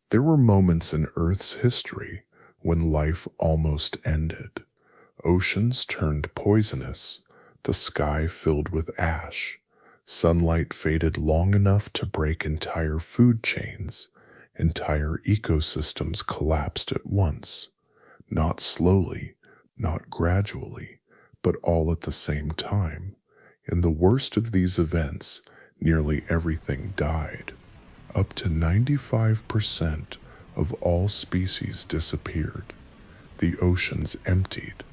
There were moments in Earth's history when life almost ended. Oceans turned poisonous, the sky filled with ash, sunlight faded long enough to break entire food chains, entire ecosystems collapsed at once, not slowly, not gradually, but all at the same time. In the worst of these events, nearly everything died. Up to 95% of all species disappeared. The oceans emptied.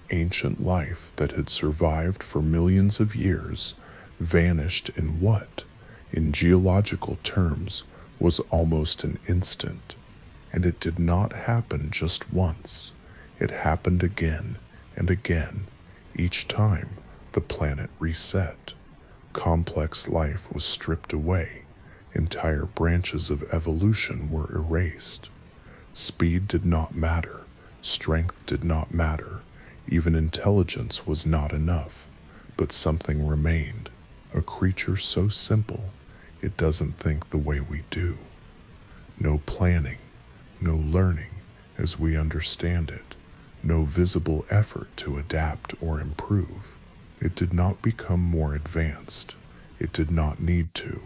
Ancient life that had survived for millions of years vanished in what, in geological terms, was almost an instant. And it did not happen just once. It happened again and again. Each time, the planet reset. Complex life was stripped away. Entire branches of evolution were erased. Speed did not matter. Strength did not matter. Even intelligence was not enough. But something remained. A creature so simple, it doesn't think the way we do. No planning, no learning as we understand it, no visible effort to adapt or improve. It did not become more advanced. It did not need to.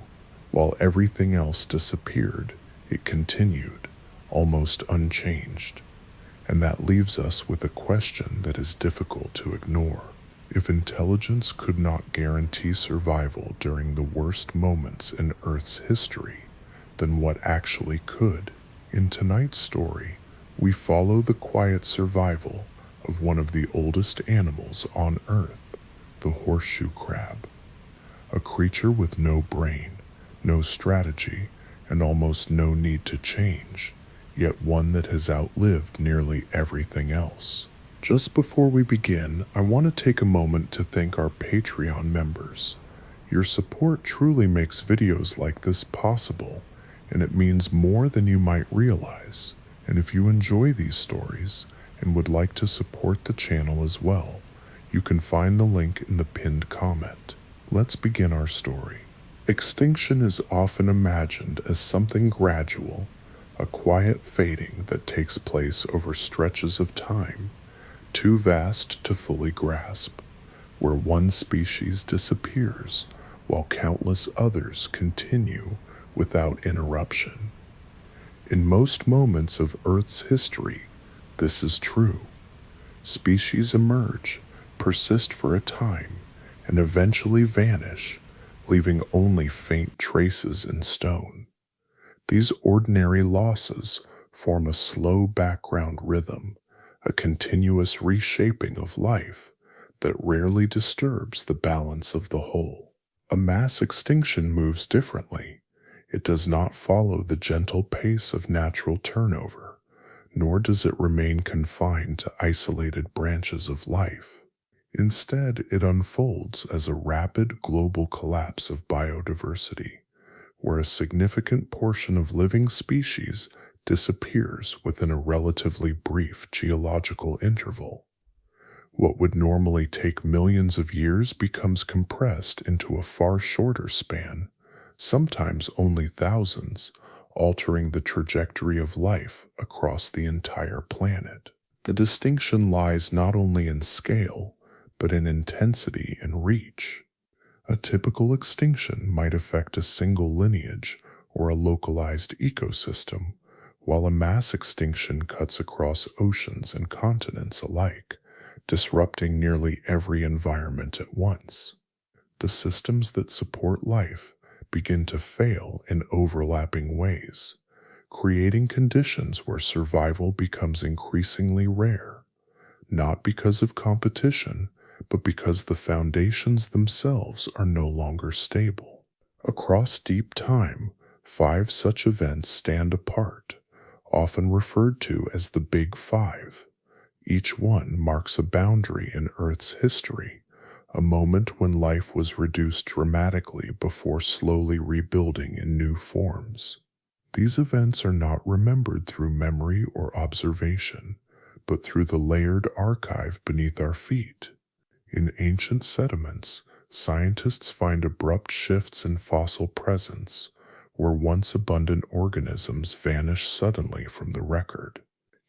While everything else disappeared, it continued, almost unchanged. And that leaves us with a question that is difficult to ignore. If intelligence could not guarantee survival during the worst moments in Earth's history, then what actually could? In tonight's story, we follow the quiet survival of one of the oldest animals on Earth, the horseshoe crab. A creature with no brain, no strategy, and almost no need to change, yet one that has outlived nearly everything else. Just before we begin, I want to take a moment to thank our Patreon members. Your support truly makes videos like this possible, and it means more than you might realize. And if you enjoy these stories and would like to support the channel as well, you can find the link in the pinned comment. Let's begin our story. Extinction is often imagined as something gradual, a quiet fading that takes place over stretches of time, too vast to fully grasp, where one species disappears while countless others continue without interruption. In most moments of Earth's history, this is true. Species emerge, persist for a time, and eventually vanish, leaving only faint traces in stone. These ordinary losses form a slow background rhythm, a continuous reshaping of life that rarely disturbs the balance of the whole. A mass extinction moves differently. It does not follow the gentle pace of natural turnover, nor does it remain confined to isolated branches of life. Instead, it unfolds as a rapid global collapse of biodiversity, where a significant portion of living species disappears within a relatively brief geological interval. What would normally take millions of years becomes compressed into a far shorter span, sometimes only thousands, altering the trajectory of life across the entire planet. The distinction lies not only in scale, but in intensity and reach. A typical extinction might affect a single lineage or a localized ecosystem, while a mass extinction cuts across oceans and continents alike, disrupting nearly every environment at once. The systems that support life begin to fail in overlapping ways, creating conditions where survival becomes increasingly rare, not because of competition, but because the foundations themselves are no longer stable. Across deep time, 5 such events stand apart, often referred to as the Big Five. Each one marks a boundary in Earth's history, a moment when life was reduced dramatically before slowly rebuilding in new forms. These events are not remembered through memory or observation, but through the layered archive beneath our feet. In ancient sediments, scientists find abrupt shifts in fossil presence, where once abundant organisms vanish suddenly from the record.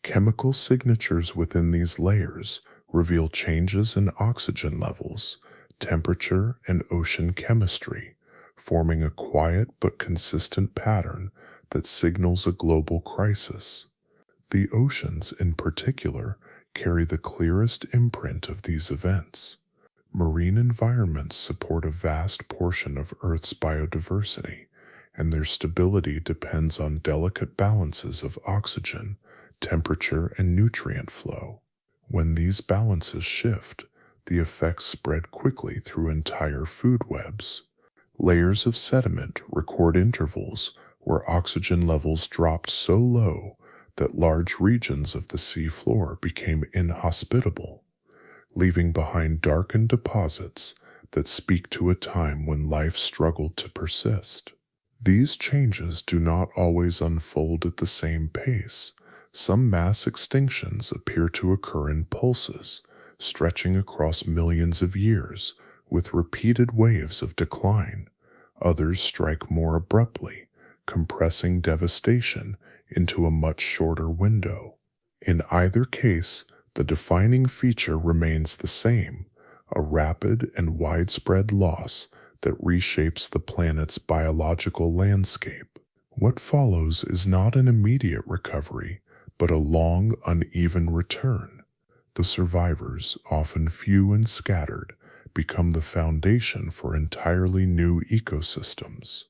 Chemical signatures within these layers reveal changes in oxygen levels, temperature, and ocean chemistry, forming a quiet but consistent pattern that signals a global crisis. The oceans, in particular, carry the clearest imprint of these events. Marine environments support a vast portion of Earth's biodiversity, and their stability depends on delicate balances of oxygen, temperature, and nutrient flow. When these balances shift, the effects spread quickly through entire food webs. Layers of sediment record intervals where oxygen levels dropped so low that large regions of the sea floor became inhospitable, leaving behind darkened deposits that speak to a time when life struggled to persist. These changes do not always unfold at the same pace. Some mass extinctions appear to occur in pulses, stretching across millions of years, with repeated waves of decline. Others strike more abruptly, compressing devastation into a much shorter window. In either case, the defining feature remains the same, a rapid and widespread loss that reshapes the planet's biological landscape. What follows is not an immediate recovery, but a long, uneven return. The survivors, often few and scattered, become the foundation for entirely new ecosystems.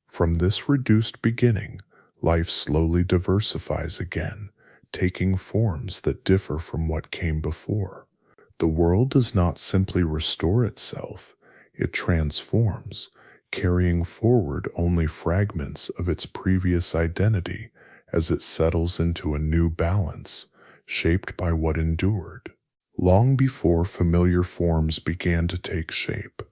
From this reduced beginning, life slowly diversifies again, taking forms that differ from what came before. The world does not simply restore itself, it transforms, carrying forward only fragments of its previous identity as it settles into a new balance, shaped by what endured. Long before familiar forms began to take shape,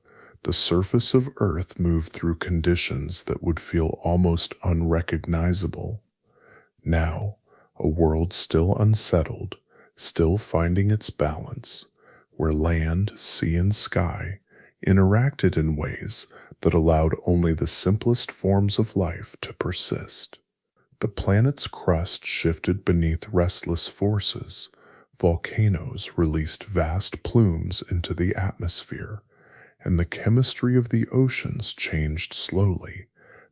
the surface of Earth moved through conditions that would feel almost unrecognizable. Now, a world still unsettled, still finding its balance, where land, sea, and sky interacted in ways that allowed only the simplest forms of life to persist. The planet's crust shifted beneath restless forces. Volcanoes released vast plumes into the atmosphere, and the chemistry of the oceans changed slowly,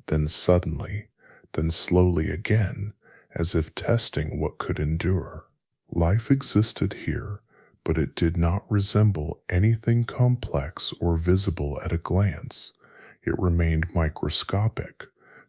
then suddenly, then slowly again, as if testing what could endure. Life existed here, but it did not resemble anything complex or visible at a glance. It remained microscopic,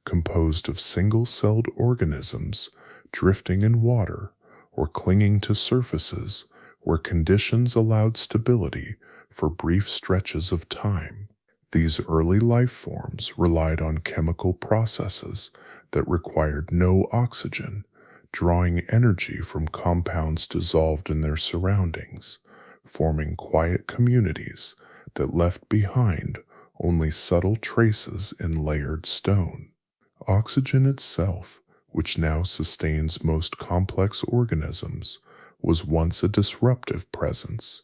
composed of single-celled organisms drifting in water or clinging to surfaces where conditions allowed stability for brief stretches of time. These early life forms relied on chemical processes that required no oxygen, drawing energy from compounds dissolved in their surroundings, forming quiet communities that left behind only subtle traces in layered stone. Oxygen itself, which now sustains most complex organisms, was once a disruptive presence.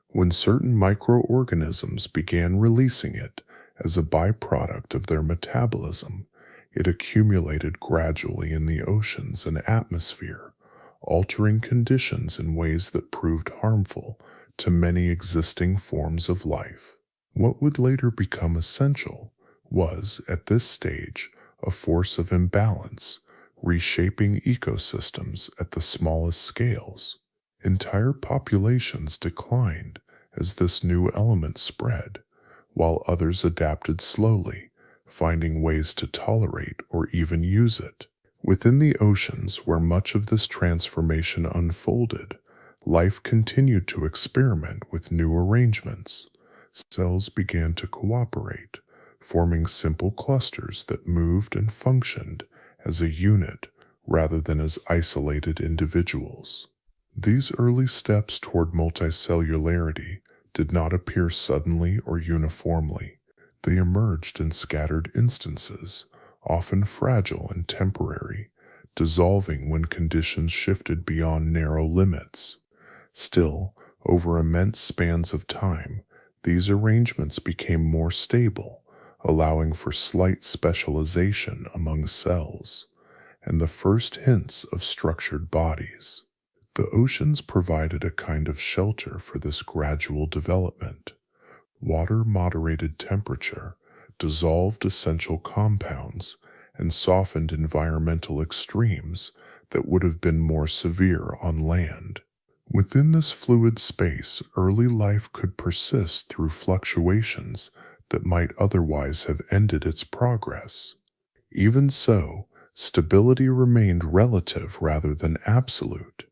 When certain microorganisms began releasing it as a byproduct of their metabolism, it accumulated gradually in the oceans and atmosphere, altering conditions in ways that proved harmful to many existing forms of life. What would later become essential was, at this stage, a force of imbalance, reshaping ecosystems at the smallest scales. Entire populations declined as this new element spread, while others adapted slowly, finding ways to tolerate or even use it. Within the oceans, where much of this transformation unfolded, life continued to experiment with new arrangements. Cells began to cooperate, forming simple clusters that moved and functioned as a unit rather than as isolated individuals. These early steps toward multicellularity did not appear suddenly or uniformly. They emerged in scattered instances, often fragile and temporary, dissolving when conditions shifted beyond narrow limits. Still, over immense spans of time, these arrangements became more stable, allowing for slight specialization among cells and the first hints of structured bodies. The oceans provided a kind of shelter for this gradual development. Water moderated temperature, dissolved essential compounds, and softened environmental extremes that would have been more severe on land. Within this fluid space, early life could persist through fluctuations that might otherwise have ended its progress. Even so, stability remained relative rather than absolute.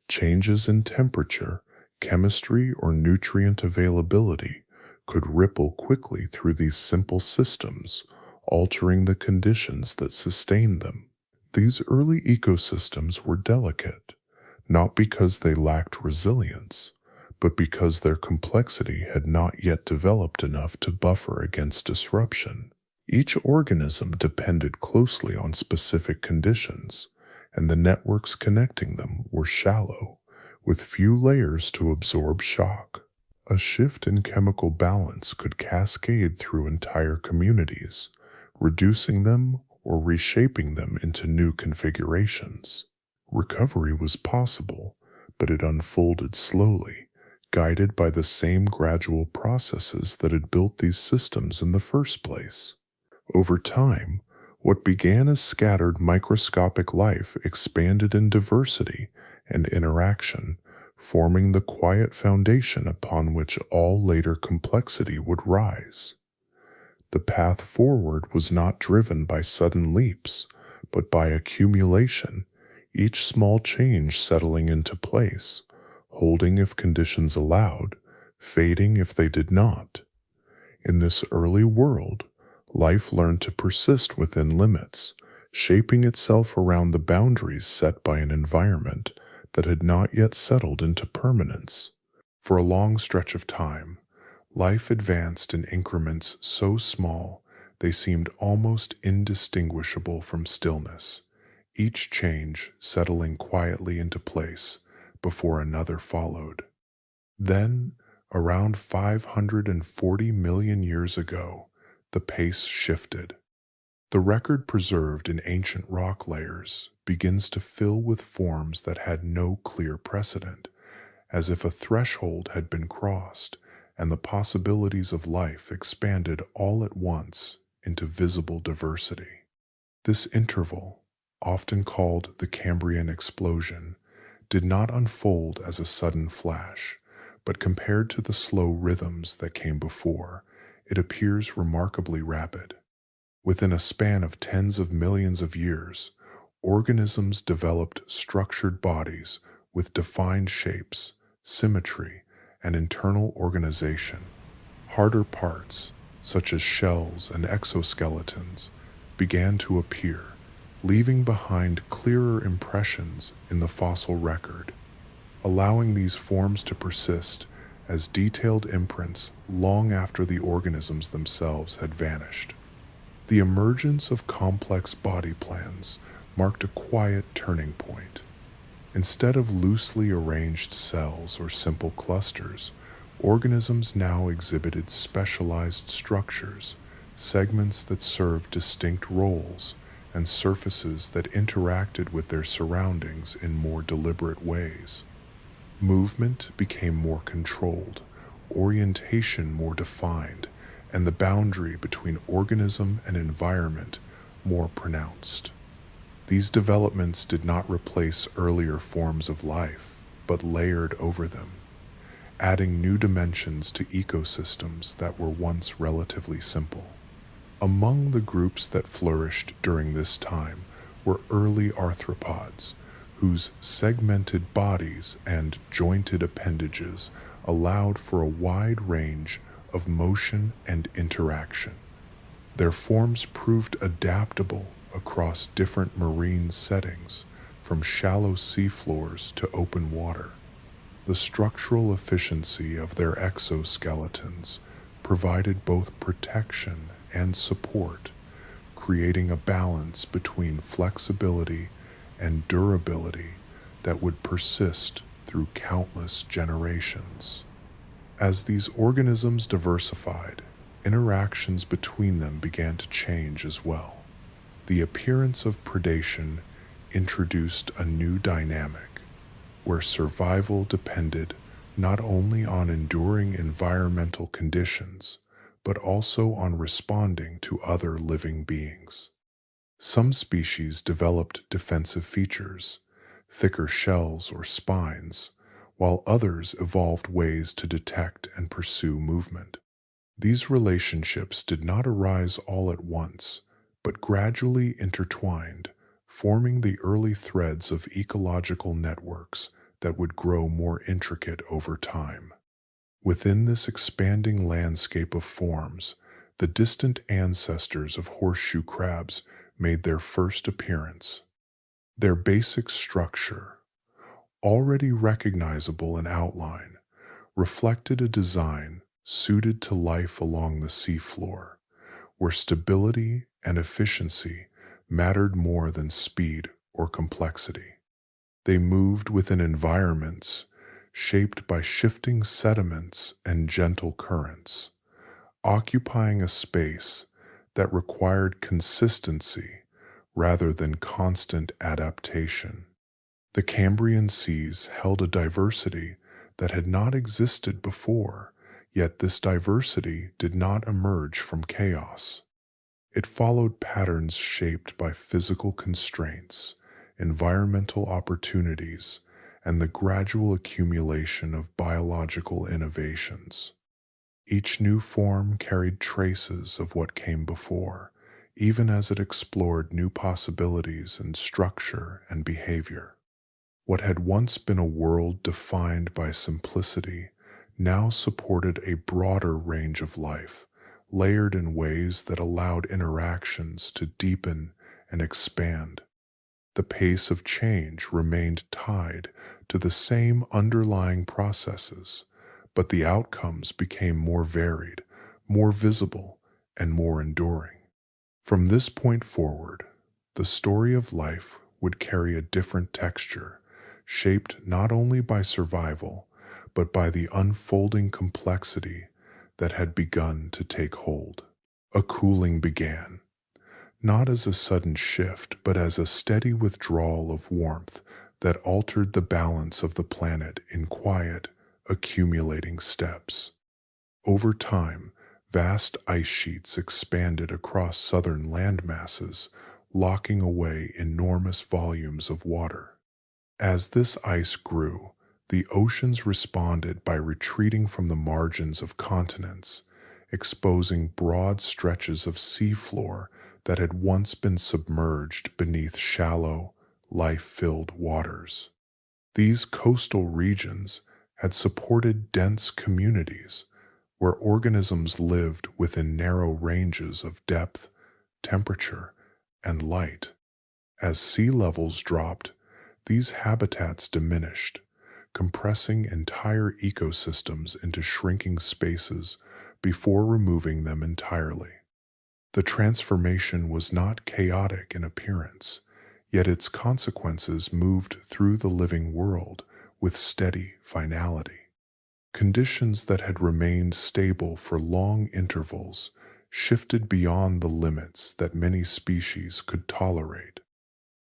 Changes in temperature, chemistry, or nutrient availability could ripple quickly through these simple systems, altering the conditions that sustained them. These early ecosystems were delicate, not because they lacked resilience, but because their complexity had not yet developed enough to buffer against disruption. Each organism depended closely on specific conditions, and the networks connecting them were shallow, with few layers to absorb shock. A shift in chemical balance could cascade through entire communities, reducing them or reshaping them into new configurations. Recovery was possible, but it unfolded slowly, guided by the same gradual processes that had built these systems in the first place. Over time, what began as scattered microscopic life expanded in diversity and interaction, forming the quiet foundation upon which all later complexity would rise. The path forward was not driven by sudden leaps, but by accumulation, each small change settling into place, holding if conditions allowed, fading if they did not. In this early world, life learned to persist within limits, shaping itself around the boundaries set by an environment that had not yet settled into permanence. For a long stretch of time, life advanced in increments so small they seemed almost indistinguishable from stillness, each change settling quietly into place before another followed. Then, around 540 million years ago, the pace shifted. The record preserved in ancient rock layers begins to fill with forms that had no clear precedent, as if a threshold had been crossed and the possibilities of life expanded all at once into visible diversity. This interval, often called the Cambrian explosion, did not unfold as a sudden flash, but compared to the slow rhythms that came before, it appears remarkably rapid. Within a span of tens of millions of years, organisms developed structured bodies with defined shapes, symmetry, and internal organization. Harder parts, such as shells and exoskeletons, began to appear, leaving behind clearer impressions in the fossil record, allowing these forms to persist as detailed imprints long after the organisms themselves had vanished. The emergence of complex body plans marked a quiet turning point. Instead of loosely arranged cells or simple clusters, organisms now exhibited specialized structures, segments that served distinct roles, and surfaces that interacted with their surroundings in more deliberate ways. Movement became more controlled, orientation more defined, and the boundary between organism and environment more pronounced. These developments did not replace earlier forms of life, but layered over them, adding new dimensions to ecosystems that were once relatively simple. Among the groups that flourished during this time were early arthropods, whose segmented bodies and jointed appendages allowed for a wide range of motion and interaction. Their forms proved adaptable across different marine settings, from shallow seafloors to open water. The structural efficiency of their exoskeletons provided both protection and support, creating a balance between flexibility and durability that would persist through countless generations. As these organisms diversified, interactions between them began to change as well. The appearance of predation introduced a new dynamic where survival depended not only on enduring environmental conditions, but also on responding to other living beings. Some species developed defensive features, thicker shells or spines, while others evolved ways to detect and pursue movement. These relationships did not arise all at once, but gradually intertwined, forming the early threads of ecological networks that would grow more intricate over time. Within this expanding landscape of forms, the distant ancestors of horseshoe crabs made their first appearance. Their basic structure, already recognizable in outline, reflected a design suited to life along the seafloor, where stability and efficiency mattered more than speed or complexity. They moved within environments shaped by shifting sediments and gentle currents, occupying a space that required consistency rather than constant adaptation. The Cambrian seas held a diversity that had not existed before, yet this diversity did not emerge from chaos. It followed patterns shaped by physical constraints, environmental opportunities, and the gradual accumulation of biological innovations. Each new form carried traces of what came before, even as it explored new possibilities in structure and behavior. What had once been a world defined by simplicity now supported a broader range of life, layered in ways that allowed interactions to deepen and expand. The pace of change remained tied to the same underlying processes, but the outcomes became more varied, more visible, and more enduring. From this point forward, the story of life would carry a different texture, shaped not only by survival, but by the unfolding complexity that had begun to take hold. A cooling began, not as a sudden shift, but as a steady withdrawal of warmth that altered the balance of the planet in quiet, accumulating steps. Over time, vast ice sheets expanded across southern landmasses, locking away enormous volumes of water. As this ice grew, the oceans responded by retreating from the margins of continents, exposing broad stretches of seafloor that had once been submerged beneath shallow, life-filled waters. These coastal regions had supported dense communities where organisms lived within narrow ranges of depth, temperature, and light. As sea levels dropped, these habitats diminished, compressing entire ecosystems into shrinking spaces before removing them entirely. The transformation was not chaotic in appearance, yet its consequences moved through the living world with steady finality. Conditions that had remained stable for long intervals shifted beyond the limits that many species could tolerate.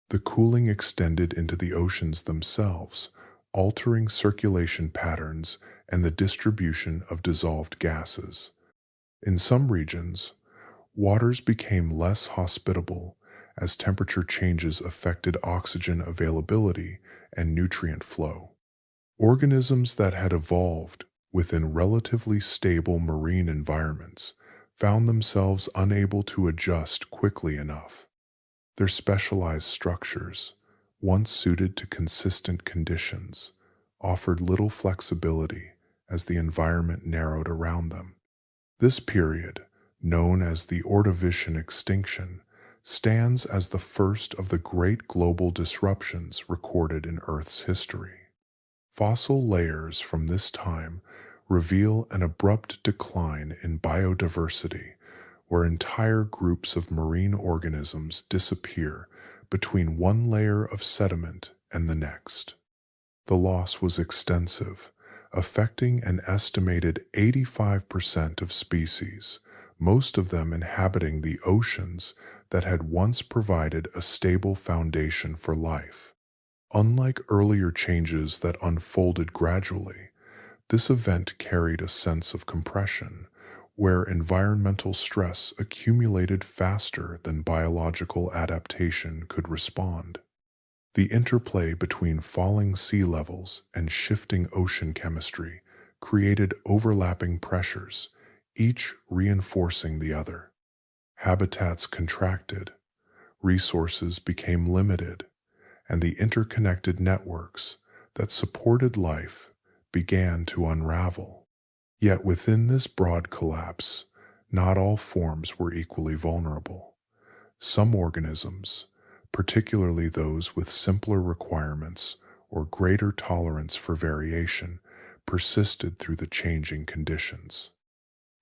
The cooling extended into the oceans themselves, altering circulation patterns and the distribution of dissolved gases. In some regions, waters became less hospitable as temperature changes affected oxygen availability and nutrient flow. Organisms that had evolved within relatively stable marine environments found themselves unable to adjust quickly enough. Their specialized structures, once suited to consistent conditions, offered little flexibility as the environment narrowed around them. This period, known as the Ordovician extinction, stands as the first of the great global disruptions recorded in Earth's history. Fossil layers from this time reveal an abrupt decline in biodiversity, where entire groups of marine organisms disappear between one layer of sediment and the next. The loss was extensive, affecting an estimated 85% of species, most of them inhabiting the oceans that had once provided a stable foundation for life. Unlike earlier changes that unfolded gradually, this event carried a sense of compression, where environmental stress accumulated faster than biological adaptation could respond. The interplay between falling sea levels and shifting ocean chemistry created overlapping pressures, each reinforcing the other. Habitats contracted, resources became limited, and the interconnected networks that supported life began to unravel. Yet within this broad collapse, not all forms were equally vulnerable. Some organisms, particularly those with simpler requirements or greater tolerance for variation, persisted through the changing conditions.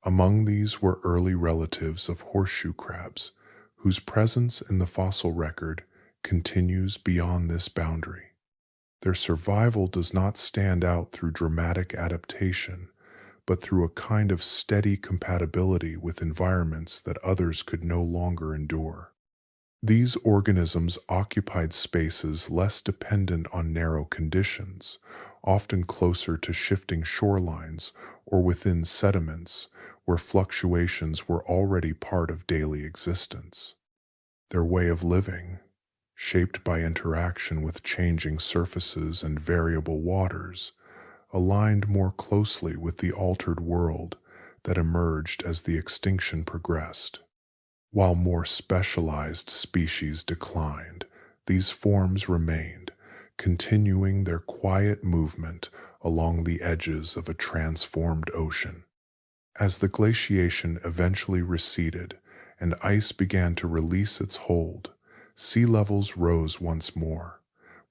Among these were early relatives of horseshoe crabs, whose presence in the fossil record continues beyond this boundary. Their survival does not stand out through dramatic adaptation, but through a kind of steady compatibility with environments that others could no longer endure. These organisms occupied spaces less dependent on narrow conditions, often closer to shifting shorelines or within sediments where fluctuations were already part of daily existence. Their way of living, shaped by interaction with changing surfaces and variable waters, aligned more closely with the altered world that emerged as the extinction progressed. While more specialized species declined, these forms remained, continuing their quiet movement along the edges of a transformed ocean. As the glaciation eventually receded and ice began to release its hold, sea levels rose once more,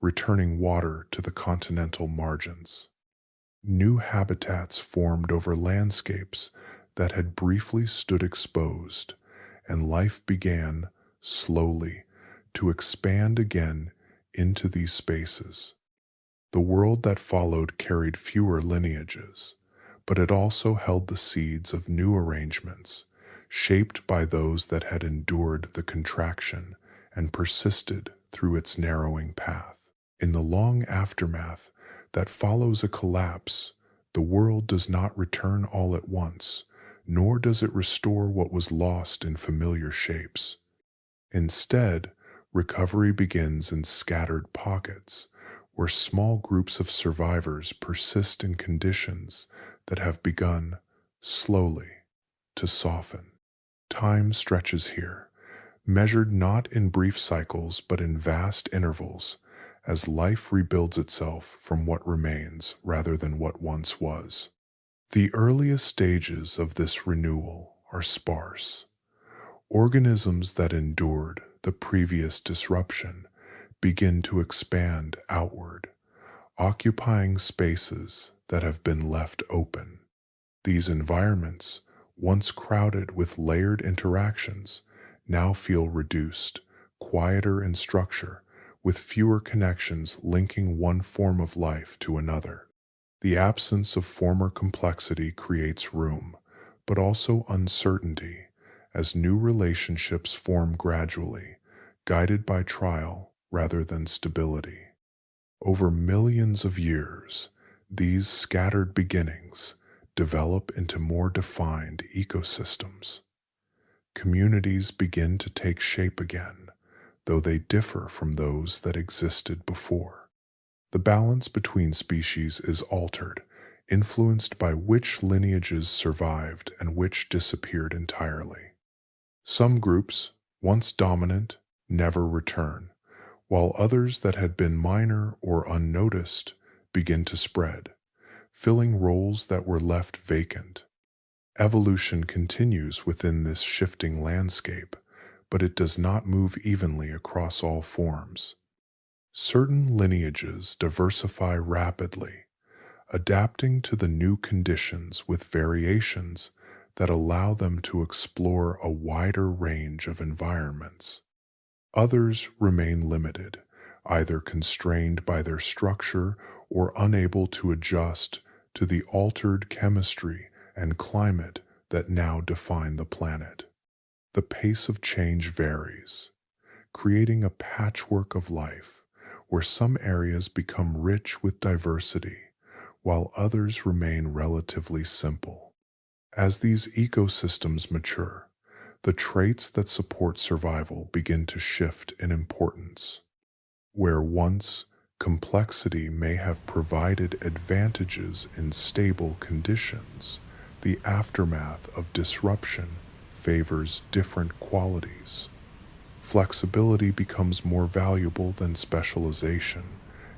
returning water to the continental margins. New habitats formed over landscapes that had briefly stood exposed, and life began, slowly, to expand again into these spaces. The world that followed carried fewer lineages, but it also held the seeds of new arrangements, shaped by those that had endured the contraction and persisted through its narrowing path. In the long aftermath that follows a collapse, the world does not return all at once, nor does it restore what was lost in familiar shapes. Instead, recovery begins in scattered pockets, where small groups of survivors persist in conditions that have begun, slowly, to soften. Time stretches here, measured not in brief cycles but in vast intervals, as life rebuilds itself from what remains rather than what once was. The earliest stages of this renewal are sparse. Organisms that endured the previous disruption begin to expand outward, occupying spaces that have been left open. These environments, once crowded with layered interactions, now feel reduced, quieter in structure, with fewer connections linking one form of life to another. The absence of former complexity creates room, but also uncertainty, as new relationships form gradually, guided by trial rather than stability. Over millions of years, these scattered beginnings develop into more defined ecosystems. Communities begin to take shape again, though they differ from those that existed before. The balance between species is altered, influenced by which lineages survived and which disappeared entirely. Some groups, once dominant, never return, while others that had been minor or unnoticed begin to spread, filling roles that were left vacant. Evolution continues within this shifting landscape, but it does not move evenly across all forms. Certain lineages diversify rapidly, adapting to the new conditions with variations that allow them to explore a wider range of environments. Others remain limited, either constrained by their structure or unable to adjust to the altered chemistry and climate that now define the planet. The pace of change varies, creating a patchwork of life where some areas become rich with diversity while others remain relatively simple. As these ecosystems mature, the traits that support survival begin to shift in importance. Where once complexity may have provided advantages in stable conditions, the aftermath of disruption favors different qualities. Flexibility becomes more valuable than specialization,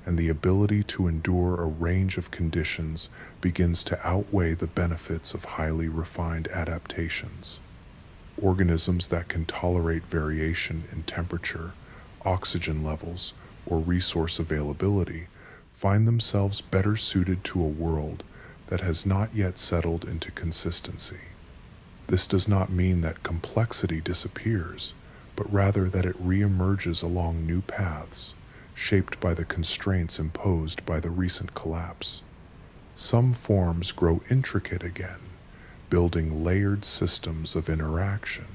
and the ability to endure a range of conditions begins to outweigh the benefits of highly refined adaptations. Organisms that can tolerate variation in temperature, oxygen levels, or resource availability find themselves better suited to a world that has not yet settled into consistency. This does not mean that complexity disappears, but rather that it reemerges along new paths, shaped by the constraints imposed by the recent collapse. Some forms grow intricate again, building layered systems of interaction,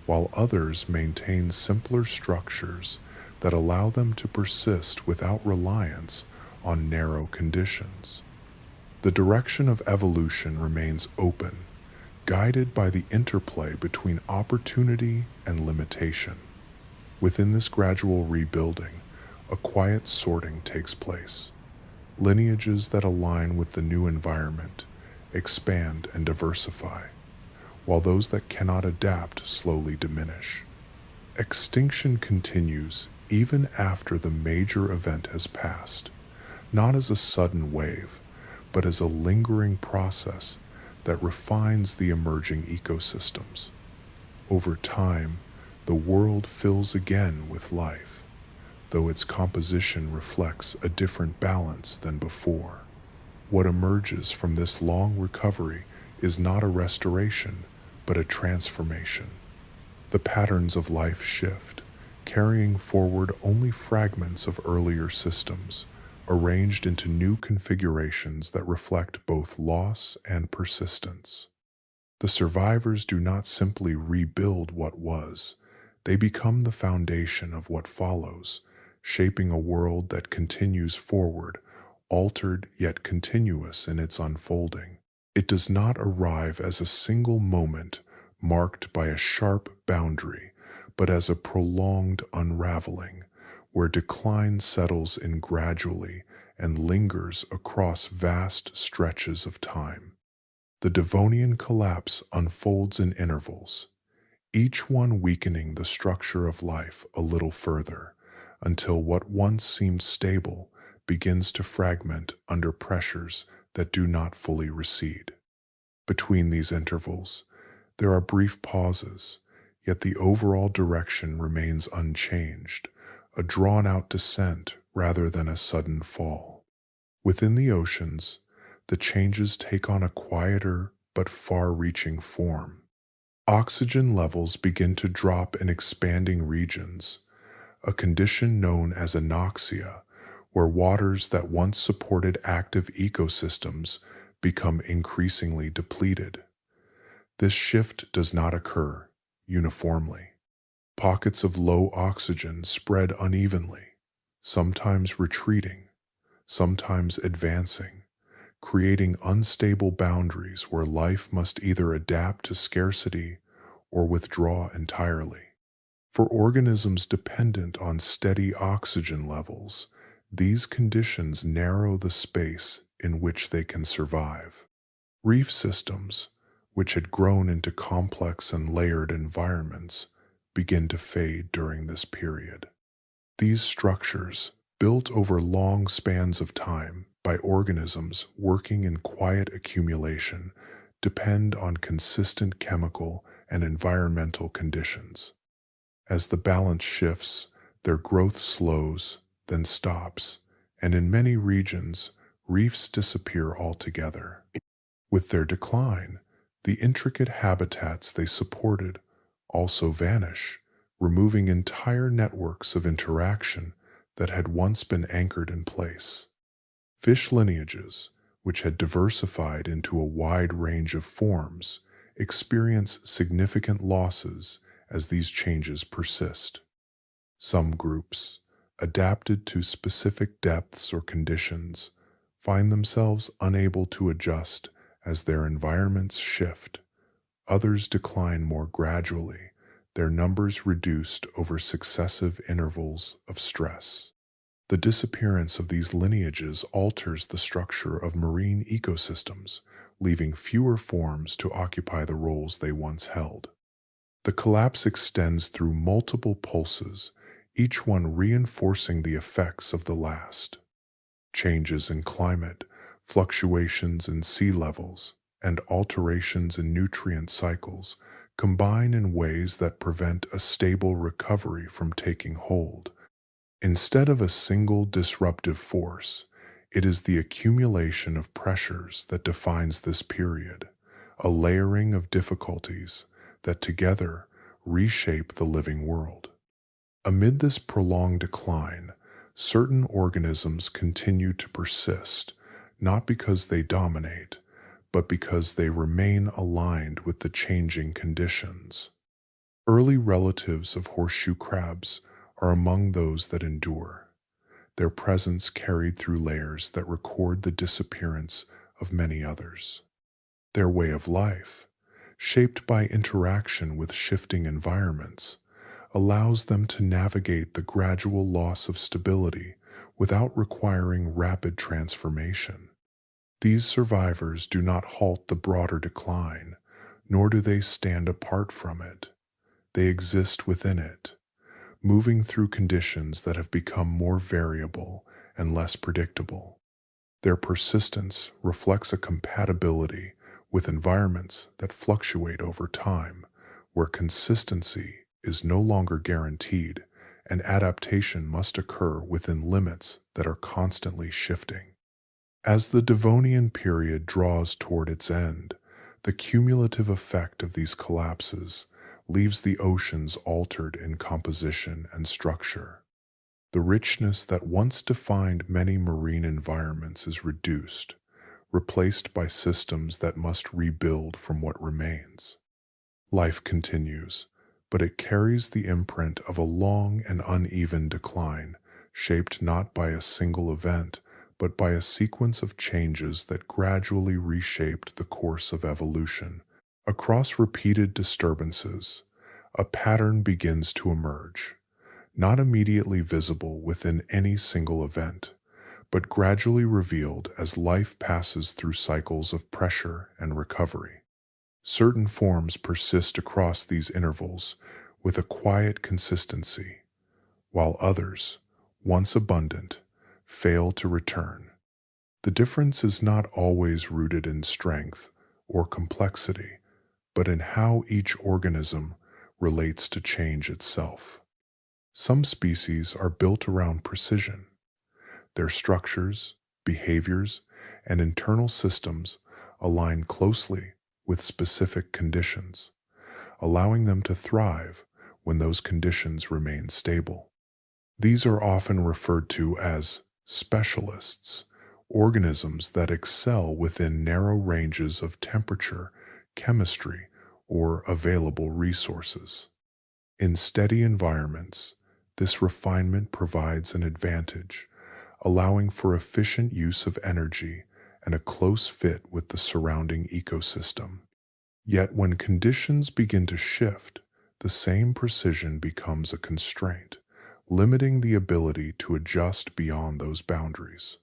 while others maintain simpler structures that allow them to persist without reliance on narrow conditions. The direction of evolution remains open, guided by the interplay between opportunity and limitation. Within this gradual rebuilding, a quiet sorting takes place. Lineages that align with the new environment expand and diversify, while those that cannot adapt slowly diminish. Extinction continues even after the major event has passed, not as a sudden wave, but as a lingering process that refines the emerging ecosystems. Over time, the world fills again with life, though its composition reflects a different balance than before. What emerges from this long recovery is not a restoration, but a transformation. The patterns of life shift, carrying forward only fragments of earlier systems, arranged into new configurations that reflect both loss and persistence. The survivors do not simply rebuild what was, they become the foundation of what follows, shaping a world that continues forward, altered yet continuous in its unfolding. It does not arrive as a single moment marked by a sharp boundary, but as a prolonged unraveling, where decline settles in gradually and lingers across vast stretches of time. The Devonian collapse unfolds in intervals, each one weakening the structure of life a little further, until what once seemed stable begins to fragment under pressures that do not fully recede. Between these intervals, there are brief pauses, yet the overall direction remains unchanged, a drawn-out descent rather than a sudden fall. Within the oceans, the changes take on a quieter but far-reaching form. Oxygen levels begin to drop in expanding regions, a condition known as anoxia, where waters that once supported active ecosystems become increasingly depleted. This shift does not occur uniformly. Pockets of low oxygen spread unevenly, sometimes retreating, sometimes advancing, creating unstable boundaries where life must either adapt to scarcity or withdraw entirely. For organisms dependent on steady oxygen levels, these conditions narrow the space in which they can survive. Reef systems, which had grown into complex and layered environments, begin to fade during this period. These structures, built over long spans of time by organisms working in quiet accumulation, depend on consistent chemical and environmental conditions. As the balance shifts, their growth slows, then stops, and in many regions, reefs disappear altogether. With their decline, the intricate habitats they supported also vanish, removing entire networks of interaction that had once been anchored in place. Fish lineages, which had diversified into a wide range of forms, experience significant losses as these changes persist. Some groups, adapted to specific depths or conditions, find themselves unable to adjust as their environments shift. Others decline more gradually, their numbers reduced over successive intervals of stress. The disappearance of these lineages alters the structure of marine ecosystems, leaving fewer forms to occupy the roles they once held. The collapse extends through multiple pulses, each one reinforcing the effects of the last. Changes in climate, fluctuations in sea levels, and alterations in nutrient cycles combine in ways that prevent a stable recovery from taking hold. Instead of a single disruptive force, it is the accumulation of pressures that defines this period, a layering of difficulties that together reshape the living world. Amid this prolonged decline, certain organisms continue to persist, not because they dominate, but because they remain aligned with the changing conditions. Early relatives of horseshoe crabs are among those that endure, their presence carried through layers that record the disappearance of many others. Their way of life, shaped by interaction with shifting environments, allows them to navigate the gradual loss of stability without requiring rapid transformation. These survivors do not halt the broader decline, nor do they stand apart from it. They exist within it, moving through conditions that have become more variable and less predictable. Their persistence reflects a compatibility with environments that fluctuate over time, where consistency is no longer guaranteed and adaptation must occur within limits that are constantly shifting. As the Devonian period draws toward its end, the cumulative effect of these collapses leaves the oceans altered in composition and structure. The richness that once defined many marine environments is reduced, replaced by systems that must rebuild from what remains. Life continues, but it carries the imprint of a long and uneven decline, shaped not by a single event, but by a sequence of changes that gradually reshaped the course of evolution. Across repeated disturbances, a pattern begins to emerge, not immediately visible within any single event, but gradually revealed as life passes through cycles of pressure and recovery. Certain forms persist across these intervals with a quiet consistency, while others, once abundant, fail to return. The difference is not always rooted in strength or complexity, but in how each organism relates to change itself. Some species are built around precision. Their structures, behaviors, and internal systems align closely with specific conditions, allowing them to thrive when those conditions remain stable. These are often referred to as specialists, organisms that excel within narrow ranges of temperature, chemistry, or available resources. In steady environments, this refinement provides an advantage, allowing for efficient use of energy and a close fit with the surrounding ecosystem. Yet when conditions begin to shift, the same precision becomes a constraint, limiting the ability to adjust beyond those boundaries.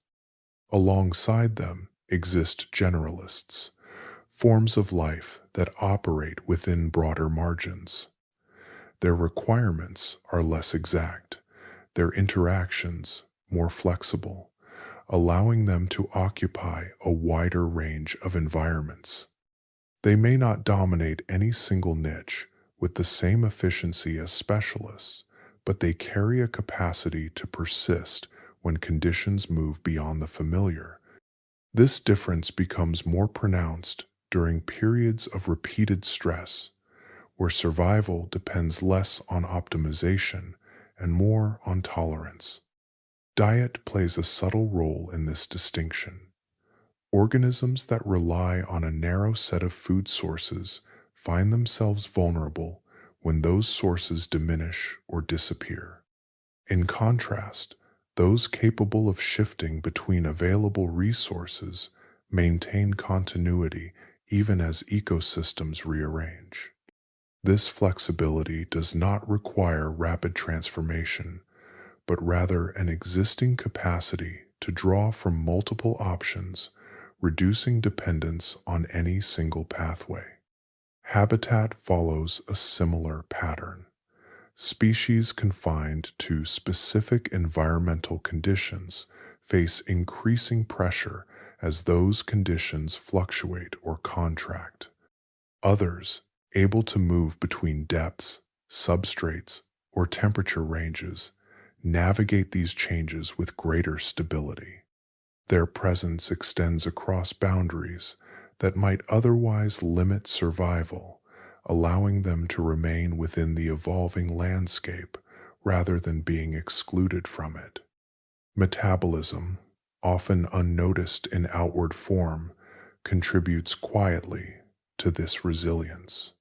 Alongside them exist generalists, forms of life that operate within broader margins. Their requirements are less exact, their interactions more flexible, allowing them to occupy a wider range of environments. They may not dominate any single niche with the same efficiency as specialists, but they carry a capacity to persist when conditions move beyond the familiar. This difference becomes more pronounced during periods of repeated stress, where survival depends less on optimization and more on tolerance. Diet plays a subtle role in this distinction. Organisms that rely on a narrow set of food sources find themselves vulnerable when those sources diminish or disappear. In contrast, those capable of shifting between available resources maintain continuity even as ecosystems rearrange. This flexibility does not require rapid transformation, but rather an existing capacity to draw from multiple options, reducing dependence on any single pathway. Habitat follows a similar pattern. Species confined to specific environmental conditions face increasing pressure as those conditions fluctuate or contract. Others, able to move between depths, substrates, or temperature ranges, navigate these changes with greater stability. Their presence extends across boundaries that might otherwise limit survival, allowing them to remain within the evolving landscape rather than being excluded from it. Metabolism, often unnoticed in outward form, contributes quietly to this resilience.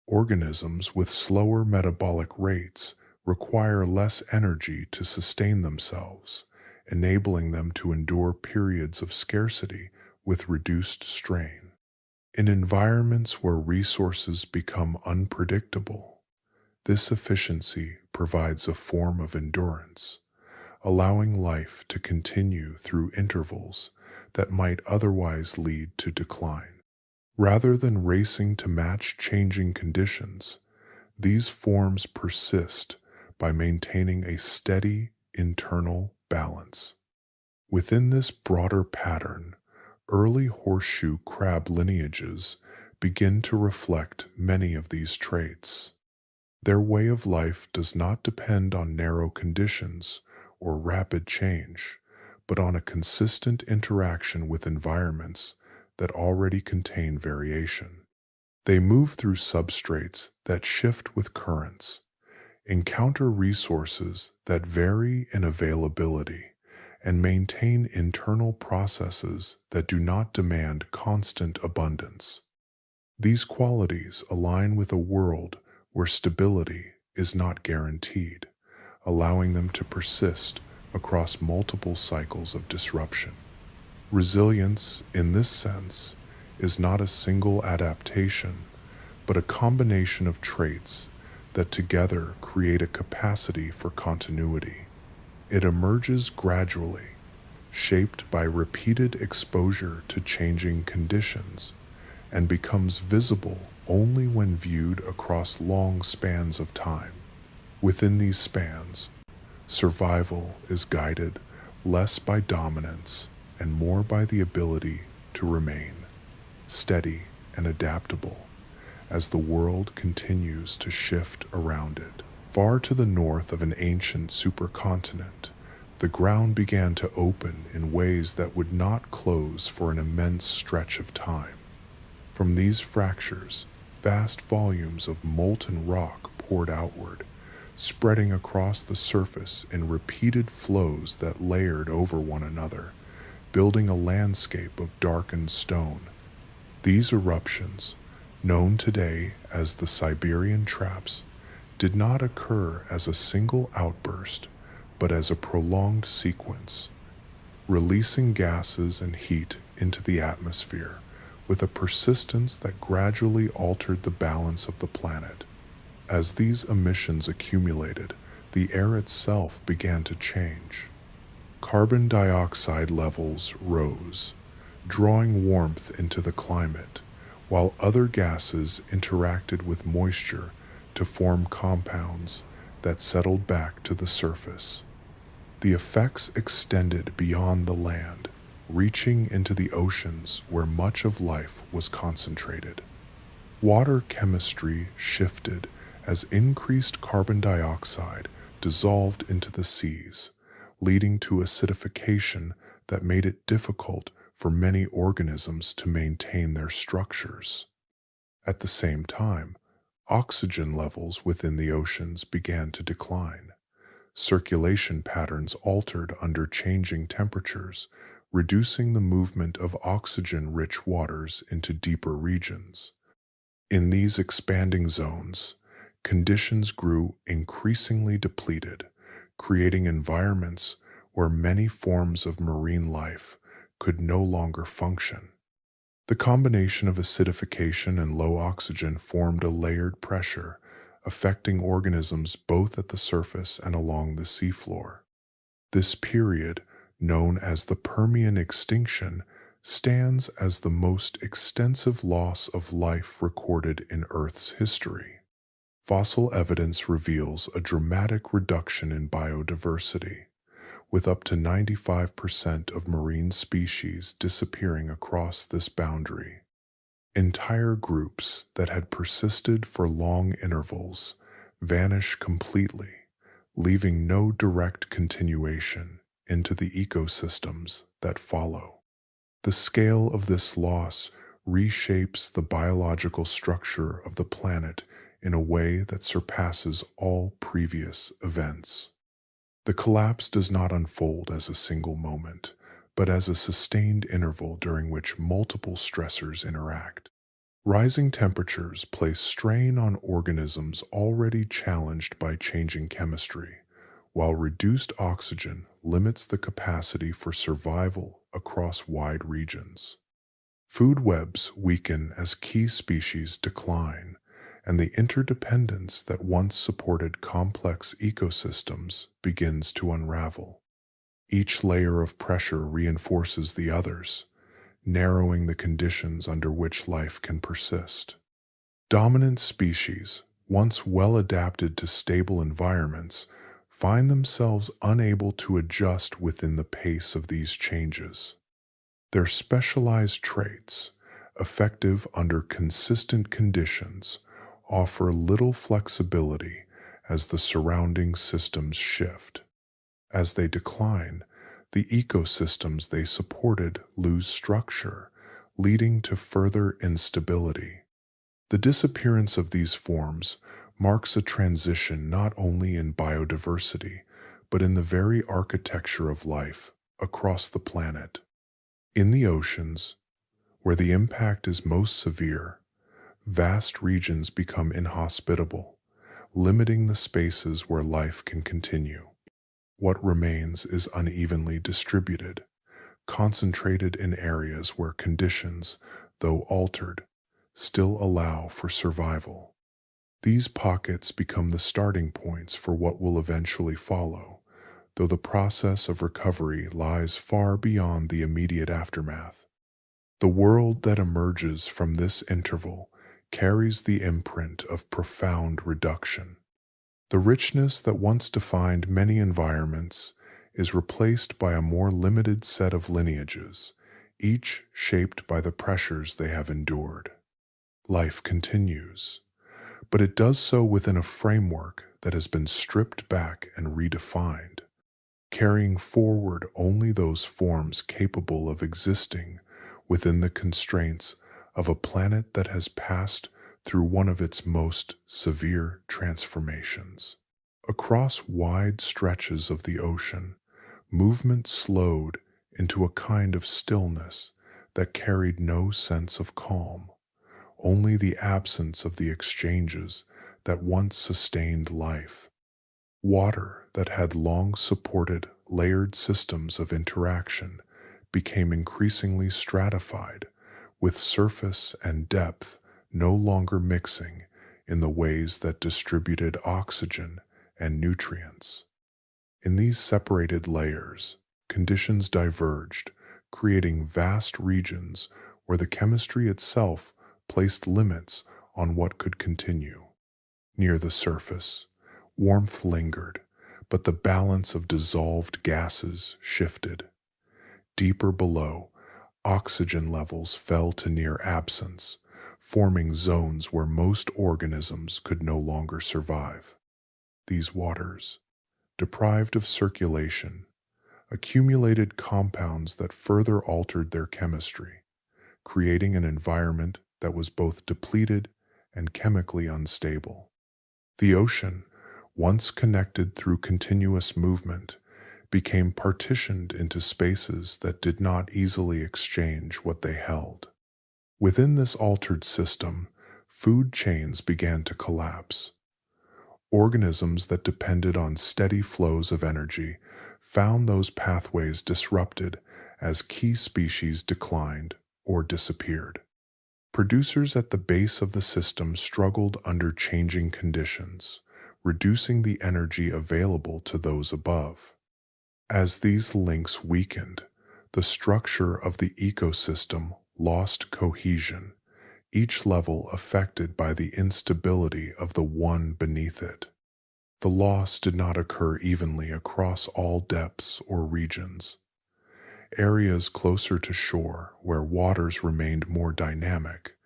Organisms with slower metabolic rates require less energy to sustain themselves, enabling them to endure periods of scarcity with reduced strain. In environments where resources become unpredictable, this efficiency provides a form of endurance, allowing life to continue through intervals that might otherwise lead to decline. Rather than racing to match changing conditions, these forms persist by maintaining a steady internal balance. Within this broader pattern, early horseshoe crab lineages begin to reflect many of these traits. Their way of life does not depend on narrow conditions or rapid change, but on a consistent interaction with environments that already contain variation. They move through substrates that shift with currents, encounter resources that vary in availability, and maintain internal processes that do not demand constant abundance. These qualities align with a world where stability is not guaranteed, allowing them to persist across multiple cycles of disruption. Resilience, in this sense, is not a single adaptation, but a combination of traits that together create a capacity for continuity. It emerges gradually, shaped by repeated exposure to changing conditions, and becomes visible only when viewed across long spans of time. Within these spans, survival is guided less by dominance and more by the ability to remain steady and adaptable as the world continues to shift around it. Far to the north of an ancient supercontinent, the ground began to open in ways that would not close for an immense stretch of time. From these fractures, vast volumes of molten rock poured outward, spreading across the surface in repeated flows that layered over one another, building a landscape of darkened stone. These eruptions, known today as the Siberian Traps, did not occur as a single outburst, but as a prolonged sequence, releasing gases and heat into the atmosphere with a persistence that gradually altered the balance of the planet. As these emissions accumulated, the air itself began to change. Carbon dioxide levels rose, drawing warmth into the climate, while other gases interacted with moisture to form compounds that settled back to the surface. The effects extended beyond the land, reaching into the oceans where much of life was concentrated. Water chemistry shifted as increased carbon dioxide dissolved into the seas, leading to acidification that made it difficult for many organisms to maintain their structures. At the same time, oxygen levels within the oceans began to decline. Circulation patterns altered under changing temperatures, reducing the movement of oxygen-rich waters into deeper regions. In these expanding zones, conditions grew increasingly depleted, creating environments where many forms of marine life could no longer function. The combination of acidification and low oxygen formed a layered pressure, affecting organisms both at the surface and along the seafloor. This period, known as the Permian extinction, stands as the most extensive loss of life recorded in Earth's history. Fossil evidence reveals a dramatic reduction in biodiversity, with up to 95% of marine species disappearing across this boundary. Entire groups that had persisted for long intervals vanish completely, leaving no direct continuation into the ecosystems that follow. The scale of this loss reshapes the biological structure of the planet in a way that surpasses all previous events. The collapse does not unfold as a single moment, but as a sustained interval during which multiple stressors interact. Rising temperatures place strain on organisms already challenged by changing chemistry, while reduced oxygen limits the capacity for survival across wide regions. Food webs weaken as key species decline, and the interdependence that once supported complex ecosystems begins to unravel. Each layer of pressure reinforces the others, narrowing the conditions under which life can persist. Dominant species, once well adapted to stable environments, find themselves unable to adjust within the pace of these changes. Their specialized traits, effective under consistent conditions, offer little flexibility as the surrounding systems shift. As they decline, the ecosystems they supported lose structure, leading to further instability. The disappearance of these forms marks a transition not only in biodiversity, but in the very architecture of life across the planet. In the oceans, where the impact is most severe, vast regions become inhospitable, limiting the spaces where life can continue. What remains is unevenly distributed, concentrated in areas where conditions, though altered, still allow for survival. These pockets become the starting points for what will eventually follow, though the process of recovery lies far beyond the immediate aftermath. The world that emerges from this interval carries the imprint of profound reduction. The richness that once defined many environments is replaced by a more limited set of lineages, each shaped by the pressures they have endured. Life continues, but it does so within a framework that has been stripped back and redefined, carrying forward only those forms capable of existing within the constraints of a planet that has passed through one of its most severe transformations. Across wide stretches of the ocean, movement slowed into a kind of stillness that carried no sense of calm, only the absence of the exchanges that once sustained life. Water that had long supported layered systems of interaction became increasingly stratified, with surface and depth no longer mixing in the ways that distributed oxygen and nutrients. In these separated layers, conditions diverged, creating vast regions where the chemistry itself placed limits on what could continue. Near the surface, warmth lingered, but the balance of dissolved gases shifted. Deeper below, oxygen levels fell to near absence, forming zones where most organisms could no longer survive. These waters, deprived of circulation, accumulated compounds that further altered their chemistry, creating an environment that was both depleted and chemically unstable. The ocean, once connected through continuous movement, became partitioned into spaces that did not easily exchange what they held. Within this altered system, food chains began to collapse. Organisms that depended on steady flows of energy found those pathways disrupted as key species declined or disappeared. Producers at the base of the system struggled under changing conditions, reducing the energy available to those above. As these links weakened, the structure of the ecosystem lost cohesion, each level affected by the instability of the one beneath it. The loss did not occur evenly across all depths or regions. Areas closer to shore, where waters remained more dynamic,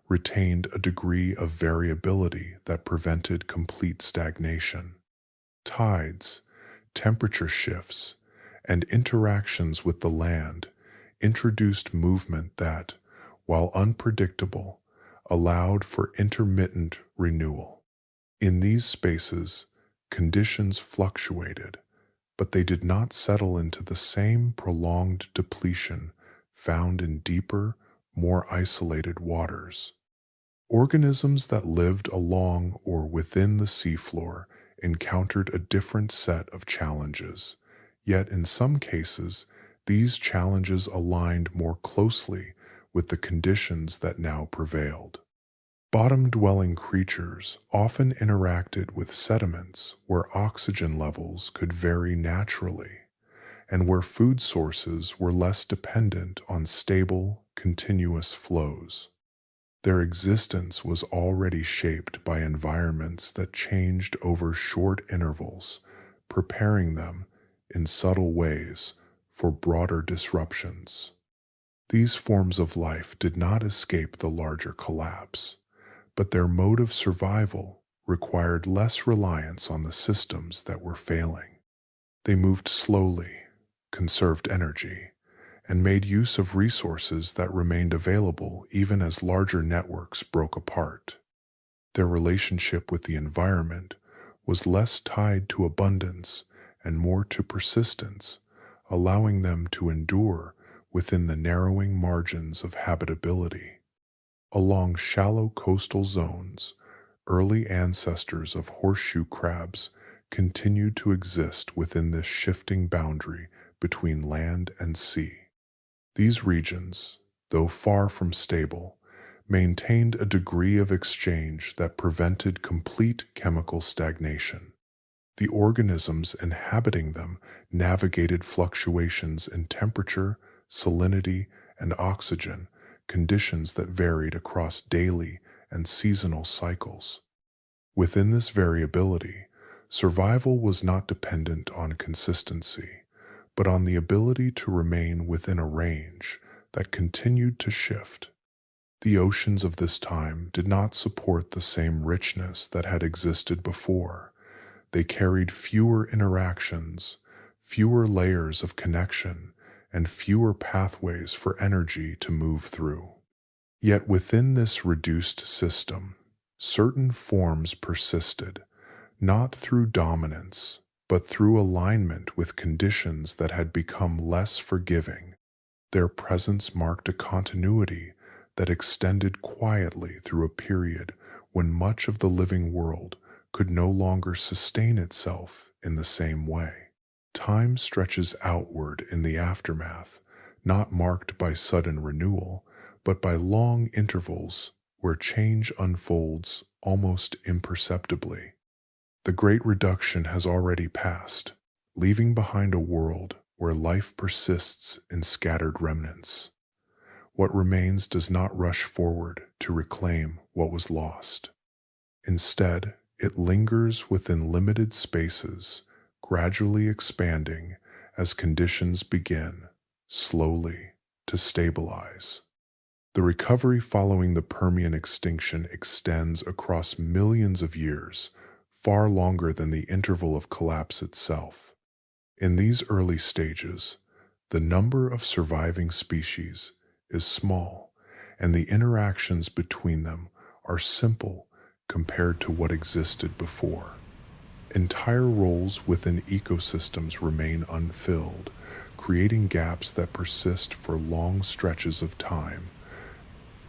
retained a degree of variability that prevented complete stagnation. Tides, temperature shifts, and interactions with the land introduced movement that, while unpredictable, allowed for intermittent renewal. In these spaces, conditions fluctuated, but they did not settle into the same prolonged depletion found in deeper, more isolated waters. Organisms that lived along or within the seafloor encountered a different set of challenges, yet in some cases, these challenges aligned more closely with the conditions that now prevailed. Bottom-dwelling creatures often interacted with sediments where oxygen levels could vary naturally and where food sources were less dependent on stable, continuous flows. Their existence was already shaped by environments that changed over short intervals, preparing them, in subtle ways, for broader disruptions. These forms of life did not escape the larger collapse, but their mode of survival required less reliance on the systems that were failing. They moved slowly, conserved energy, and made use of resources that remained available even as larger networks broke apart. Their relationship with the environment was less tied to abundance and more to persistence, allowing them to endure within the narrowing margins of habitability. Along shallow coastal zones, early ancestors of horseshoe crabs continued to exist within this shifting boundary between land and sea. These regions, though far from stable, maintained a degree of exchange that prevented complete chemical stagnation. The organisms inhabiting them navigated fluctuations in temperature, salinity, and oxygen, conditions that varied across daily and seasonal cycles. Within this variability, survival was not dependent on consistency, but on the ability to remain within a range that continued to shift. The oceans of this time did not support the same richness that had existed before. They carried fewer interactions, fewer layers of connection, and fewer pathways for energy to move through. Yet within this reduced system, certain forms persisted, not through dominance, but through alignment with conditions that had become less forgiving. Their presence marked a continuity that extended quietly through a period when much of the living world could no longer sustain itself in the same way. Time stretches outward in the aftermath, not marked by sudden renewal, but by long intervals where change unfolds almost imperceptibly. The Great Reduction has already passed, leaving behind a world where life persists in scattered remnants. What remains does not rush forward to reclaim what was lost. Instead, it lingers within limited spaces, gradually expanding as conditions begin, slowly, to stabilize. The recovery following the Permian extinction extends across millions of years, far longer than the interval of collapse itself. In these early stages, the number of surviving species is small, and the interactions between them are simple compared to what existed before. Entire roles within ecosystems remain unfilled, creating gaps that persist for long stretches of time.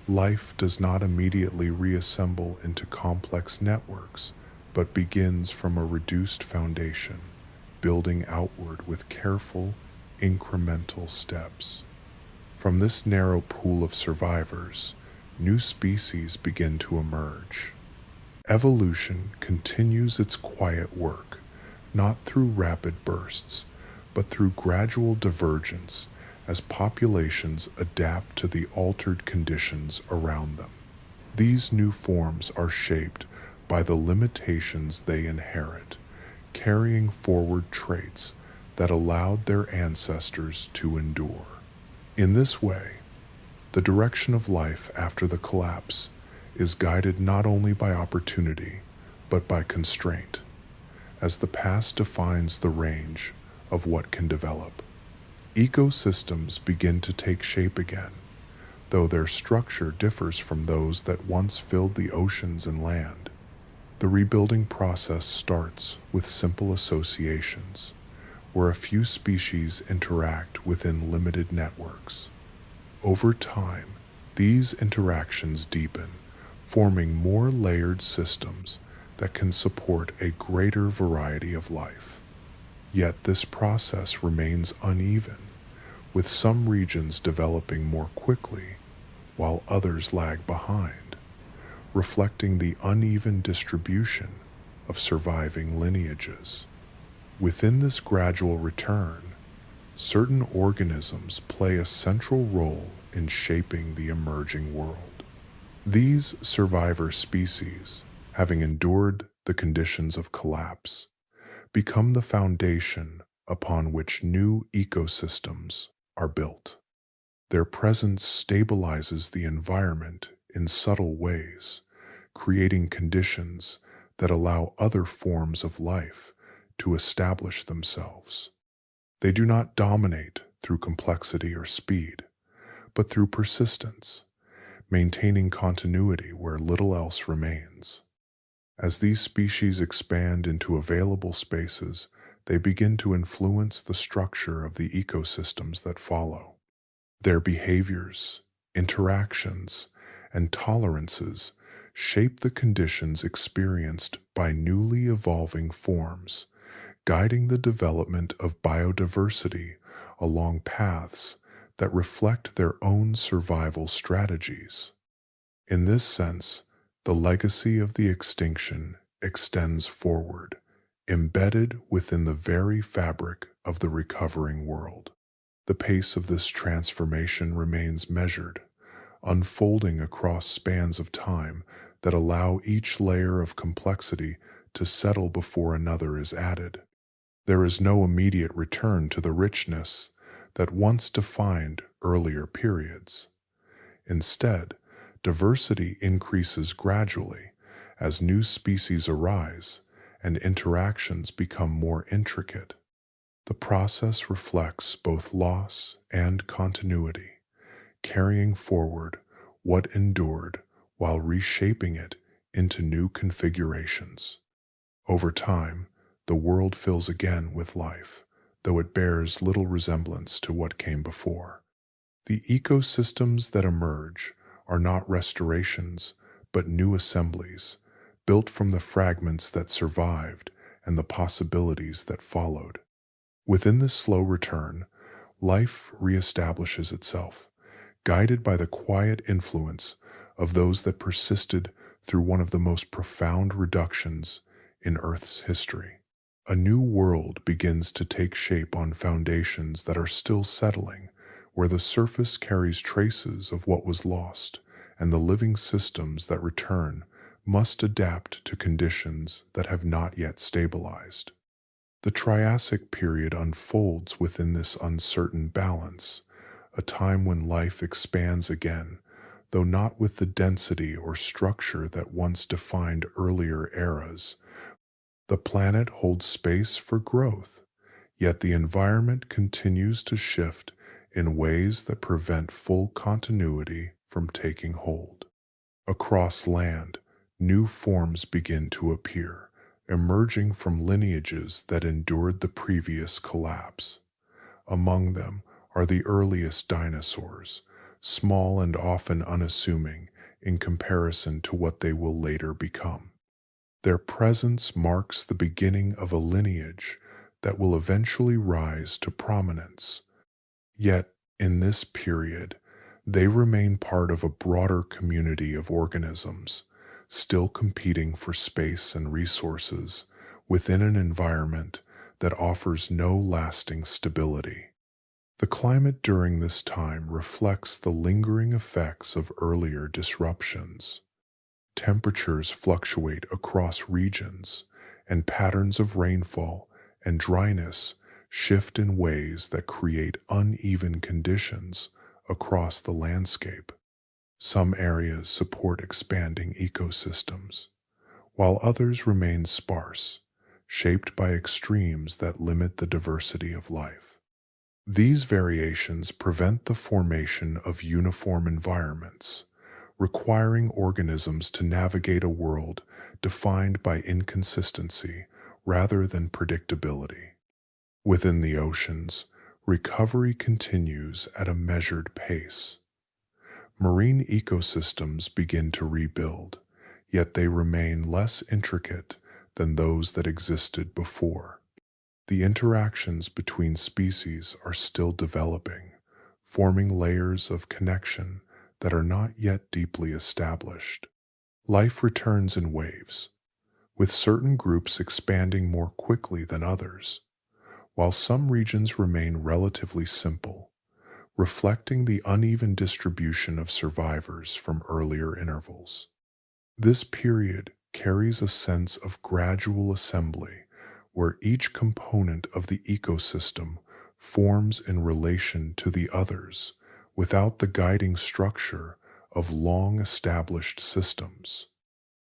Life does not immediately reassemble into complex networks, but begins from a reduced foundation, building outward with careful, incremental steps. From this narrow pool of survivors, new species begin to emerge. Evolution continues its quiet work, not through rapid bursts, but through gradual divergence as populations adapt to the altered conditions around them. These new forms are shaped by the limitations they inherit, carrying forward traits that allowed their ancestors to endure. In this way, the direction of life after the collapse is guided not only by opportunity, but by constraint, as the past defines the range of what can develop. Ecosystems begin to take shape again, though their structure differs from those that once filled the oceans and land. The rebuilding process starts with simple associations, where a few species interact within limited networks. Over time, these interactions deepen, forming more layered systems that can support a greater variety of life. Yet this process remains uneven, with some regions developing more quickly while others lag behind, reflecting the uneven distribution of surviving lineages. Within this gradual return, certain organisms play a central role in shaping the emerging world. These survivor species, having endured the conditions of collapse, become the foundation upon which new ecosystems are built. Their presence stabilizes the environment in subtle ways, creating conditions that allow other forms of life to establish themselves. They do not dominate through complexity or speed, but through persistence, maintaining continuity where little else remains. As these species expand into available spaces, they begin to influence the structure of the ecosystems that follow. Their behaviors, interactions, and tolerances shape the conditions experienced by newly evolving forms, guiding the development of biodiversity along paths that reflect their own survival strategies. In this sense, the legacy of the extinction extends forward, embedded within the very fabric of the recovering world. The pace of this transformation remains measured, unfolding across spans of time that allow each layer of complexity to settle before another is added. There is no immediate return to the richness that once defined earlier periods. Instead, diversity increases gradually as new species arise and interactions become more intricate. The process reflects both loss and continuity, carrying forward what endured while reshaping it into new configurations. Over time, the world fills again with life, though it bears little resemblance to what came before. The ecosystems that emerge are not restorations, but new assemblies, built from the fragments that survived and the possibilities that followed. Within this slow return, life reestablishes itself, guided by the quiet influence of those that persisted through one of the most profound reductions in Earth's history. A new world begins to take shape on foundations that are still settling, where the surface carries traces of what was lost, and the living systems that return must adapt to conditions that have not yet stabilized. The Triassic period unfolds within this uncertain balance, a time when life expands again, though not with the density or structure that once defined earlier eras. The planet holds space for growth, yet the environment continues to shift in ways that prevent full continuity from taking hold. Across land, new forms begin to appear, emerging from lineages that endured the previous collapse. Among them are the earliest dinosaurs, small and often unassuming in comparison to what they will later become. Their presence marks the beginning of a lineage that will eventually rise to prominence. Yet, in this period, they remain part of a broader community of organisms, still competing for space and resources within an environment that offers no lasting stability. The climate during this time reflects the lingering effects of earlier disruptions. Temperatures fluctuate across regions, and patterns of rainfall and dryness shift in ways that create uneven conditions across the landscape. Some areas support expanding ecosystems, while others remain sparse, shaped by extremes that limit the diversity of life. These variations prevent the formation of uniform environments, requiring organisms to navigate a world defined by inconsistency rather than predictability. Within the oceans, recovery continues at a measured pace. Marine ecosystems begin to rebuild, yet they remain less intricate than those that existed before. The interactions between species are still developing, forming layers of connection that are not yet deeply established. Life returns in waves, with certain groups expanding more quickly than others, while some regions remain relatively simple, reflecting the uneven distribution of survivors from earlier intervals. This period carries a sense of gradual assembly, where each component of the ecosystem forms in relation to the others without the guiding structure of long-established systems.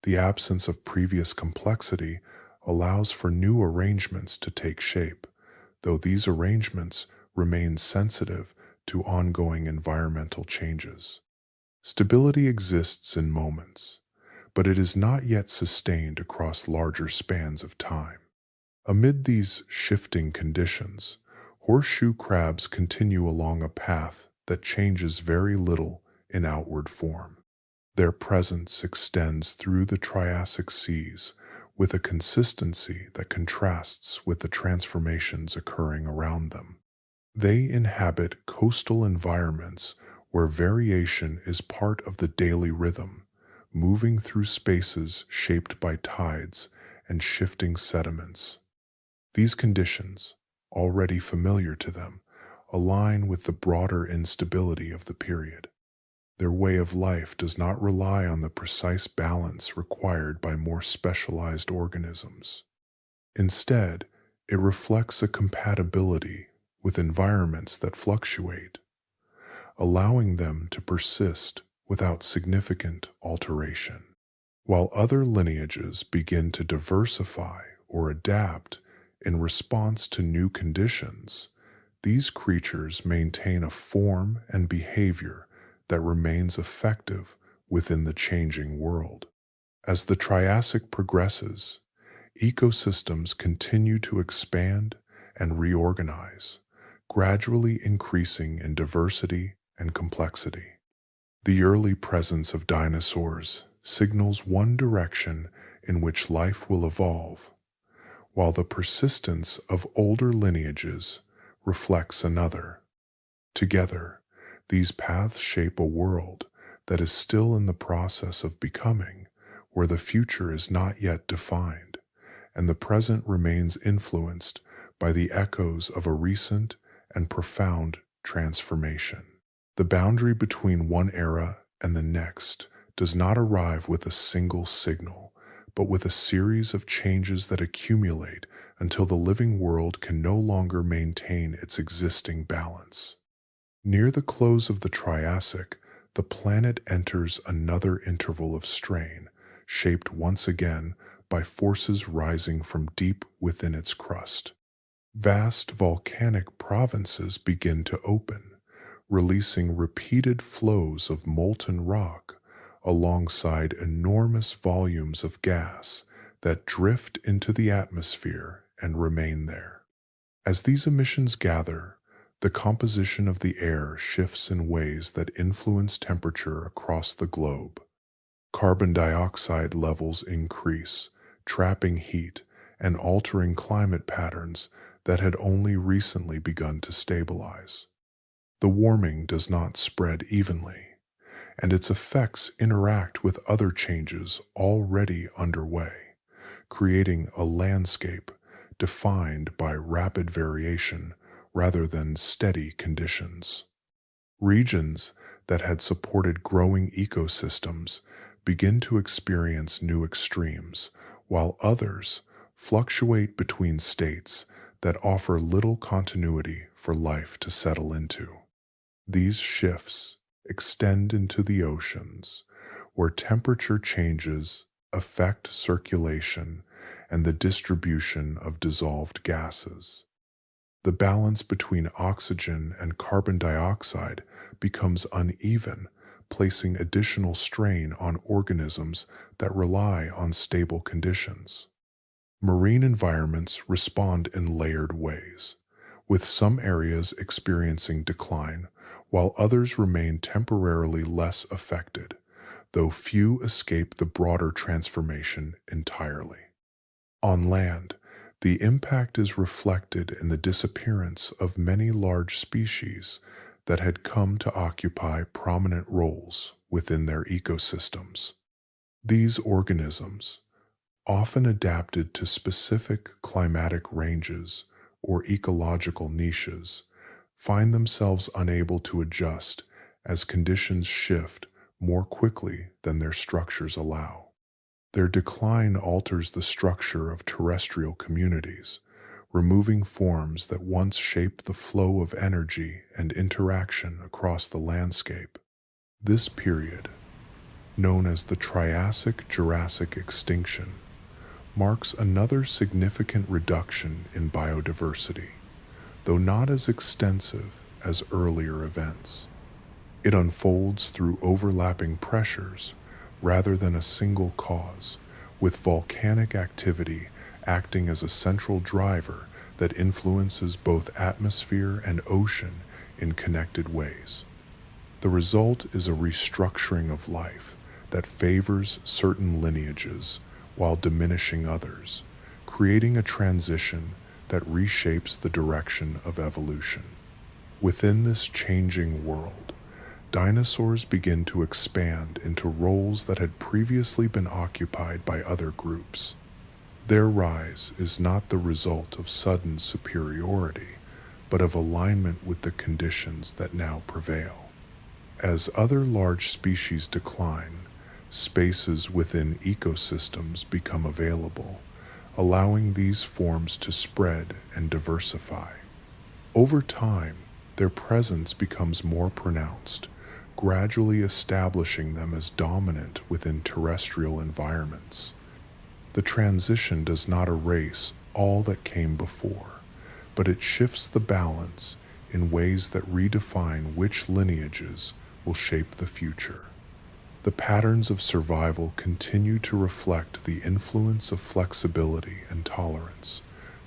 The absence of previous complexity allows for new arrangements to take shape, though these arrangements remain sensitive to ongoing environmental changes. Stability exists in moments, but it is not yet sustained across larger spans of time. Amid these shifting conditions, horseshoe crabs continue along a path that changes very little in outward form. Their presence extends through the Triassic seas with a consistency that contrasts with the transformations occurring around them. They inhabit coastal environments where variation is part of the daily rhythm, moving through spaces shaped by tides and shifting sediments. These conditions, already familiar to them, align with the broader instability of the period. Their way of life does not rely on the precise balance required by more specialized organisms. Instead, it reflects a compatibility with environments that fluctuate, allowing them to persist without significant alteration. While other lineages begin to diversify or adapt in response to new conditions, these creatures maintain a form and behavior that remains effective within the changing world. As the Triassic progresses, ecosystems continue to expand and reorganize, gradually increasing in diversity and complexity. The early presence of dinosaurs signals one direction in which life will evolve, while the persistence of older lineages reflects another. Together, these paths shape a world that is still in the process of becoming, where the future is not yet defined, and the present remains influenced by the echoes of a recent and profound transformation. The boundary between one era and the next does not arrive with a single signal, but with a series of changes that accumulate until the living world can no longer maintain its existing balance. Near the close of the Triassic, the planet enters another interval of strain, shaped once again by forces rising from deep within its crust. Vast volcanic provinces begin to open, releasing repeated flows of molten rock alongside enormous volumes of gas that drift into the atmosphere and remain there. As these emissions gather, The composition of the air shifts in ways that influence temperature across the globe. Carbon dioxide levels increase, trapping heat and altering climate patterns that had only recently begun to stabilize. The warming does not spread evenly, and its effects interact with other changes already underway, creating a landscape defined by rapid variation rather than steady conditions. Regions that had supported growing ecosystems begin to experience new extremes, while others fluctuate between states that offer little continuity for life to settle into. These shifts extend into the oceans, where temperature changes affect circulation and the distribution of dissolved gases. The balance between oxygen and carbon dioxide becomes uneven, placing additional strain on organisms that rely on stable conditions. Marine environments respond in layered ways, with some areas experiencing decline, while others remain temporarily less affected, though few escape the broader transformation entirely. On land, the impact is reflected in the disappearance of many large species that had come to occupy prominent roles within their ecosystems. These organisms, often adapted to specific climatic ranges or ecological niches, find themselves unable to adjust as conditions shift more quickly than their structures allow. Their decline alters the structure of terrestrial communities, removing forms that once shaped the flow of energy and interaction across the landscape. This period, known as the Triassic-Jurassic extinction, marks another significant reduction in biodiversity, though not as extensive as earlier events. It unfolds through overlapping pressures rather than a single cause, with volcanic activity acting as a central driver that influences both atmosphere and ocean in connected ways. The result is a restructuring of life that favors certain lineages while diminishing others, creating a transition that reshapes the direction of evolution. Within this changing world, dinosaurs begin to expand into roles that had previously been occupied by other groups. Their rise is not the result of sudden superiority, but of alignment with the conditions that now prevail. As other large species decline, spaces within ecosystems become available, allowing these forms to spread and diversify. Over time, their presence becomes more pronounced, gradually establishing them as dominant within terrestrial environments. The transition does not erase all that came before, but it shifts the balance in ways that redefine which lineages will shape the future. The patterns of survival continue to reflect the influence of flexibility and tolerance,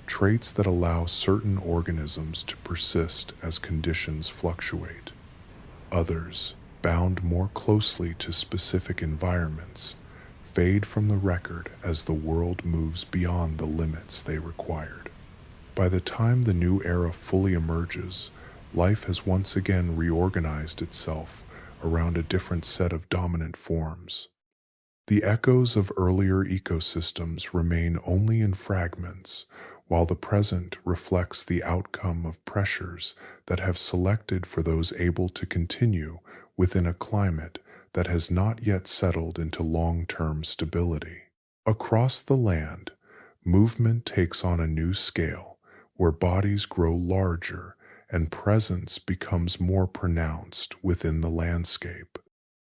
traits that allow certain organisms to persist as conditions fluctuate. Others, bound more closely to specific environments, fade from the record as the world moves beyond the limits they required. By the time the new era fully emerges, life has once again reorganized itself around a different set of dominant forms. The echoes of earlier ecosystems remain only in fragments, while the present reflects the outcome of pressures that have selected for those able to continue within a climate that has not yet settled into long-term stability. Across the land, movement takes on a new scale, where bodies grow larger and presence becomes more pronounced within the landscape.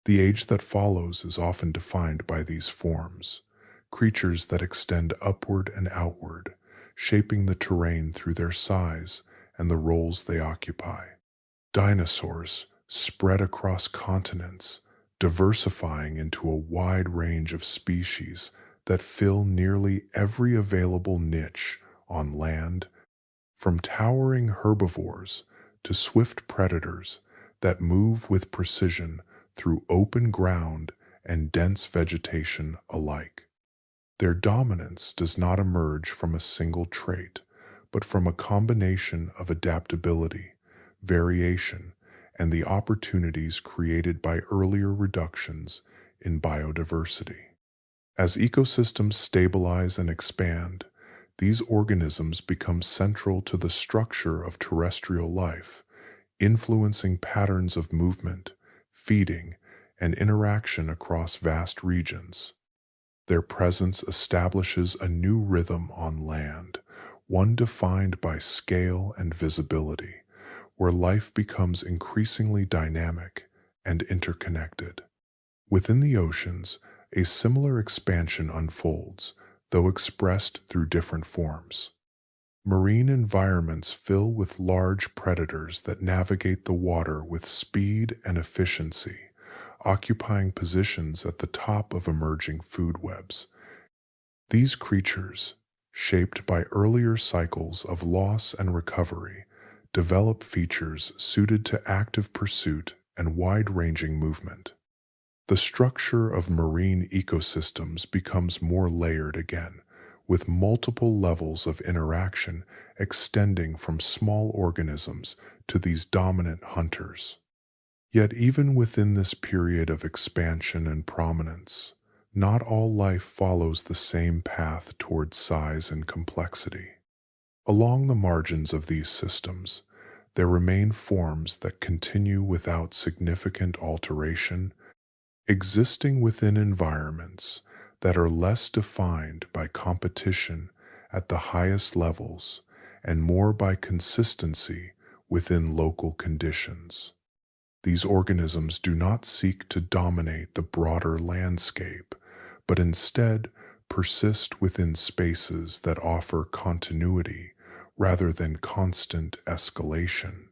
The age that follows is often defined by these forms, creatures that extend upward and outward, shaping the terrain through their size and the roles they occupy. Dinosaurs spread across continents, diversifying into a wide range of species that fill nearly every available niche on land, from towering herbivores to swift predators that move with precision through open ground and dense vegetation alike. Their dominance does not emerge from a single trait, but from a combination of adaptability, variation, and the opportunities created by earlier reductions in biodiversity. As ecosystems stabilize and expand, these organisms become central to the structure of terrestrial life, influencing patterns of movement, feeding, and interaction across vast regions. Their presence establishes a new rhythm on land, one defined by scale and visibility, where life becomes increasingly dynamic and interconnected. Within the oceans, a similar expansion unfolds, though expressed through different forms. Marine environments fill with large predators that navigate the water with speed and efficiency, occupying positions at the top of emerging food webs. These creatures, shaped by earlier cycles of loss and recovery, develop features suited to active pursuit and wide-ranging movement. The structure of marine ecosystems becomes more layered again, with multiple levels of interaction extending from small organisms to these dominant hunters. Yet even within this period of expansion and prominence, not all life follows the same path towards size and complexity. Along the margins of these systems, there remain forms that continue without significant alteration, existing within environments that are less defined by competition at the highest levels and more by consistency within local conditions. These organisms do not seek to dominate the broader landscape, but instead persist within spaces that offer continuity rather than constant escalation.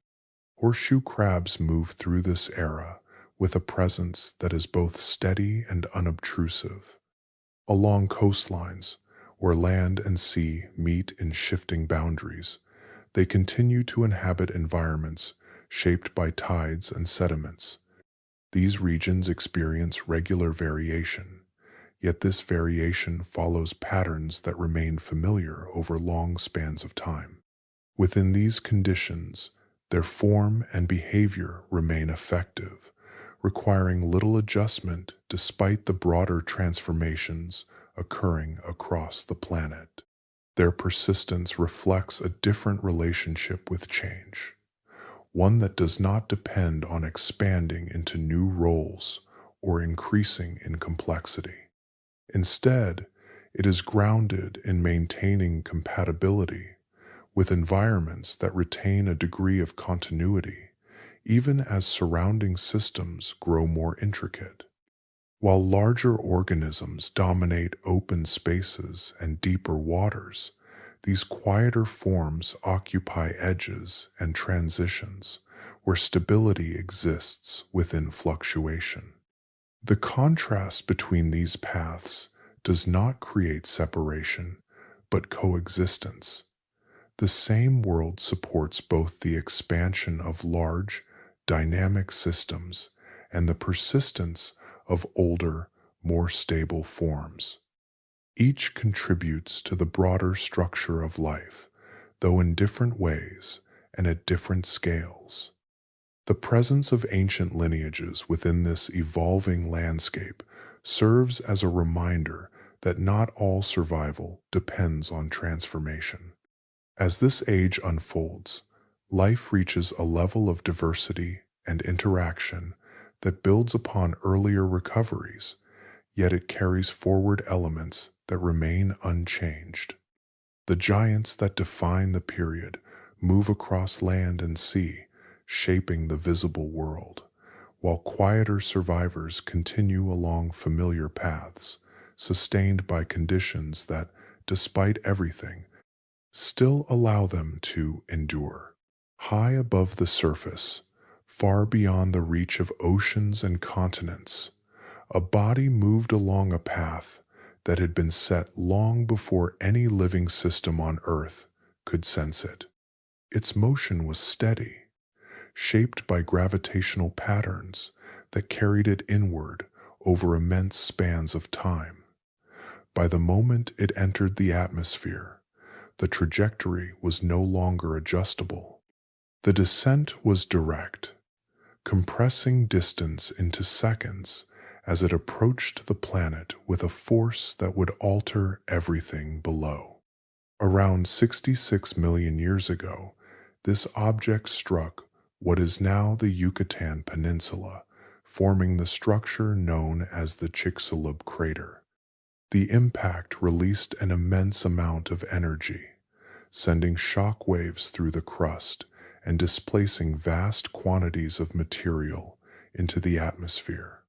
Horseshoe crabs move through this era with a presence that is both steady and unobtrusive. Along coastlines, where land and sea meet in shifting boundaries, they continue to inhabit environments shaped by tides and sediments. These regions experience regular variation, yet this variation follows patterns that remain familiar over long spans of time. Within these conditions, their form and behavior remain effective, requiring little adjustment despite the broader transformations occurring across the planet. Their persistence reflects a different relationship with change, one that does not depend on expanding into new roles or increasing in complexity. Instead, it is grounded in maintaining compatibility with environments that retain a degree of continuity, even as surrounding systems grow more intricate. While larger organisms dominate open spaces and deeper waters, these quieter forms occupy edges and transitions where stability exists within fluctuation. The contrast between these paths does not create separation, but coexistence. The same world supports both the expansion of large, dynamic systems and the persistence of older, more stable forms. Each contributes to the broader structure of life, though in different ways and at different scales. The presence of ancient lineages within this evolving landscape serves as a reminder that not all survival depends on transformation. As this age unfolds, life reaches a level of diversity and interaction that builds upon earlier recoveries, yet it carries forward elements that remain unchanged. The giants that define the period move across land and sea, shaping the visible world, while quieter survivors continue along familiar paths, sustained by conditions that, despite everything, still allow them to endure. High above the surface, far beyond the reach of oceans and continents, a body moved along a path that had been set long before any living system on Earth could sense it. Its motion was steady, shaped by gravitational patterns that carried it inward over immense spans of time. By the moment it entered the atmosphere, the trajectory was no longer adjustable. The descent was direct, compressing distance into seconds as it approached the planet with a force that would alter everything below. Around 66 million years ago, this object struck what is now the Yucatan Peninsula, forming the structure known as the Chicxulub crater. The impact released an immense amount of energy, sending shock waves through the crust and displacing vast quantities of material into the atmosphere.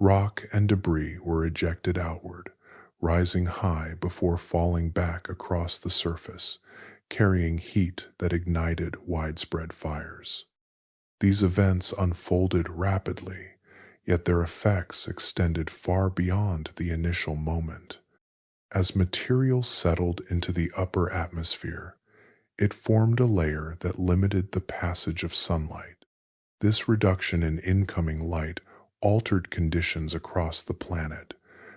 Rock and debris were ejected outward, rising high before falling back across the surface, carrying heat that ignited widespread fires. These events unfolded rapidly, yet their effects extended far beyond the initial moment. As material settled into the upper atmosphere, it formed a layer that limited the passage of sunlight. This reduction in incoming light altered conditions across the planet,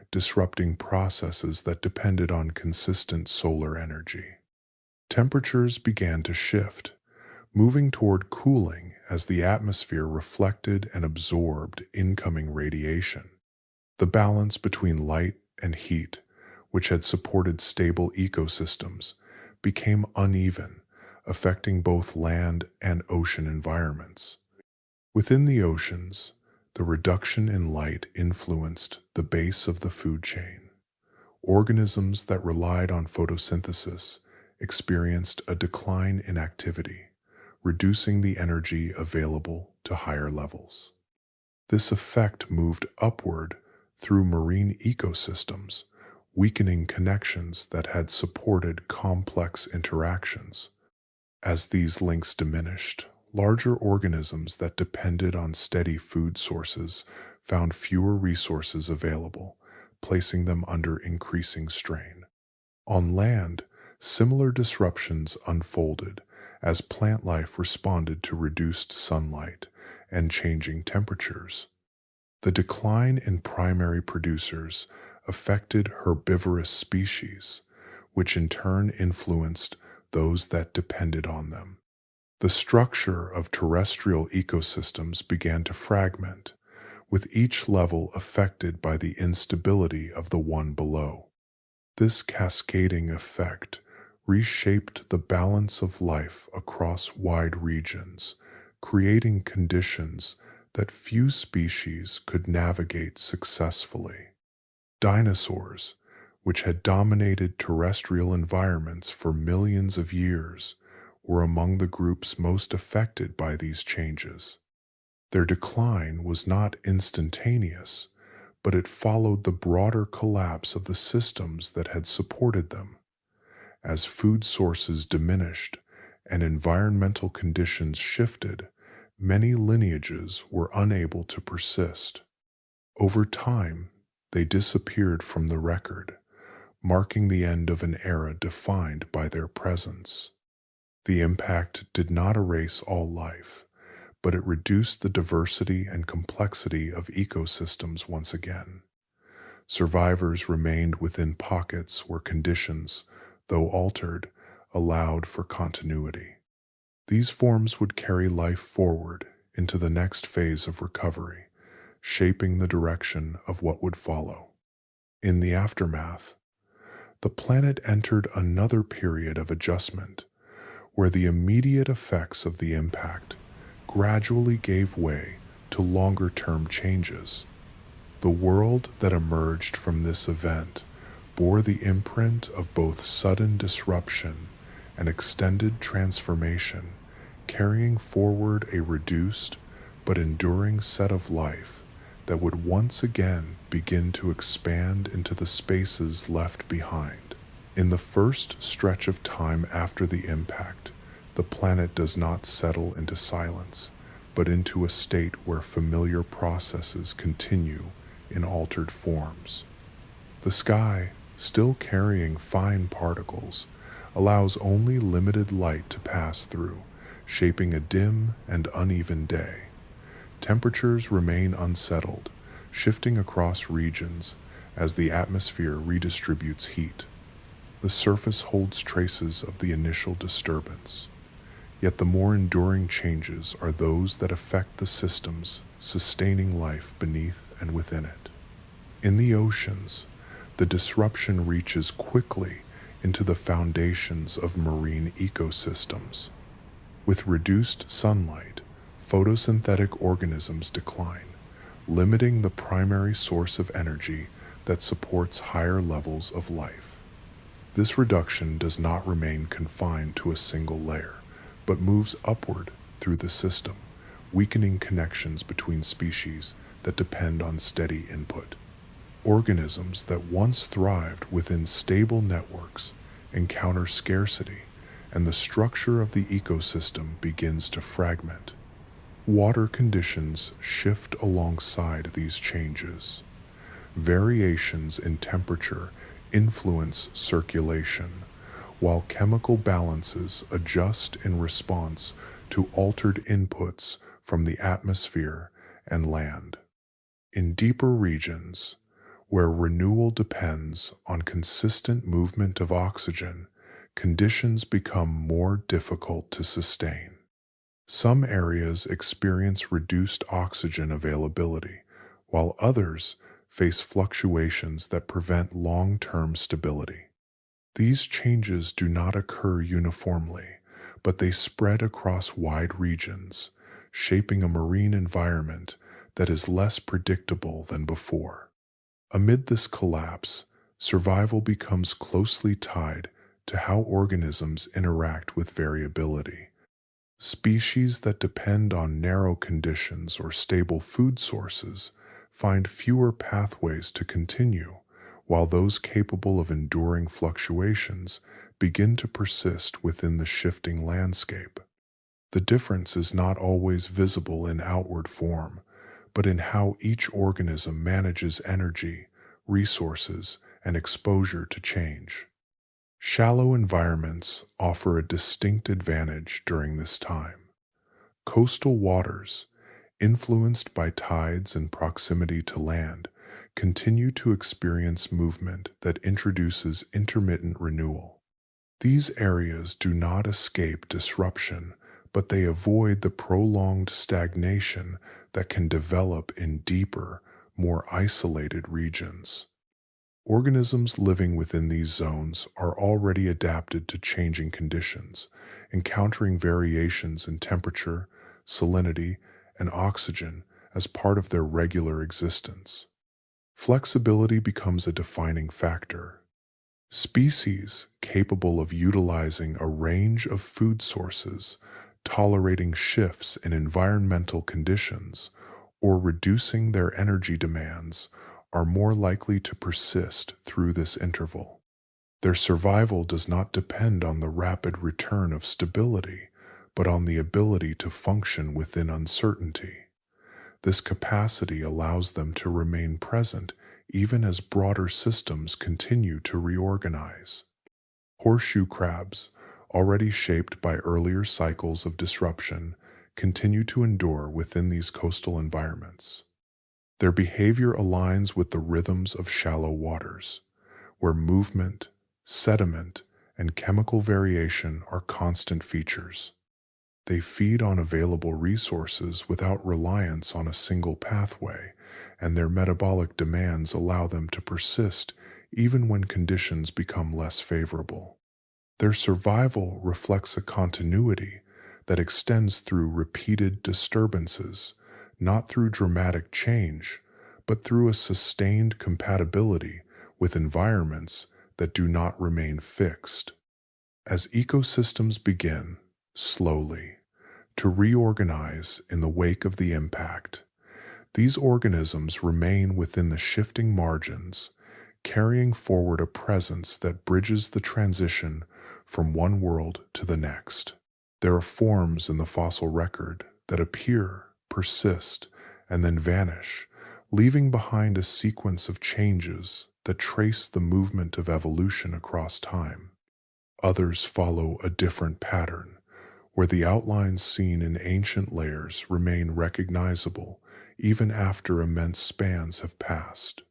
disrupting processes that depended on consistent solar energy. Temperatures began to shift, moving toward cooling as the atmosphere reflected and absorbed incoming radiation. The balance between light and heat, which had supported stable ecosystems, became uneven, affecting both land and ocean environments. Within the oceans, the reduction in light influenced the base of the food chain. Organisms that relied on photosynthesis experienced a decline in activity, reducing the energy available to higher levels. This effect moved upward through marine ecosystems, weakening connections that had supported complex interactions. As these links diminished, larger organisms that depended on steady food sources found fewer resources available, placing them under increasing strain. On land, similar disruptions unfolded as plant life responded to reduced sunlight and changing temperatures. The decline in primary producers affected herbivorous species, which in turn influenced those that depended on them. The structure of terrestrial ecosystems began to fragment, with each level affected by the instability of the one below. This cascading effect reshaped the balance of life across wide regions, creating conditions that few species could navigate successfully. Dinosaurs, which had dominated terrestrial environments for millions of years, were among the groups most affected by these changes. Their decline was not instantaneous, but it followed the broader collapse of the systems that had supported them. As food sources diminished and environmental conditions shifted, many lineages were unable to persist. Over time, they disappeared from the record, marking the end of an era defined by their presence. The impact did not erase all life, but it reduced the diversity and complexity of ecosystems once again. Survivors remained within pockets where conditions, though altered, allowed for continuity. These forms would carry life forward into the next phase of recovery, shaping the direction of what would follow. In the aftermath, the planet entered another period of adjustment, where the immediate effects of the impact gradually gave way to longer-term changes. The world that emerged from this event bore the imprint of both sudden disruption and extended transformation, carrying forward a reduced but enduring set of life that would once again begin to expand into the spaces left behind. In the first stretch of time after the impact, the planet does not settle into silence, but into a state where familiar processes continue in altered forms. The sky, still carrying fine particles, allows only limited light to pass through, shaping a dim and uneven day. Temperatures remain unsettled, shifting across regions as the atmosphere redistributes heat. The surface holds traces of the initial disturbance, yet the more enduring changes are those that affect the systems sustaining life beneath and within it. In the oceans, the disruption reaches quickly into the foundations of marine ecosystems. With reduced sunlight, photosynthetic organisms decline, limiting the primary source of energy that supports higher levels of life. This reduction does not remain confined to a single layer, but moves upward through the system, weakening connections between species that depend on steady input. Organisms that once thrived within stable networks encounter scarcity, and the structure of the ecosystem begins to fragment. Water conditions shift alongside these changes. Variations in temperature influence circulation, while chemical balances adjust in response to altered inputs from the atmosphere and land. In deeper regions, where renewal depends on consistent movement of oxygen, conditions become more difficult to sustain. Some areas experience reduced oxygen availability, while others face fluctuations that prevent long-term stability. These changes do not occur uniformly, but they spread across wide regions, shaping a marine environment that is less predictable than before. Amid this collapse, survival becomes closely tied to how organisms interact with variability. Species that depend on narrow conditions or stable food sources find fewer pathways to continue, while those capable of enduring fluctuations begin to persist within the shifting landscape. The difference is not always visible in outward form, but in how each organism manages energy, resources, and exposure to change. Shallow environments offer a distinct advantage during this time. Coastal waters, influenced by tides and proximity to land, continue to experience movement that introduces intermittent renewal. These areas do not escape disruption, but they avoid the prolonged stagnation that can develop in deeper, more isolated regions. Organisms living within these zones are already adapted to changing conditions, encountering variations in temperature, salinity, and oxygen as part of their regular existence. Flexibility becomes a defining factor. Species capable of utilizing a range of food sources, tolerating shifts in environmental conditions, or reducing their energy demands are more likely to persist through this interval. Their survival does not depend on the rapid return of stability, but on the ability to function within uncertainty. This capacity allows them to remain present even as broader systems continue to reorganize. Horseshoe crabs, already shaped by earlier cycles of disruption, continue to endure within these coastal environments. Their behavior aligns with the rhythms of shallow waters, where movement, sediment, and chemical variation are constant features. They feed on available resources without reliance on a single pathway, and their metabolic demands allow them to persist even when conditions become less favorable. Their survival reflects a continuity that extends through repeated disturbances, not through dramatic change, but through a sustained compatibility with environments that do not remain fixed. As ecosystems begin, slowly, to reorganize in the wake of the impact, these organisms remain within the shifting margins, carrying forward a presence that bridges the transition from one world to the next. There are forms in the fossil record that appear, persist, and then vanish, leaving behind a sequence of changes that trace the movement of evolution across time. Others follow a different pattern, where the outlines seen in ancient layers remain recognizable even after immense spans have passed.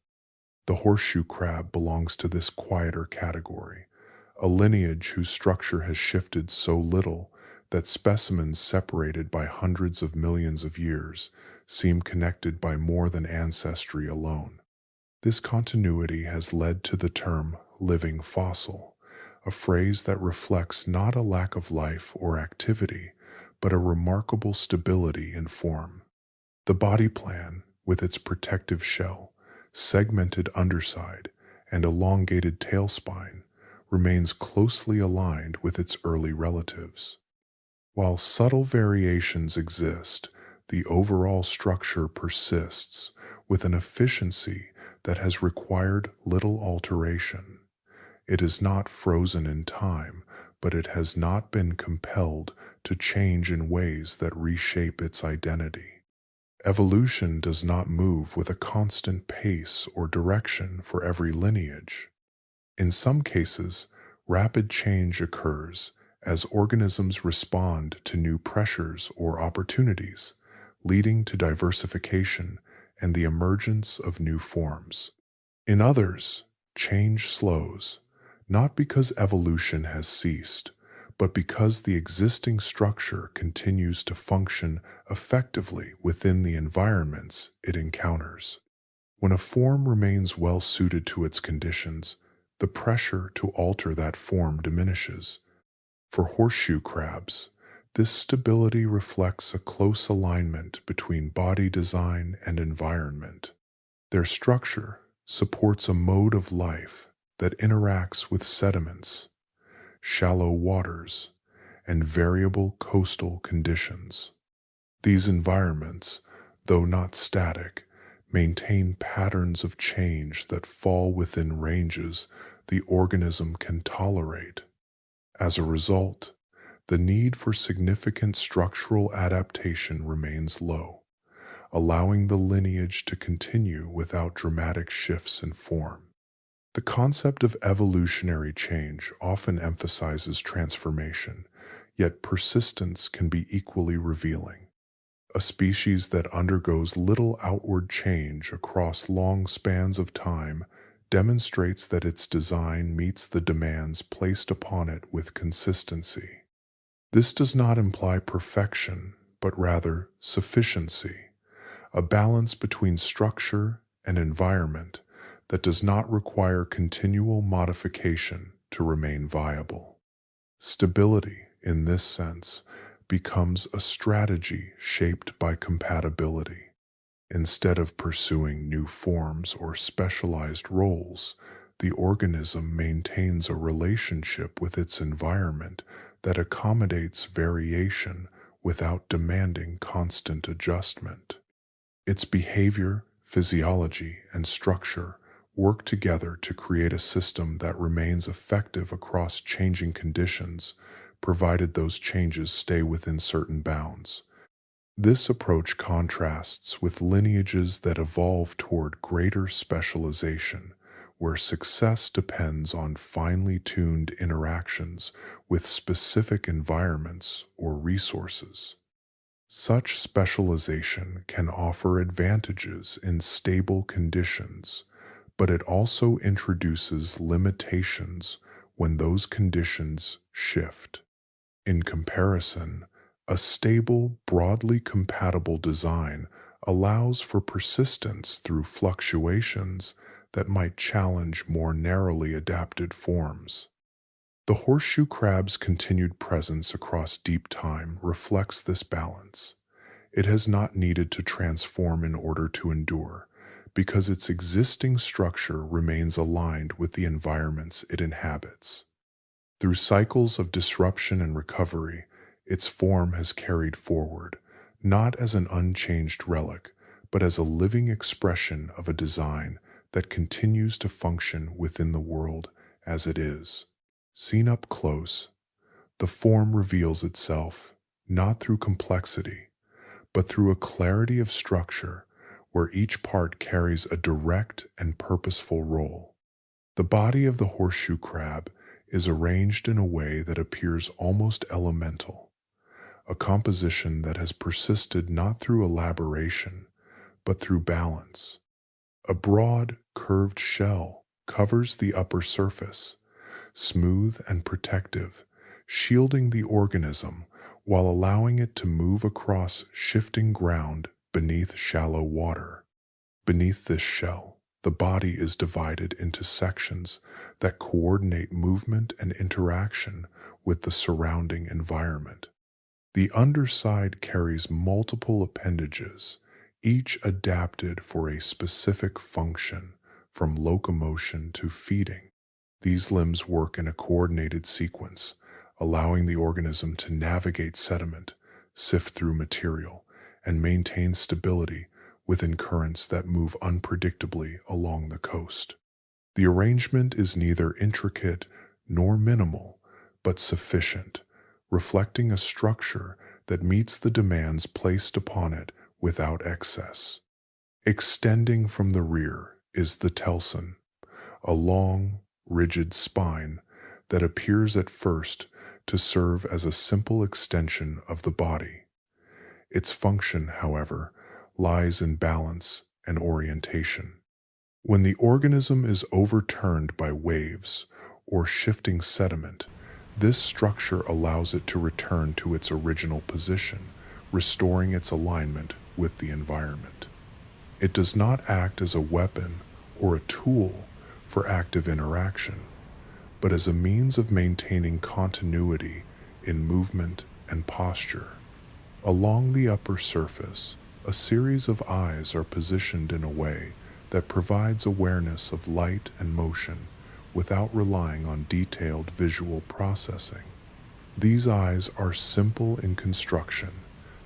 The horseshoe crab belongs to this quieter category, a lineage whose structure has shifted so little that specimens separated by hundreds of millions of years seem connected by more than ancestry alone. This continuity has led to the term living fossil, a phrase that reflects not a lack of life or activity, but a remarkable stability in form. The body plan, with its protective shell, segmented underside, and elongated tail spine, remains closely aligned with its early relatives. While subtle variations exist, the overall structure persists with an efficiency that has required little alteration. It is not frozen in time, but it has not been compelled to change in ways that reshape its identity. Evolution does not move with a constant pace or direction for every lineage. In some cases, rapid change occurs as organisms respond to new pressures or opportunities, leading to diversification and the emergence of new forms. In others, change slows, not because evolution has ceased, but because the existing structure continues to function effectively within the environments it encounters. When a form remains well suited to its conditions, the pressure to alter that form diminishes. For horseshoe crabs, this stability reflects a close alignment between body design and environment. Their structure supports a mode of life that interacts with sediments, shallow waters, and variable coastal conditions. These environments, though not static, maintain patterns of change that fall within ranges the organism can tolerate. As a result, the need for significant structural adaptation remains low, allowing the lineage to continue without dramatic shifts in form. The concept of evolutionary change often emphasizes transformation, yet persistence can be equally revealing. A species that undergoes little outward change across long spans of time demonstrates that its design meets the demands placed upon it with consistency. This does not imply perfection, but rather sufficiency, a balance between structure and environment that does not require continual modification to remain viable. Stability, in this sense, becomes a strategy shaped by compatibility. Instead of pursuing new forms or specialized roles, the organism maintains a relationship with its environment that accommodates variation without demanding constant adjustment. Its behavior, physiology, and structure work together to create a system that remains effective across changing conditions, provided those changes stay within certain bounds. This approach contrasts with lineages that evolve toward greater specialization, where success depends on finely tuned interactions with specific environments or resources. Such specialization can offer advantages in stable conditions, but it also introduces limitations when those conditions shift. In comparison, a stable, broadly compatible design allows for persistence through fluctuations that might challenge more narrowly adapted forms. The horseshoe crab's continued presence across deep time reflects this balance. It has not needed to transform in order to endure, because its existing structure remains aligned with the environments it inhabits. Through cycles of disruption and recovery, its form has carried forward, not as an unchanged relic, but as a living expression of a design that continues to function within the world as it is. Seen up close, the form reveals itself not through complexity, but through a clarity of structure where each part carries a direct and purposeful role. The body of the horseshoe crab is arranged in a way that appears almost elemental, a composition that has persisted not through elaboration, but through balance. A broad, curved shell covers the upper surface, smooth and protective, shielding the organism while allowing it to move across shifting ground beneath shallow water. Beneath this shell, the body is divided into sections that coordinate movement and interaction with the surrounding environment. The underside carries multiple appendages, each adapted for a specific function, from locomotion to feeding. These limbs work in a coordinated sequence, allowing the organism to navigate sediment, sift through material, and maintain stability within currents that move unpredictably along the coast. The arrangement is neither intricate nor minimal, but sufficient, reflecting a structure that meets the demands placed upon it without excess. Extending from the rear is the telson, a long, rigid spine that appears at first to serve as a simple extension of the body. Its function, however, lies in balance and orientation. When the organism is overturned by waves or shifting sediment, this structure allows it to return to its original position, restoring its alignment with the environment. It does not act as a weapon or a tool for active interaction, but as a means of maintaining continuity in movement and posture. Along the upper surface, a series of eyes are positioned in a way that provides awareness of light and motion without relying on detailed visual processing. These eyes are simple in construction,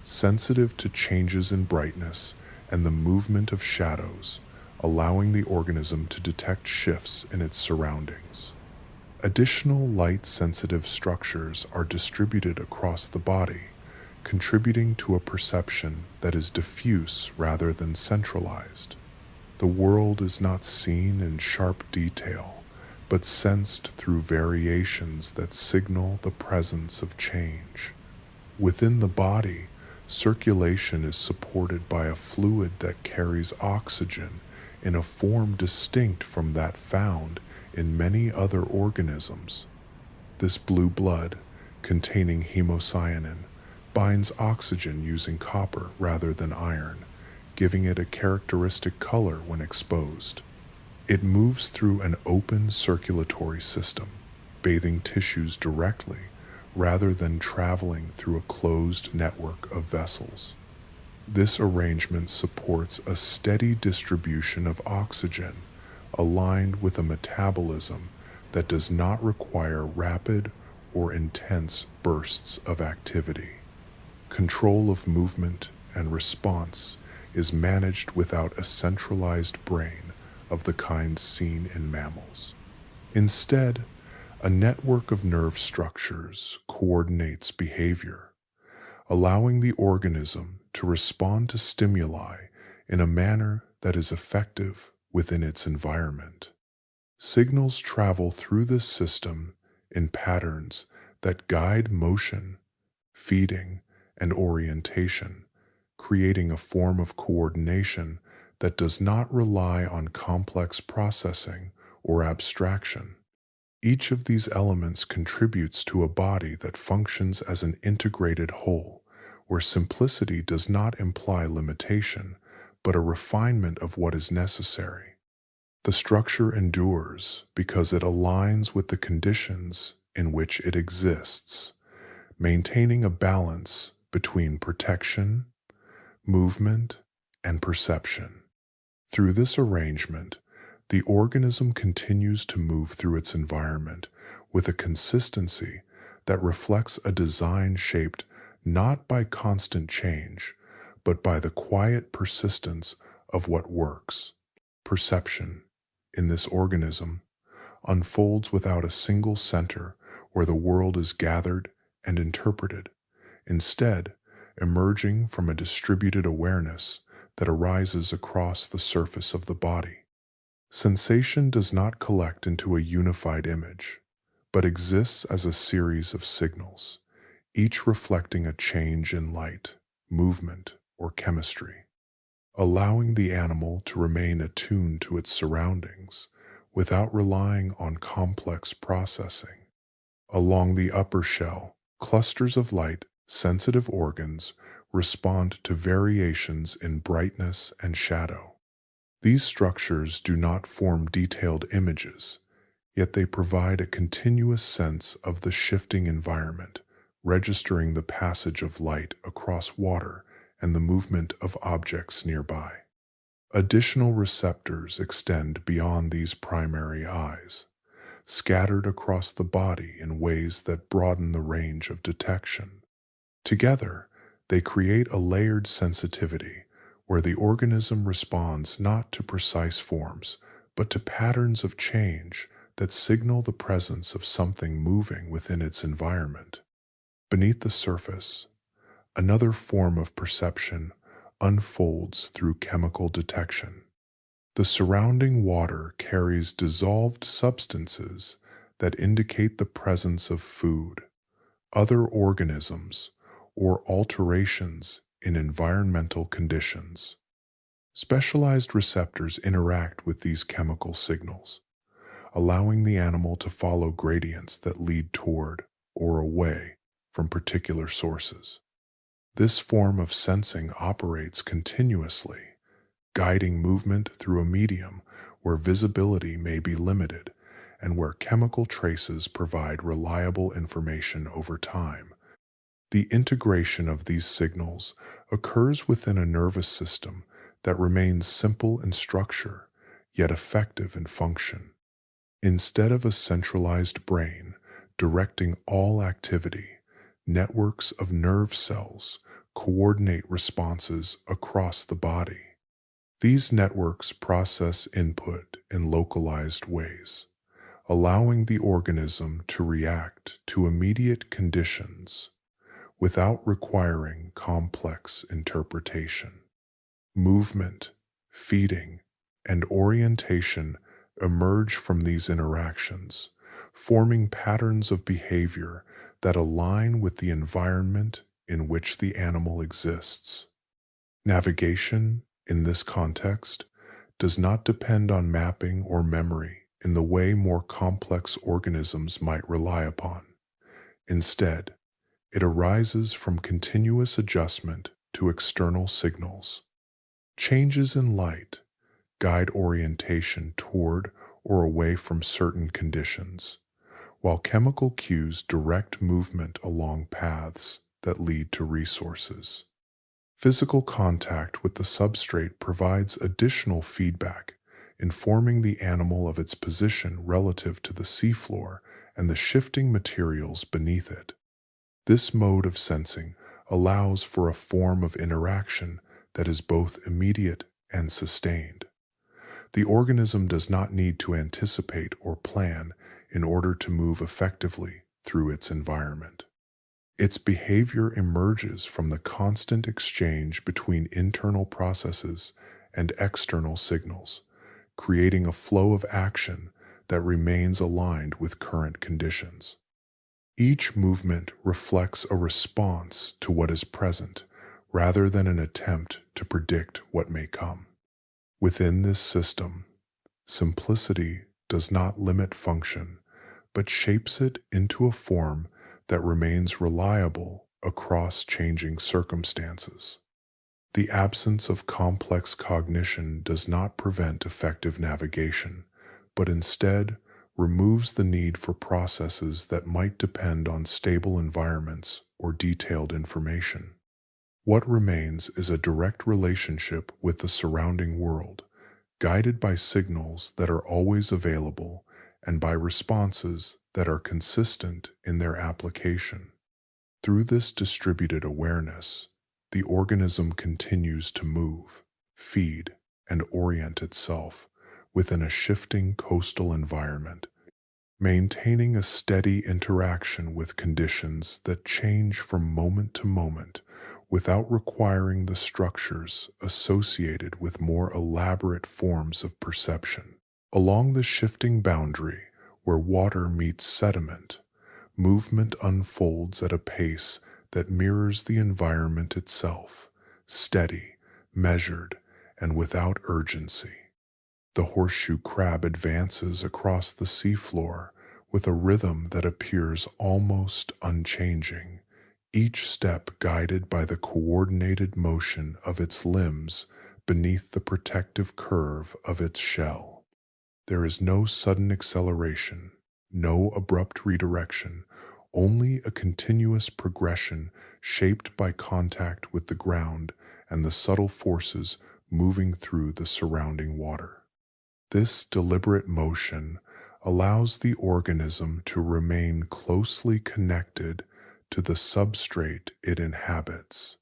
sensitive to changes in brightness and the movement of shadows, allowing the organism to detect shifts in its surroundings. Additional light-sensitive structures are distributed across the body, contributing to a perception that is diffuse rather than centralized. The world is not seen in sharp detail, but sensed through variations that signal the presence of change. Within the body, circulation is supported by a fluid that carries oxygen in a form distinct from that found in many other organisms. This blue blood, containing hemocyanin, binds oxygen using copper rather than iron, giving it a characteristic color when exposed. It moves through an open circulatory system, bathing tissues directly rather than traveling through a closed network of vessels. This arrangement supports a steady distribution of oxygen, aligned with a metabolism that does not require rapid or intense bursts of activity. Control of movement and response is managed without a centralized brain of the kind seen in mammals. Instead, a network of nerve structures coordinates behavior, allowing the organism to respond to stimuli in a manner that is effective within its environment. Signals travel through this system in patterns that guide motion, feeding, and orientation, creating a form of coordination that does not rely on complex processing or abstraction. Each of these elements contributes to a body that functions as an integrated whole, where simplicity does not imply limitation, but a refinement of what is necessary. The structure endures because it aligns with the conditions in which it exists, maintaining a balance between protection, movement, and perception. Through this arrangement, the organism continues to move through its environment with a consistency that reflects a design shaped not by constant change, but by the quiet persistence of what works. Perception, in this organism, unfolds without a single center where the world is gathered and interpreted, instead emerging from a distributed awareness that arises across the surface of the body. Sensation does not collect into a unified image, but exists as a series of signals, each reflecting a change in light, movement, or chemistry, allowing the animal to remain attuned to its surroundings without relying on complex processing. Along the upper shell, clusters of light-sensitive organs respond to variations in brightness and shadow. These structures do not form detailed images, yet they provide a continuous sense of the shifting environment, registering the passage of light across water and the movement of objects nearby. Additional receptors extend beyond these primary eyes, scattered across the body in ways that broaden the range of detection. Together, they create a layered sensitivity where the organism responds not to precise forms, but to patterns of change that signal the presence of something moving within its environment. Beneath the surface, another form of perception unfolds through chemical detection. The surrounding water carries dissolved substances that indicate the presence of food, other organisms, or alterations in environmental conditions. Specialized receptors interact with these chemical signals, allowing the animal to follow gradients that lead toward or away from particular sources. This form of sensing operates continuously, guiding movement through a medium where visibility may be limited and where chemical traces provide reliable information over time. The integration of these signals occurs within a nervous system that remains simple in structure, yet effective in function. Instead of a centralized brain directing all activity, networks of nerve cells coordinate responses across the body. These networks process input in localized ways, allowing the organism to react to immediate conditions without requiring complex interpretation. Movement, feeding, and orientation emerge from these interactions, forming patterns of behavior that align with the environment in which the animal exists. Navigation, in this context, does not depend on mapping or memory in the way more complex organisms might rely upon. Instead, it arises from continuous adjustment to external signals. Changes in light guide orientation toward or away from certain conditions, while chemical cues direct movement along paths that lead to resources. Physical contact with the substrate provides additional feedback, informing the animal of its position relative to the seafloor and the shifting materials beneath it. This mode of sensing allows for a form of interaction that is both immediate and sustained. The organism does not need to anticipate or plan in order to move effectively through its environment. Its behavior emerges from the constant exchange between internal processes and external signals, creating a flow of action that remains aligned with current conditions. Each movement reflects a response to what is present, rather than an attempt to predict what may come. Within this system, simplicity does not limit function, but shapes it into a form that remains reliable across changing circumstances. The absence of complex cognition does not prevent effective navigation, but instead removes the need for processes that might depend on stable environments or detailed information. What remains is a direct relationship with the surrounding world, guided by signals that are always available and by responses that are consistent in their application. Through this distributed awareness, the organism continues to move, feed, and orient itself within a shifting coastal environment, maintaining a steady interaction with conditions that change from moment to moment without requiring the structures associated with more elaborate forms of perception. Along the shifting boundary where water meets sediment, Movement unfolds at a pace that mirrors the environment itself, steady, measured, and without urgency. The horseshoe crab advances across the seafloor with a rhythm that appears almost unchanging, each step guided by the coordinated motion of its limbs beneath the protective curve of its shell. There is no sudden acceleration, no abrupt redirection, only a continuous progression shaped by contact with the ground and the subtle forces moving through the surrounding water. This deliberate motion allows the organism to remain closely connected to the substrate it inhabits.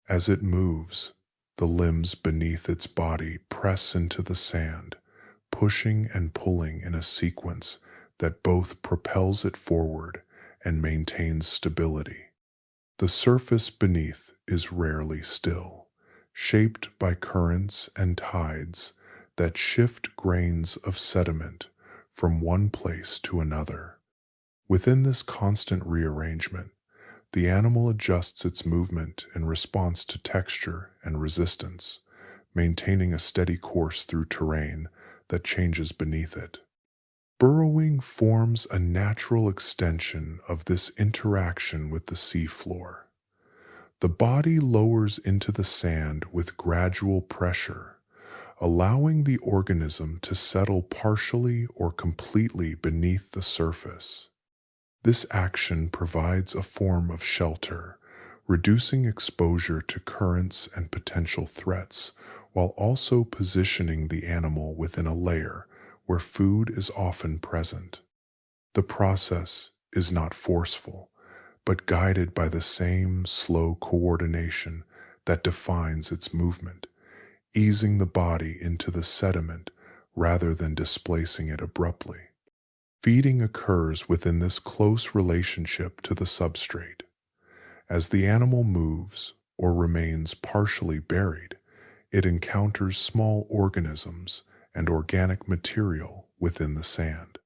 As it moves, the limbs beneath its body press into the sand, pushing and pulling in a sequence that both propels it forward and maintains stability. The surface beneath is rarely still, shaped by currents and tides that shift grains of sediment from one place to another. Within this constant rearrangement, the animal adjusts its movement in response to texture and resistance, maintaining a steady course through terrain that changes beneath it. Burrowing forms a natural extension of this interaction with the seafloor. The body lowers into the sand with gradual pressure, allowing the organism to settle partially or completely beneath the surface. This action provides a form of shelter, reducing exposure to currents and potential threats, while also positioning the animal within a layer where food is often present. The process is not forceful, but guided by the same slow coordination that defines its movement, easing the body into the sediment rather than displacing it abruptly. Feeding occurs within this close relationship to the substrate. As the animal moves or remains partially buried, it encounters small organisms and organic material within the sand.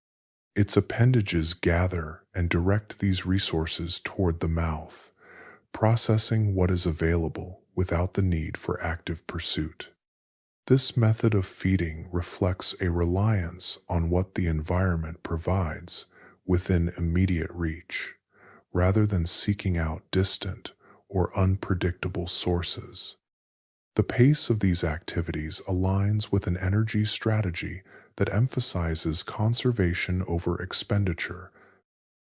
Its appendages gather and direct these resources toward the mouth, processing what is available without the need for active pursuit. This method of feeding reflects a reliance on what the environment provides within immediate reach, rather than seeking out distant or unpredictable sources. The pace of these activities aligns with an energy strategy that emphasizes conservation over expenditure.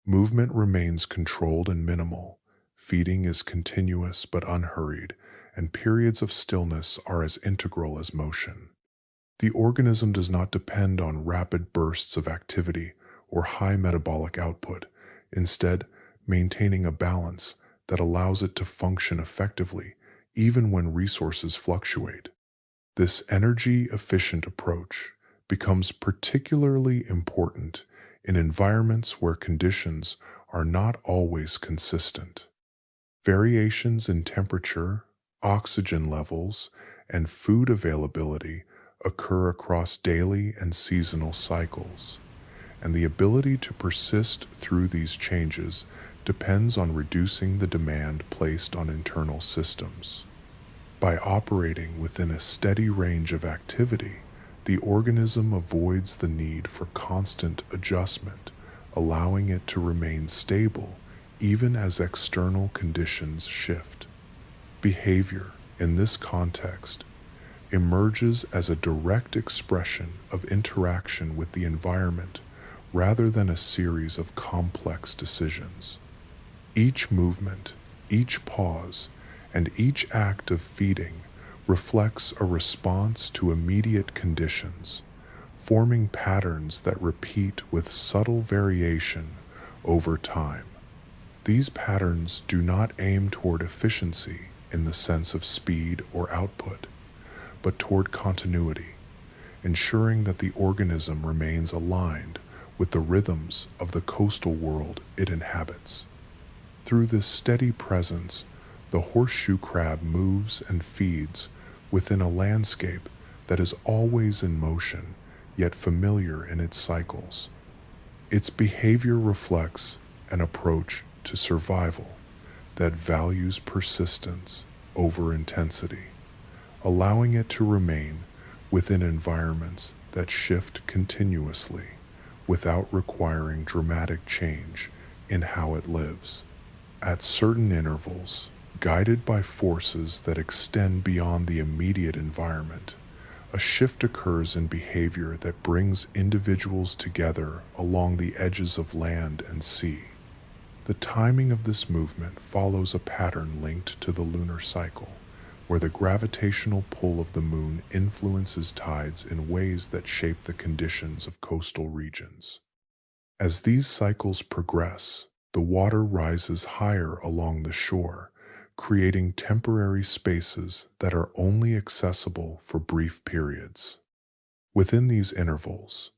Movement remains controlled and minimal, feeding is continuous but unhurried, and periods of stillness are as integral as motion. The organism does not depend on rapid bursts of activity or high metabolic output, instead maintaining a balance that allows it to function effectively even when resources fluctuate. This energy-efficient approach becomes particularly important in environments where conditions are not always consistent. Variations in temperature, oxygen levels, and food availability occur across daily and seasonal cycles, and the ability to persist through these changes depends on reducing the demand placed on internal systems. By operating within a steady range of activity, the organism avoids the need for constant adjustment, allowing it to remain stable even as external conditions shift. Behavior, in this context, emerges as a direct expression of interaction with the environment rather than a series of complex decisions. Each movement, each pause, and each act of feeding reflects a response to immediate conditions, forming patterns that repeat with subtle variation over time. These patterns do not aim toward efficiency in the sense of speed or output, but toward continuity, ensuring that the organism remains aligned with the rhythms of the coastal world it inhabits. Through this steady presence, the horseshoe crab moves and feeds within a landscape that is always in motion, yet familiar in its cycles. Its behavior reflects an approach to survival that values persistence over intensity, allowing it to remain within environments that shift continuously without requiring dramatic change in how it lives. At certain intervals, guided by forces that extend beyond the immediate environment, a shift occurs in behavior that brings individuals together along the edges of land and sea. The timing of this movement follows a pattern linked to the lunar cycle, where the gravitational pull of the moon influences tides in ways that shape the conditions of coastal regions. As these cycles progress, the water rises higher along the shore, creating temporary spaces that are only accessible for brief periods. Within these intervals,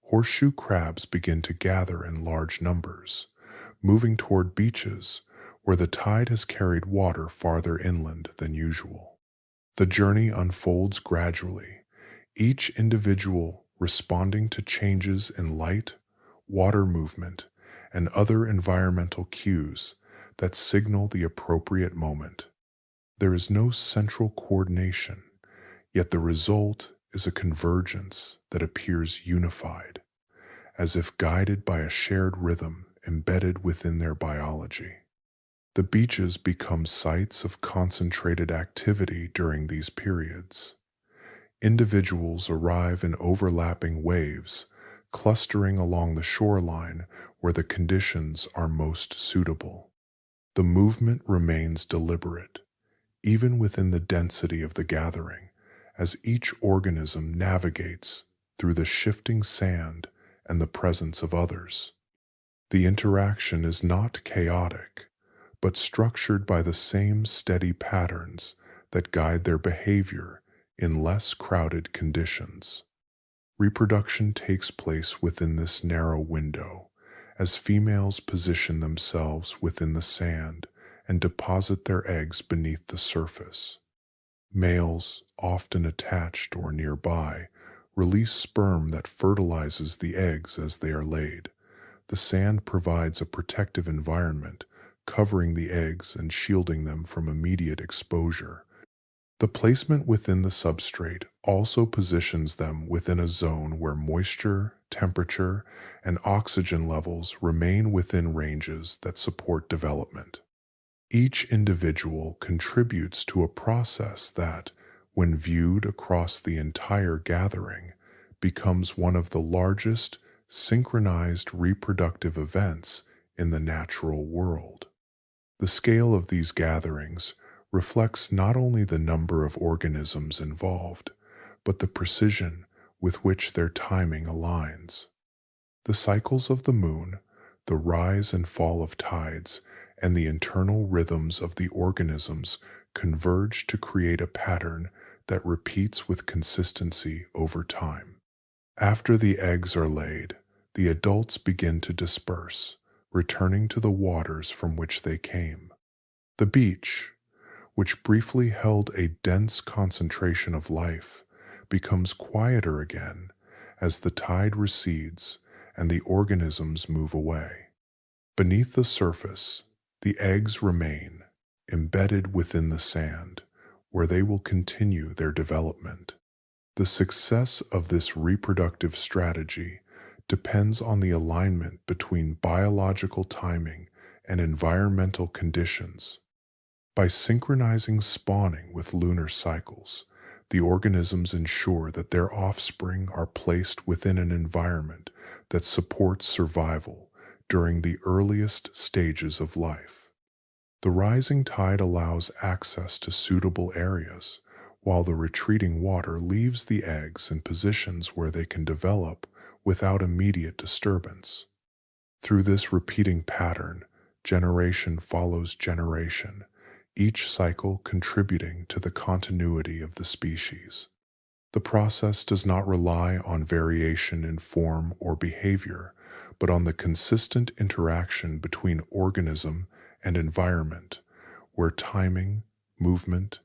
horseshoe crabs begin to gather in large numbers, moving toward beaches where the tide has carried water farther inland than usual. The journey unfolds gradually, each individual responding to changes in light, water movement, and other environmental cues that signal the appropriate moment. There is no central coordination, yet the result is a convergence that appears unified, as if guided by a shared rhythm embedded within their biology. The beaches become sites of concentrated activity during these periods. Individuals arrive in overlapping waves, clustering along the shoreline where the conditions are most suitable. The movement remains deliberate, even within the density of the gathering, as each organism navigates through the shifting sand and the presence of others. The interaction is not chaotic, but structured by the same steady patterns that guide their behavior in less crowded conditions. Reproduction takes place within this narrow window, as females position themselves within the sand and deposit their eggs beneath the surface. Males, often attached or nearby, release sperm that fertilizes the eggs as they are laid. The sand provides a protective environment, covering the eggs and shielding them from immediate exposure. The placement within the substrate also positions them within a zone where moisture, temperature, and oxygen levels remain within ranges that support development. Each individual contributes to a process that, when viewed across the entire gathering, becomes one of the largest synchronized reproductive events in the natural world. The scale of these gatherings reflects not only the number of organisms involved, but the precision with which their timing aligns. The cycles of the moon, the rise and fall of tides, and the internal rhythms of the organisms converge to create a pattern that repeats with consistency over time. After the eggs are laid, the adults begin to disperse, returning to the waters from which they came. The beach, which briefly held a dense concentration of life, becomes quieter again as the tide recedes and the organisms move away. Beneath the surface, the eggs remain, embedded within the sand, where they will continue their development. The success of this reproductive strategy depends on the alignment between biological timing and environmental conditions. By synchronizing spawning with lunar cycles, the organisms ensure that their offspring are placed within an environment that supports survival during the earliest stages of life. The rising tide allows access to suitable areas, while the retreating water leaves the eggs in positions where they can develop without immediate disturbance. Through this repeating pattern, generation follows generation, each cycle contributing to the continuity of the species. The process does not rely on variation in form or behavior, but on the consistent interaction between organism and environment, where timing, movement,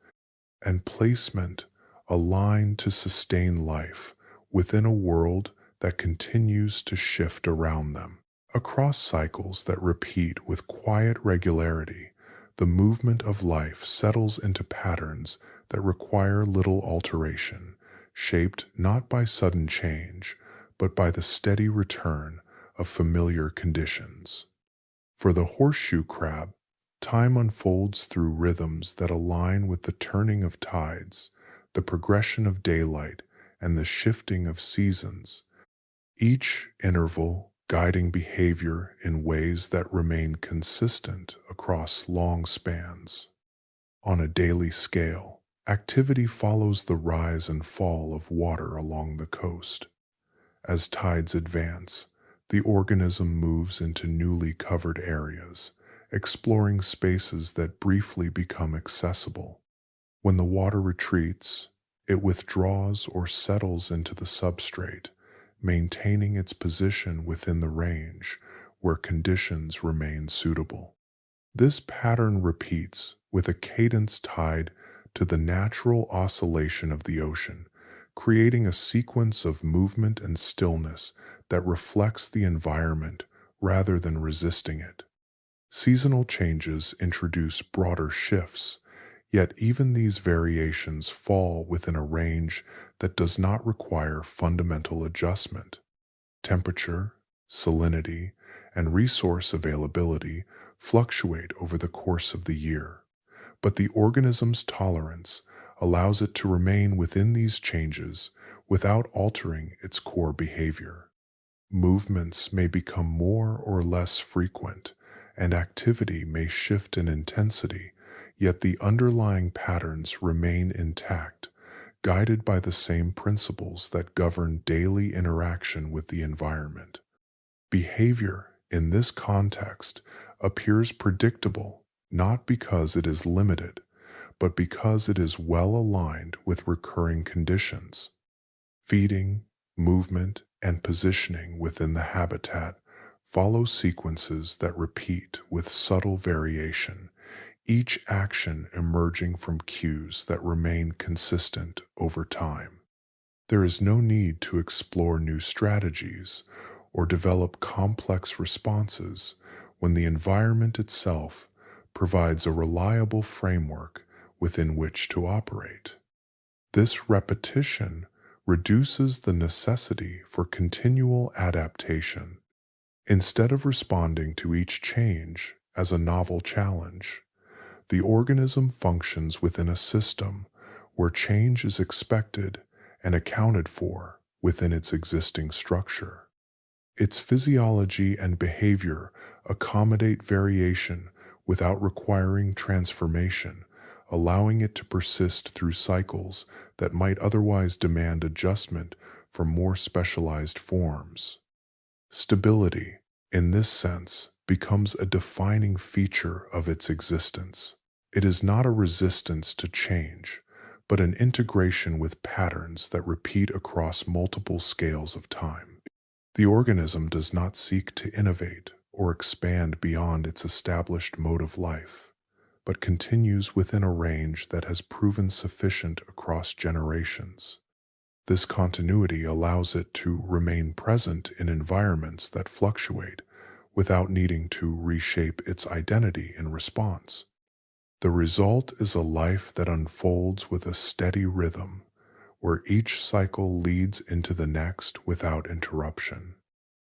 and placement align to sustain life within a world that continues to shift around them. Across cycles that repeat with quiet regularity, the movement of life settles into patterns that require little alteration, shaped not by sudden change, but by the steady return of familiar conditions. For the horseshoe crab, time unfolds through rhythms that align with the turning of tides, the progression of daylight, and the shifting of seasons, each interval guiding behavior in ways that remain consistent across long spans. On a daily scale, activity follows the rise and fall of water along the coast. As tides advance, the organism moves into newly covered areas, exploring spaces that briefly become accessible. When the water retreats, it withdraws or settles into the substrate, maintaining its position within the range where conditions remain suitable. This pattern repeats with a cadence tied to the natural oscillation of the ocean, creating a sequence of movement and stillness that reflects the environment rather than resisting it. Seasonal changes introduce broader shifts, yet even these variations fall within a range that does not require fundamental adjustment. Temperature, salinity, and resource availability fluctuate over the course of the year, but the organism's tolerance allows it to remain within these changes without altering its core behavior. Movements may become more or less frequent, and activity may shift in intensity, yet the underlying patterns remain intact, guided by the same principles that govern daily interaction with the environment. Behavior, in this context, appears predictable not because it is limited, but because it is well aligned with recurring conditions. Feeding, movement, and positioning within the habitat follow sequences that repeat with subtle variation, each action emerging from cues that remain consistent over time. There is no need to explore new strategies or develop complex responses when the environment itself provides a reliable framework within which to operate. This repetition reduces the necessity for continual adaptation. Instead of responding to each change as a novel challenge, the organism functions within a system where change is expected and accounted for within its existing structure. Its physiology and behavior accommodate variation without requiring transformation, allowing it to persist through cycles that might otherwise demand adjustment from more specialized forms. Stability, in this sense, becomes a defining feature of its existence. It is not a resistance to change, but an integration with patterns that repeat across multiple scales of time. The organism does not seek to innovate or expand beyond its established mode of life, but continues within a range that has proven sufficient across generations. This continuity allows it to remain present in environments that fluctuate without needing to reshape its identity in response. The result is a life that unfolds with a steady rhythm, where each cycle leads into the next without interruption.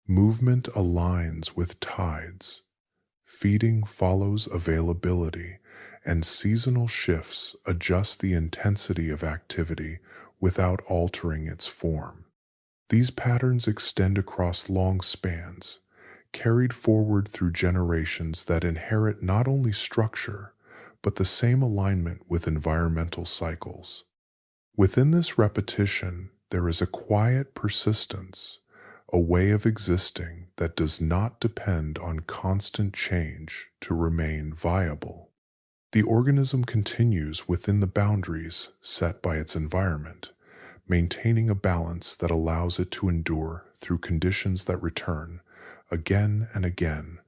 Movement aligns with tides, feeding follows availability, and seasonal shifts adjust the intensity of activity without altering its form. These patterns extend across long spans, carried forward through generations that inherit not only structure, but the same alignment with environmental cycles. Within this repetition, there is a quiet persistence, a way of existing that does not depend on constant change to remain viable. The organism continues within the boundaries set by its environment, maintaining a balance that allows it to endure through conditions that return again and again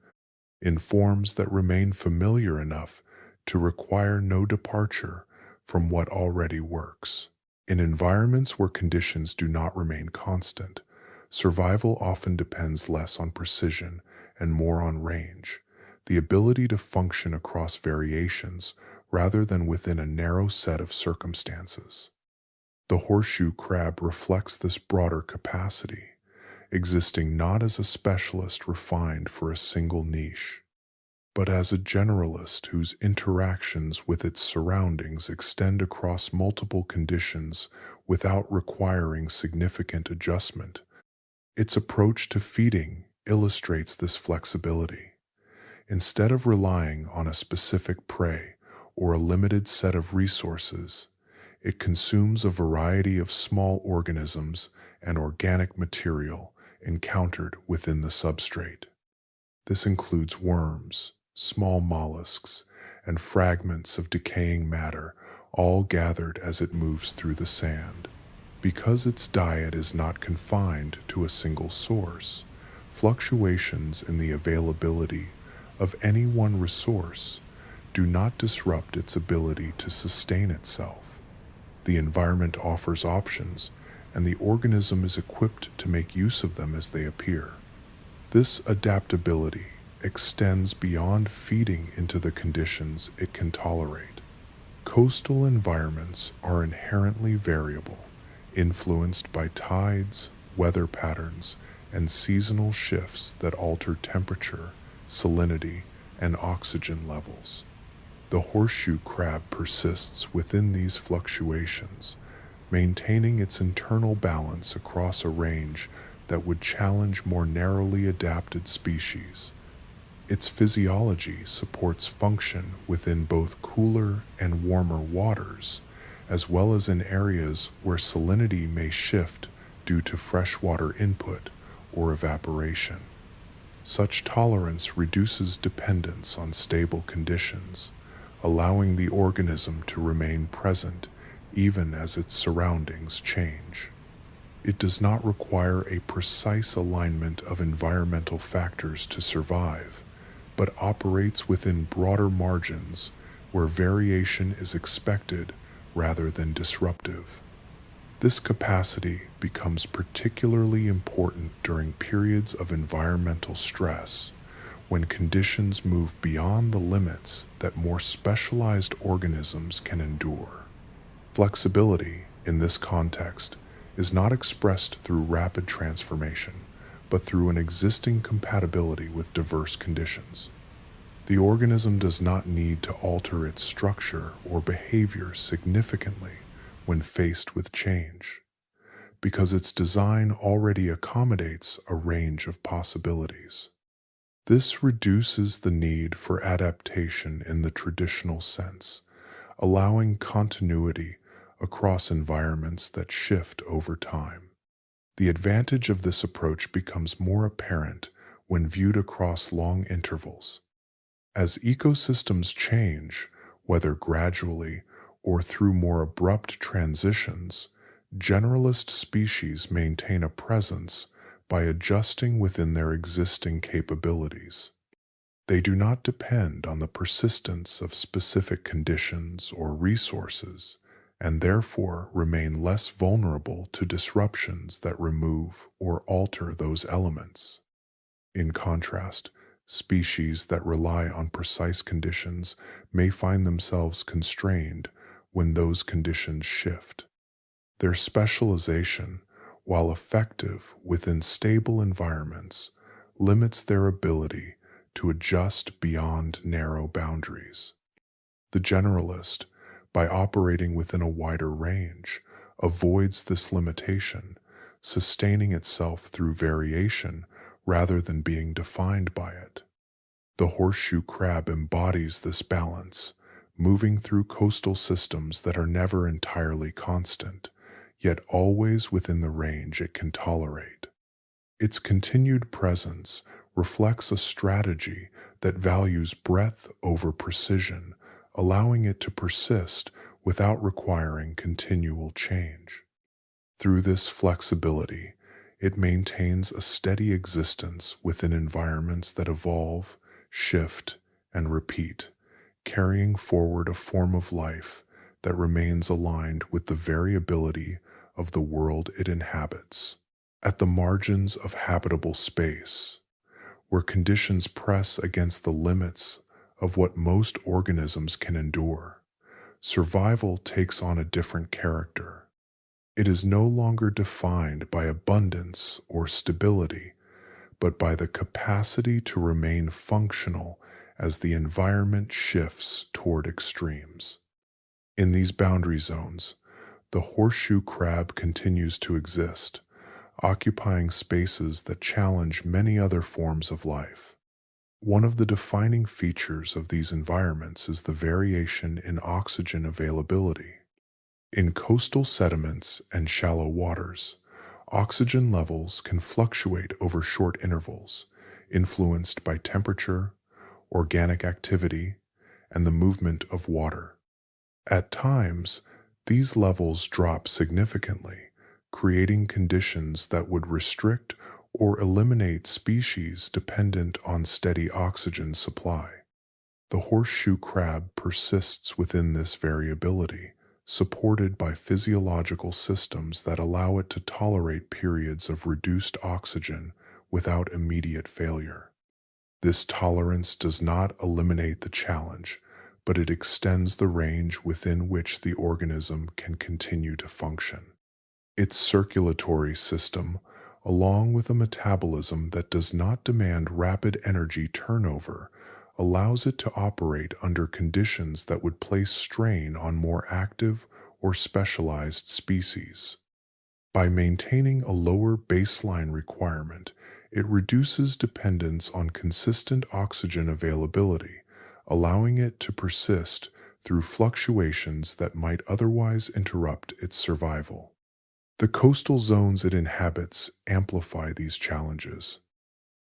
in forms that remain familiar enough to require no departure from what already works. In environments where conditions do not remain constant, survival often depends less on precision and more on range, the ability to function across variations rather than within a narrow set of circumstances. The horseshoe crab reflects this broader capacity, existing not as a specialist refined for a single niche, but as a generalist whose interactions with its surroundings extend across multiple conditions without requiring significant adjustment. Its approach to feeding illustrates this flexibility. Instead of relying on a specific prey or a limited set of resources, it consumes a variety of small organisms and organic material encountered within the substrate. This includes worms, small mollusks, and fragments of decaying matter, all gathered as it moves through the sand. Because its diet is not confined to a single source, fluctuations in the availability of any one resource do not disrupt its ability to sustain itself. The environment offers options, and the organism is equipped to make use of them as they appear. This adaptability extends beyond feeding into the conditions it can tolerate. Coastal environments are inherently variable, influenced by tides, weather patterns, and seasonal shifts that alter temperature, salinity, and oxygen levels. The horseshoe crab persists within these fluctuations, maintaining its internal balance across a range that would challenge more narrowly adapted species. Its physiology supports function within both cooler and warmer waters, as well as in areas where salinity may shift due to freshwater input or evaporation. Such tolerance reduces dependence on stable conditions, allowing the organism to remain present even as its surroundings change. It does not require a precise alignment of environmental factors to survive, but operates within broader margins where variation is expected rather than disruptive. This capacity becomes particularly important during periods of environmental stress, when conditions move beyond the limits that more specialized organisms can endure. Flexibility, in this context, is not expressed through rapid transformation, but through an existing compatibility with diverse conditions. The organism does not need to alter its structure or behavior significantly when faced with change, because its design already accommodates a range of possibilities. This reduces the need for adaptation in the traditional sense, allowing continuity across environments that shift over time. The advantage of this approach becomes more apparent when viewed across long intervals. As ecosystems change, whether gradually or through more abrupt transitions, generalist species maintain a presence by adjusting within their existing capabilities. They do not depend on the persistence of specific conditions or resources, and therefore remain less vulnerable to disruptions that remove or alter those elements. In contrast, species that rely on precise conditions may find themselves constrained when those conditions shift. Their specialization, while effective within stable environments, limits their ability to adjust beyond narrow boundaries. The generalist, by operating within a wider range, avoids this limitation, sustaining itself through variation rather than being defined by it. The horseshoe crab embodies this balance, moving through coastal systems that are never entirely constant, yet always within the range it can tolerate. Its continued presence reflects a strategy that values breadth over precision, allowing it to persist without requiring continual change. Through this flexibility, it maintains a steady existence within environments that evolve, shift, and repeat, carrying forward a form of life that remains aligned with the variability of the world it inhabits. at the margins of habitable space, where conditions press against the limits of what most organisms can endure. Survival takes on a different character. It is no longer defined by abundance or stability, but by the capacity to remain functional as the environment shifts toward extremes. In these boundary zones, the horseshoe crab continues to exist, occupying spaces that challenge many other forms of life. One of the defining features of these environments is the variation in oxygen availability. In coastal sediments and shallow waters, oxygen levels can fluctuate over short intervals, influenced by temperature, organic activity, and the movement of water. At times, these levels drop significantly, creating conditions that would restrict or eliminate species dependent on steady oxygen supply. The horseshoe crab persists within this variability, supported by physiological systems that allow it to tolerate periods of reduced oxygen without immediate failure. This tolerance does not eliminate the challenge, but it extends the range within which the organism can continue to function. Its circulatory system, along with a metabolism that does not demand rapid energy turnover, allows it to operate under conditions that would place strain on more active or specialized species. By maintaining a lower baseline requirement, it reduces dependence on consistent oxygen availability, allowing it to persist through fluctuations that might otherwise interrupt its survival. The coastal zones it inhabits amplify these challenges.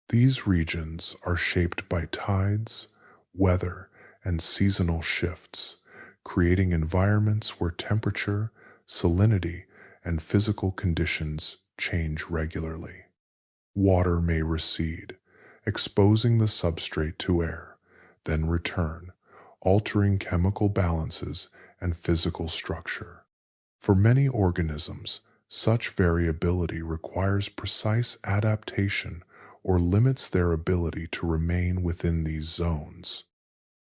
These regions are shaped by tides, weather, and seasonal shifts, creating environments where temperature, salinity, and physical conditions change regularly. Water may recede, exposing the substrate to air, then return, altering chemical balances and physical structure. For many organisms, such variability requires precise adaptation or limits their ability to remain within these zones.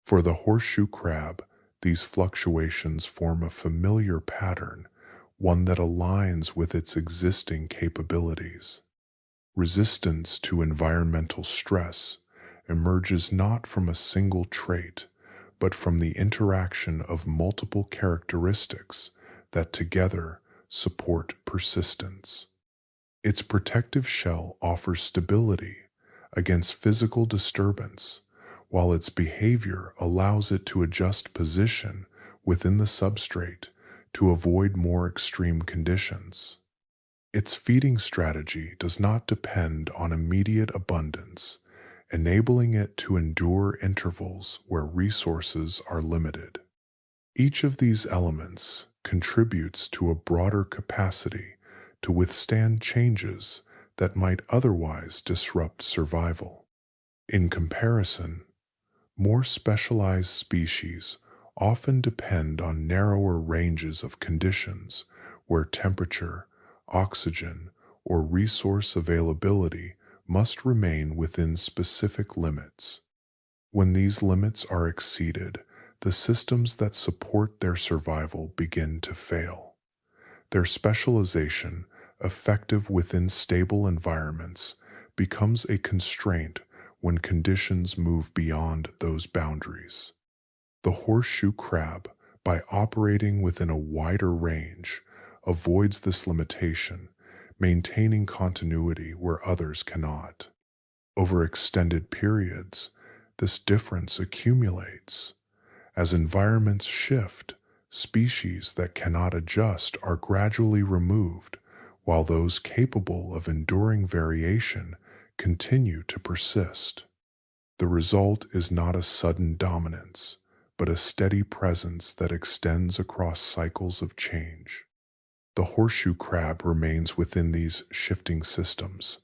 For the horseshoe crab, these fluctuations form a familiar pattern, one that aligns with its existing capabilities. Resistance to environmental stress emerges not from a single trait, but from the interaction of multiple characteristics that together support persistence. Its protective shell offers stability against physical disturbance, while its behavior allows it to adjust position within the substrate to avoid more extreme conditions. Its feeding strategy does not depend on immediate abundance, enabling it to endure intervals where resources are limited. Each of these elements contributes to a broader capacity to withstand changes that might otherwise disrupt survival. In comparison, more specialized species often depend on narrower ranges of conditions where temperature, oxygen, or resource availability must remain within specific limits. When these limits are exceeded, the systems that support their survival begin to fail. Their specialization, effective within stable environments, becomes a constraint when conditions move beyond those boundaries. The horseshoe crab, by operating within a wider range, avoids this limitation, maintaining continuity where others cannot. Over extended periods, this difference accumulates. As environments shift, species that cannot adjust are gradually removed, while those capable of enduring variation continue to persist. The result is not a sudden dominance, but a steady presence that extends across cycles of change. The horseshoe crab remains within these shifting systems,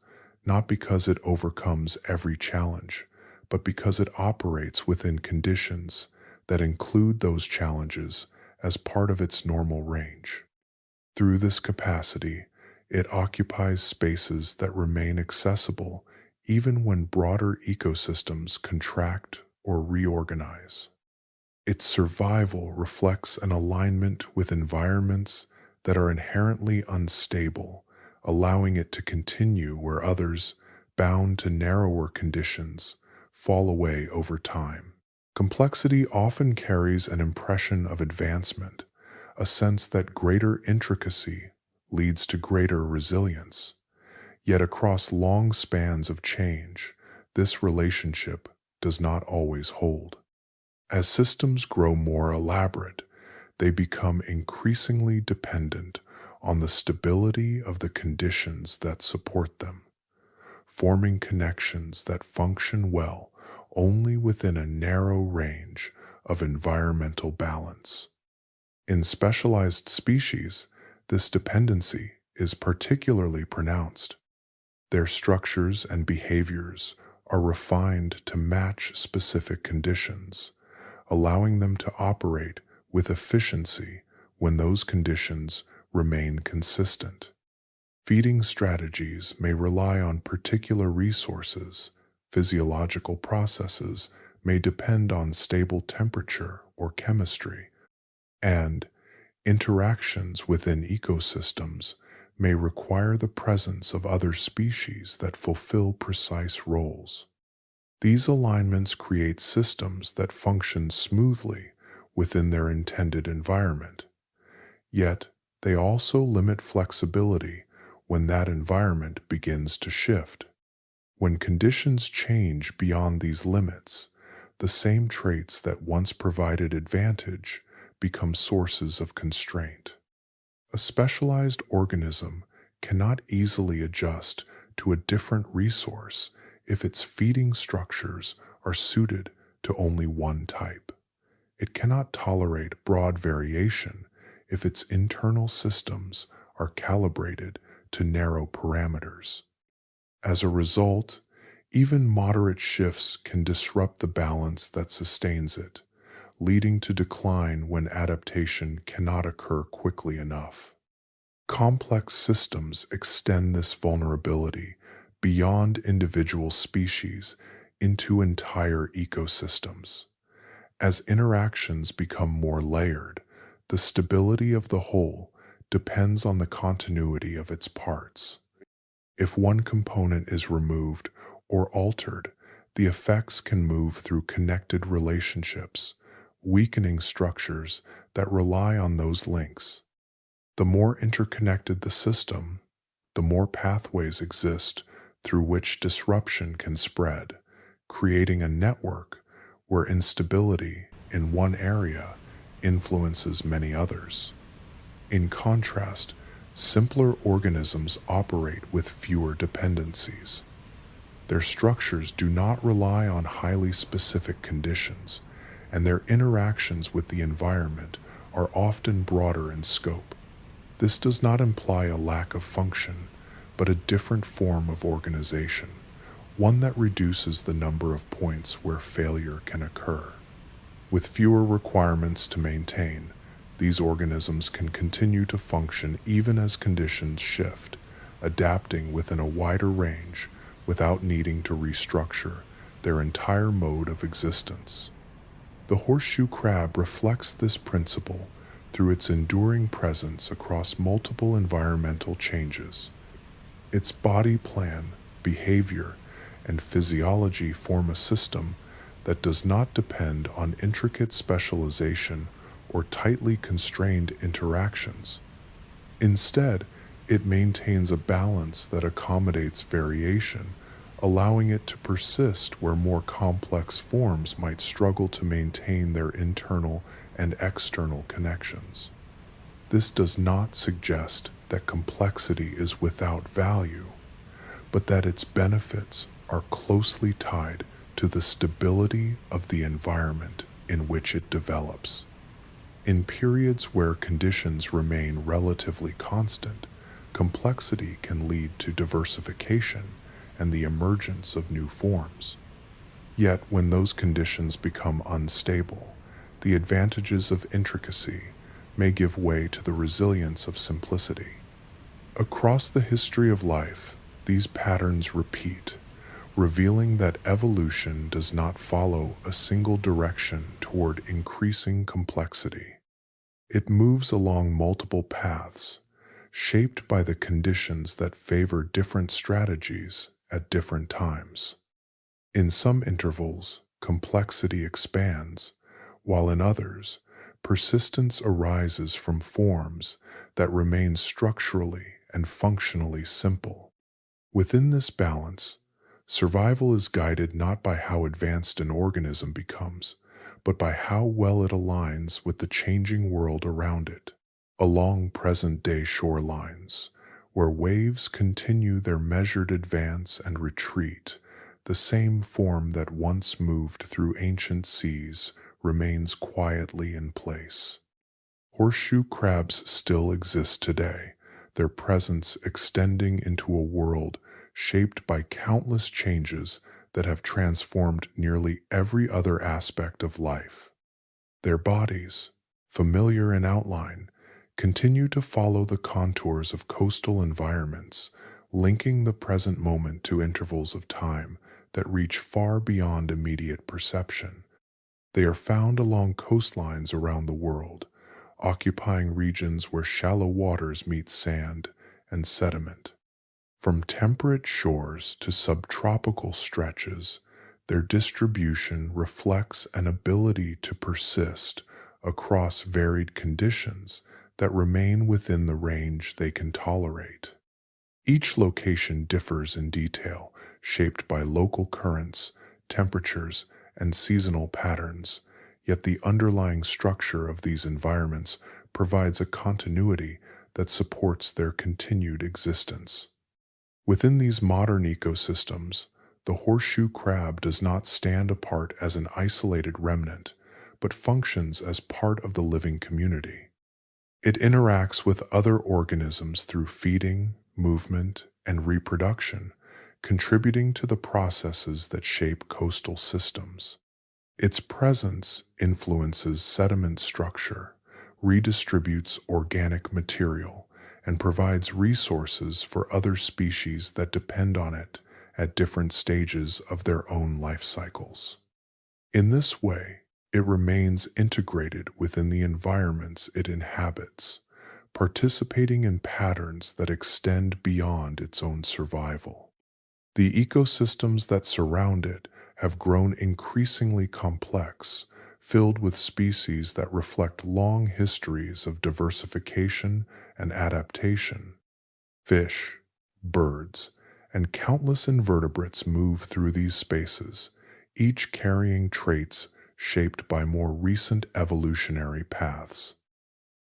not because it overcomes every challenge, but because it operates within conditions that include those challenges as part of its normal range. Through this capacity, It occupies spaces that remain accessible even when broader ecosystems contract or reorganize. Its survival reflects an alignment with environments that are inherently unstable, allowing it to continue where others, bound to narrower conditions, fall away over time. Complexity often carries an impression of advancement, a sense that greater intricacy leads to greater resilience. Yet across long spans of change, this relationship does not always hold. As systems grow more elaborate, they become increasingly dependent on the stability of the conditions that support them, forming connections that function well only within a narrow range of environmental balance. In specialized species, this dependency is particularly pronounced. Their structures and behaviors are refined to match specific conditions, allowing them to operate with efficiency when those conditions remain consistent. Feeding strategies may rely on particular resources, physiological processes may depend on stable temperature or chemistry, and interactions within ecosystems may require the presence of other species that fulfill precise roles. These alignments create systems that function smoothly within their intended environment, yet they also limit flexibility when that environment begins to shift. When conditions change beyond these limits, the same traits that once provided advantage become sources of constraint. A specialized organism cannot easily adjust to a different resource if its feeding structures are suited to only one type. It cannot tolerate broad variation if its internal systems are calibrated to narrow parameters. As a result, even moderate shifts can disrupt the balance that sustains it, leading to decline when adaptation cannot occur quickly enough. Complex systems extend this vulnerability beyond individual species into entire ecosystems. As interactions become more layered, the stability of the whole depends on the continuity of its parts. If one component is removed or altered, the effects can move through connected relationships, weakening structures that rely on those links. The more interconnected the system, the more pathways exist through which disruption can spread, creating a network where instability in one area influences many others. In contrast, simpler organisms operate with fewer dependencies. Their structures do not rely on highly specific conditions, and their interactions with the environment are often broader in scope. This does not imply a lack of function, but a different form of organization, one that reduces the number of points where failure can occur. With fewer requirements to maintain, these organisms can continue to function even as conditions shift, adapting within a wider range without needing to restructure their entire mode of existence. The horseshoe crab reflects this principle through its enduring presence across multiple environmental changes. Its body plan, behavior, and physiology form a system that does not depend on intricate specialization or tightly constrained interactions. Instead, it maintains a balance that accommodates variation, allowing it to persist where more complex forms might struggle to maintain their internal and external connections. This does not suggest that complexity is without value, but that its benefits are closely tied to the stability of the environment in which it develops. In periods where conditions remain relatively constant, complexity can lead to diversification and the emergence of new forms. Yet, when those conditions become unstable, the advantages of intricacy may give way to the resilience of simplicity. Across the history of life, these patterns repeat, revealing that evolution does not follow a single direction toward increasing complexity. It moves along multiple paths, shaped by the conditions that favor different strategies at different times. In some intervals, complexity expands, while in others, persistence arises from forms that remain structurally and functionally simple. Within this balance, survival is guided not by how advanced an organism becomes, but by how well it aligns with the changing world around it. Along present-day shorelines, where waves continue their measured advance and retreat, the same form that once moved through ancient seas remains quietly in place. Horseshoe crabs still exist today, their presence extending into a world shaped by countless changes that have transformed nearly every other aspect of life. Their bodies, familiar in outline, continue to follow the contours of coastal environments, linking the present moment to intervals of time that reach far beyond immediate perception. They are found along coastlines around the world, occupying regions where shallow waters meet sand and sediment. From temperate shores to subtropical stretches, their distribution reflects an ability to persist across varied conditions that remain within the range they can tolerate. Each location differs in detail, shaped by local currents, temperatures, and seasonal patterns, yet the underlying structure of these environments provides a continuity that supports their continued existence. Within these modern ecosystems, the horseshoe crab does not stand apart as an isolated remnant, but functions as part of the living community. It interacts with other organisms through feeding, movement, and reproduction, contributing to the processes that shape coastal systems. Its presence influences sediment structure, redistributes organic material, and provides resources for other species that depend on it at different stages of their own life cycles. In this way, it remains integrated within the environments it inhabits, participating in patterns that extend beyond its own survival. The ecosystems that surround it have grown increasingly complex, filled with species that reflect long histories of diversification and adaptation. Fish, birds, and countless invertebrates move through these spaces, each carrying traits shaped by more recent evolutionary paths.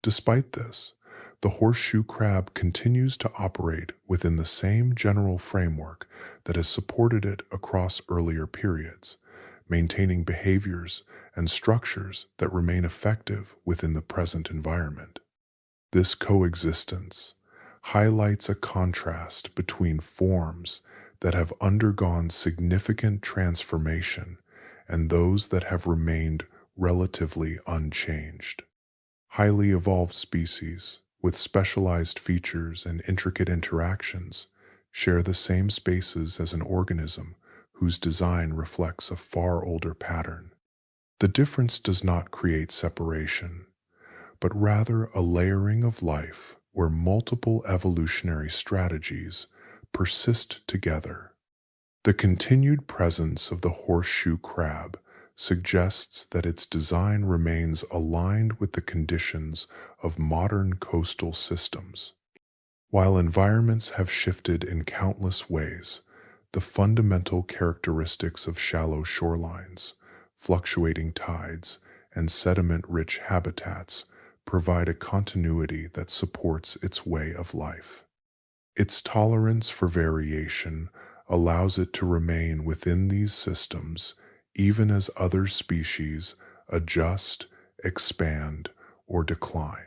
Despite this, the horseshoe crab continues to operate within the same general framework that has supported it across earlier periods, maintaining behaviors and structures that remain effective within the present environment. This coexistence highlights a contrast between forms that have undergone significant transformation and those that have remained relatively unchanged. Highly evolved species, with specialized features and intricate interactions, share the same spaces as an organism whose design reflects a far older pattern. The difference does not create separation, but rather a layering of life where multiple evolutionary strategies persist together. The continued presence of the horseshoe crab suggests that its design remains aligned with the conditions of modern coastal systems. While environments have shifted in countless ways, the fundamental characteristics of shallow shorelines, fluctuating tides, and sediment-rich habitats provide a continuity that supports its way of life. Its tolerance for variation allows it to remain within these systems even as other species adjust, expand, or decline.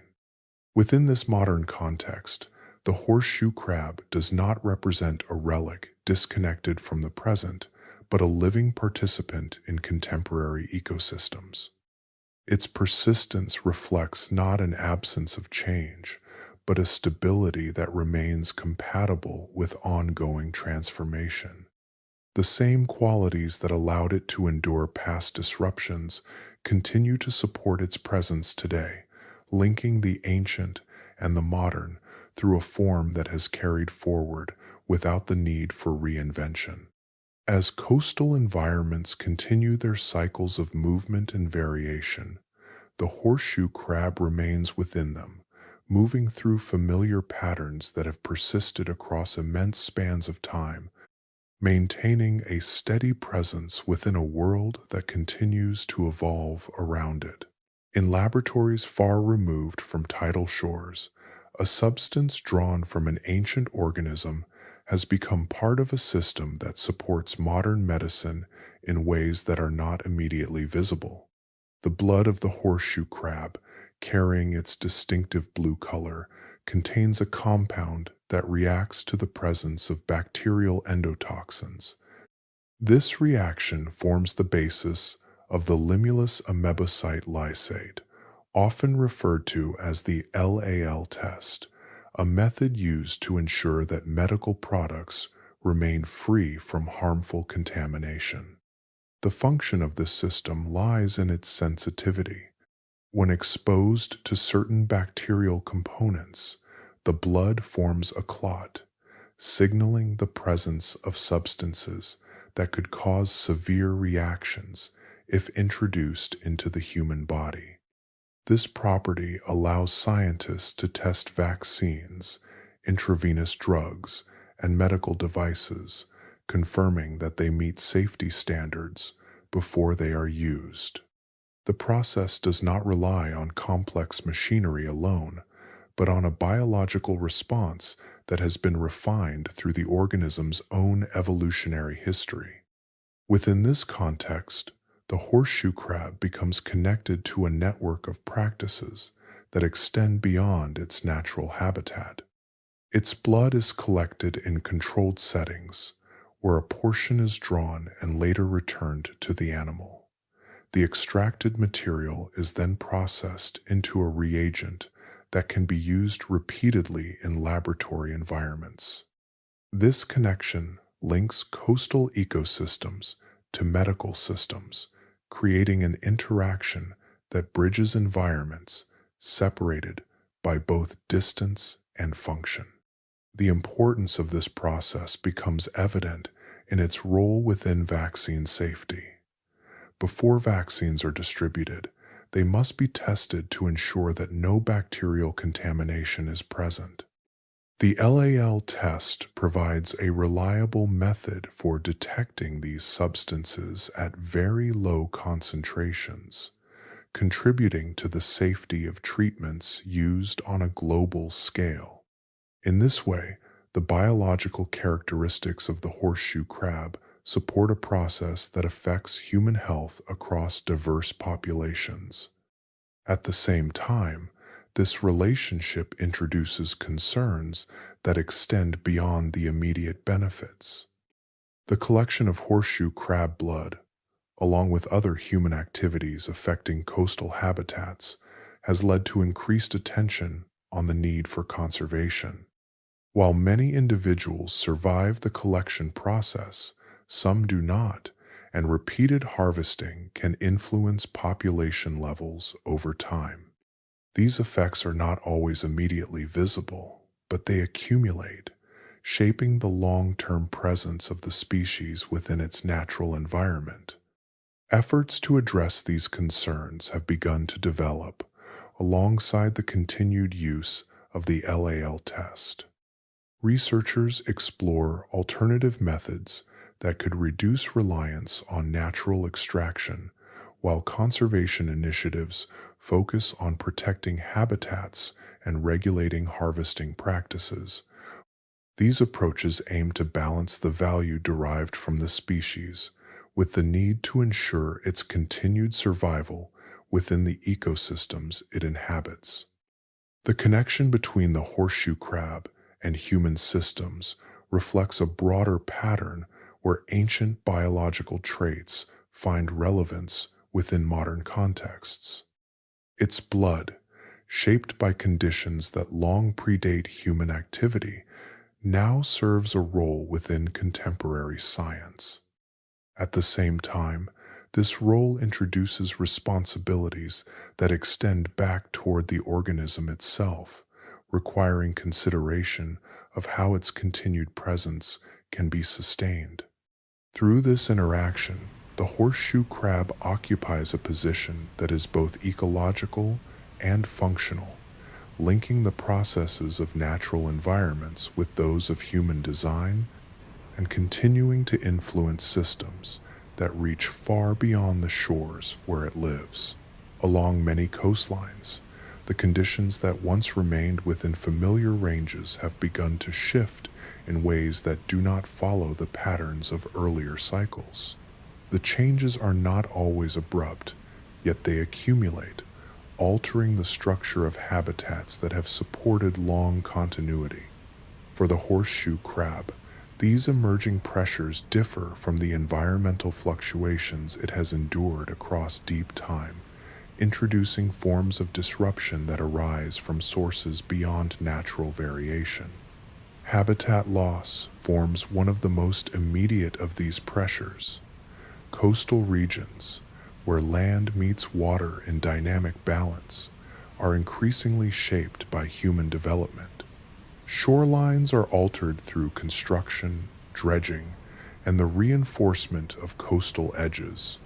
Within this modern context, the horseshoe crab does not represent a relic disconnected from the present, but a living participant in contemporary ecosystems. Its persistence reflects not an absence of change, but a stability that remains compatible with ongoing transformation. The same qualities that allowed it to endure past disruptions continue to support its presence today, linking the ancient and the modern through a form that has carried forward without the need for reinvention. As coastal environments continue their cycles of movement and variation, the horseshoe crab remains within them, moving through familiar patterns that have persisted across immense spans of time, maintaining a steady presence within a world that continues to evolve around it. In laboratories far removed from tidal shores, a substance drawn from an ancient organism has become part of a system that supports modern medicine in ways that are not immediately visible. The blood of the horseshoe crab, carrying its distinctive blue color, contains a compound that reacts to the presence of bacterial endotoxins. This reaction forms the basis of the limulus amebocyte lysate, often referred to as the LAL test, a method used to ensure that medical products remain free from harmful contamination. The function of this system lies in its sensitivity. When exposed to certain bacterial components, the blood forms a clot, signaling the presence of substances that could cause severe reactions if introduced into the human body. This property allows scientists to test vaccines, intravenous drugs, and medical devices, confirming that they meet safety standards before they are used. The process does not rely on complex machinery alone, but on a biological response that has been refined through the organism's own evolutionary history. Within this context, the horseshoe crab becomes connected to a network of practices that extend beyond its natural habitat. Its blood is collected in controlled settings, where a portion is drawn and later returned to the animal. The extracted material is then processed into a reagent that can be used repeatedly in laboratory environments. This connection links coastal ecosystems to medical systems, creating an interaction that bridges environments separated by both distance and function. The importance of this process becomes evident in its role within vaccine safety. Before vaccines are distributed, they must be tested to ensure that no bacterial contamination is present. The LAL test provides a reliable method for detecting these substances at very low concentrations, contributing to the safety of treatments used on a global scale. In this way, the biological characteristics of the horseshoe crab support a process that affects human health across diverse populations. At the same time, this relationship introduces concerns that extend beyond the immediate benefits. The collection of horseshoe crab blood, along with other human activities affecting coastal habitats, has led to increased attention on the need for conservation. While many individuals survive the collection process, some do not, and repeated harvesting can influence population levels over time. These effects are not always immediately visible, but they accumulate, shaping the long-term presence of the species within its natural environment. Efforts to address these concerns have begun to develop, alongside the continued use of the LAL test. Researchers explore alternative methods that could reduce reliance on natural extraction, while conservation initiatives focus on protecting habitats and regulating harvesting practices. These approaches aim to balance the value derived from the species with the need to ensure its continued survival within the ecosystems it inhabits. The connection between the horseshoe crab and human systems reflects a broader pattern where ancient biological traits find relevance within modern contexts. Its blood, shaped by conditions that long predate human activity, now serves a role within contemporary science. At the same time, this role introduces responsibilities that extend back toward the organism itself, requiring consideration of how its continued presence can be sustained. Through this interaction, the horseshoe crab occupies a position that is both ecological and functional, linking the processes of natural environments with those of human design and continuing to influence systems that reach far beyond the shores where it lives. Along many coastlines, the conditions that once remained within familiar ranges have begun to shift in ways that do not follow the patterns of earlier cycles. The changes are not always abrupt, yet they accumulate, altering the structure of habitats that have supported long continuity. For the horseshoe crab, these emerging pressures differ from the environmental fluctuations it has endured across deep time, introducing forms of disruption that arise from sources beyond natural variation. Habitat loss forms one of the most immediate of these pressures. Coastal regions, where land meets water in dynamic balance, are increasingly shaped by human development. Shorelines are altered through construction, dredging, and the reinforcement of coastal edges,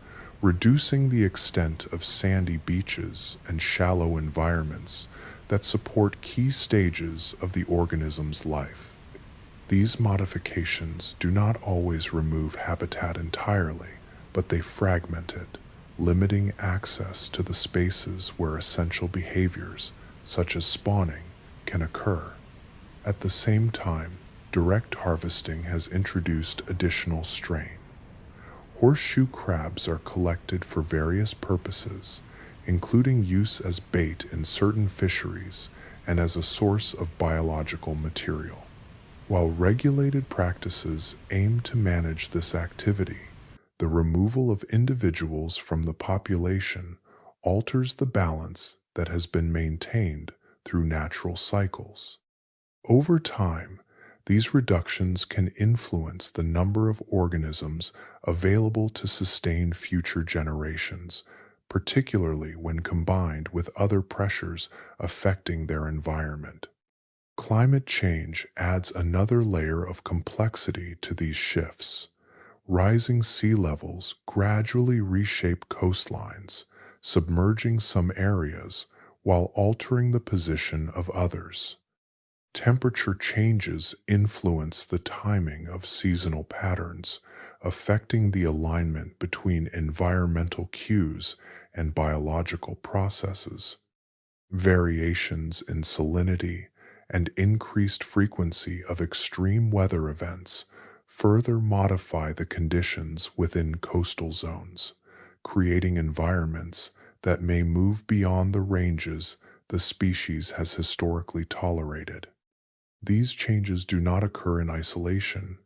reducing the extent of sandy beaches and shallow environments that support key stages of the organism's life. These modifications do not always remove habitat entirely, but they fragment it, limiting access to the spaces where essential behaviors, such as spawning, can occur. At the same time, direct harvesting has introduced additional strain. Horseshoe crabs are collected for various purposes, including use as bait in certain fisheries and as a source of biological material. While regulated practices aim to manage this activity, the removal of individuals from the population alters the balance that has been maintained through natural cycles. Over time, these reductions can influence the number of organisms available to sustain future generations, particularly when combined with other pressures affecting their environment. Climate change adds another layer of complexity to these shifts. Rising sea levels gradually reshape coastlines, submerging some areas while altering the position of others. Temperature changes influence the timing of seasonal patterns, affecting the alignment between environmental cues and biological processes. Variations in salinity and increased frequency of extreme weather events further modify the conditions within coastal zones, creating environments that may move beyond the ranges the species has historically tolerated. These changes do not occur in isolation,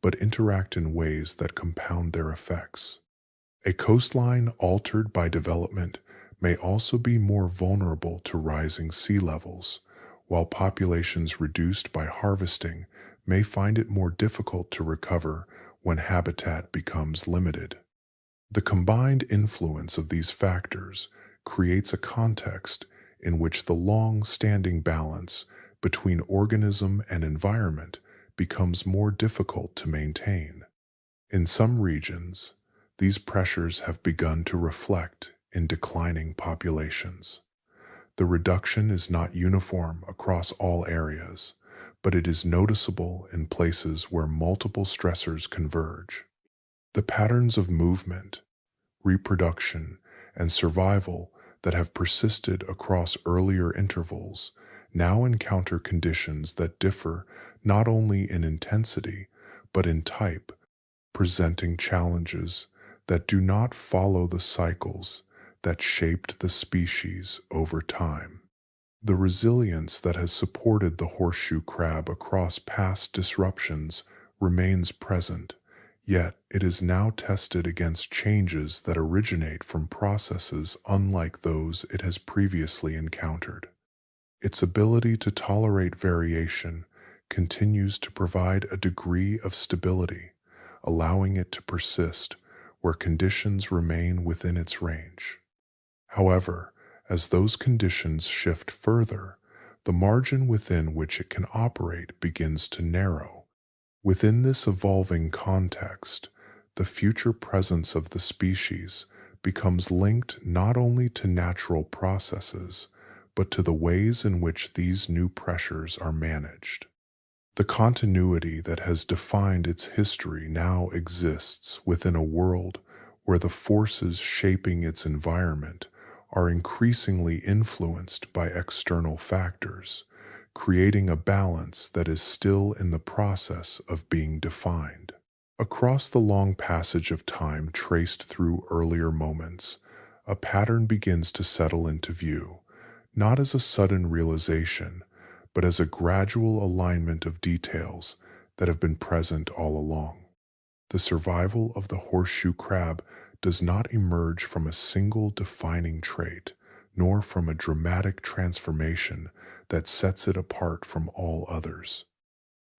but interact in ways that compound their effects. A coastline altered by development may also be more vulnerable to rising sea levels, while populations reduced by harvesting may find it more difficult to recover when habitat becomes limited. The combined influence of these factors creates a context in which the long-standing balance between organism and environment becomes more difficult to maintain. In some regions, these pressures have begun to reflect in declining populations. The reduction is not uniform across all areas, but it is noticeable in places where multiple stressors converge. The patterns of movement, reproduction, and survival that have persisted across earlier intervals now encounter conditions that differ not only in intensity but in type, presenting challenges that do not follow the cycles that shaped the species over time. The resilience that has supported the horseshoe crab across past disruptions remains present, yet it is now tested against changes that originate from processes unlike those it has previously encountered. Its ability to tolerate variation continues to provide a degree of stability, allowing it to persist where conditions remain within its range. However, as those conditions shift further, the margin within which it can operate begins to narrow. Within this evolving context, the future presence of the species becomes linked not only to natural processes, but to the ways in which these new pressures are managed. The continuity that has defined its history now exists within a world where the forces shaping its environment are increasingly influenced by external factors, creating a balance that is still in the process of being defined. Across the long passage of time traced through earlier moments, a pattern begins to settle into view, not as a sudden realization, but as a gradual alignment of details that have been present all along. The survival of the horseshoe crab does not emerge from a single defining trait, nor from a dramatic transformation that sets it apart from all others.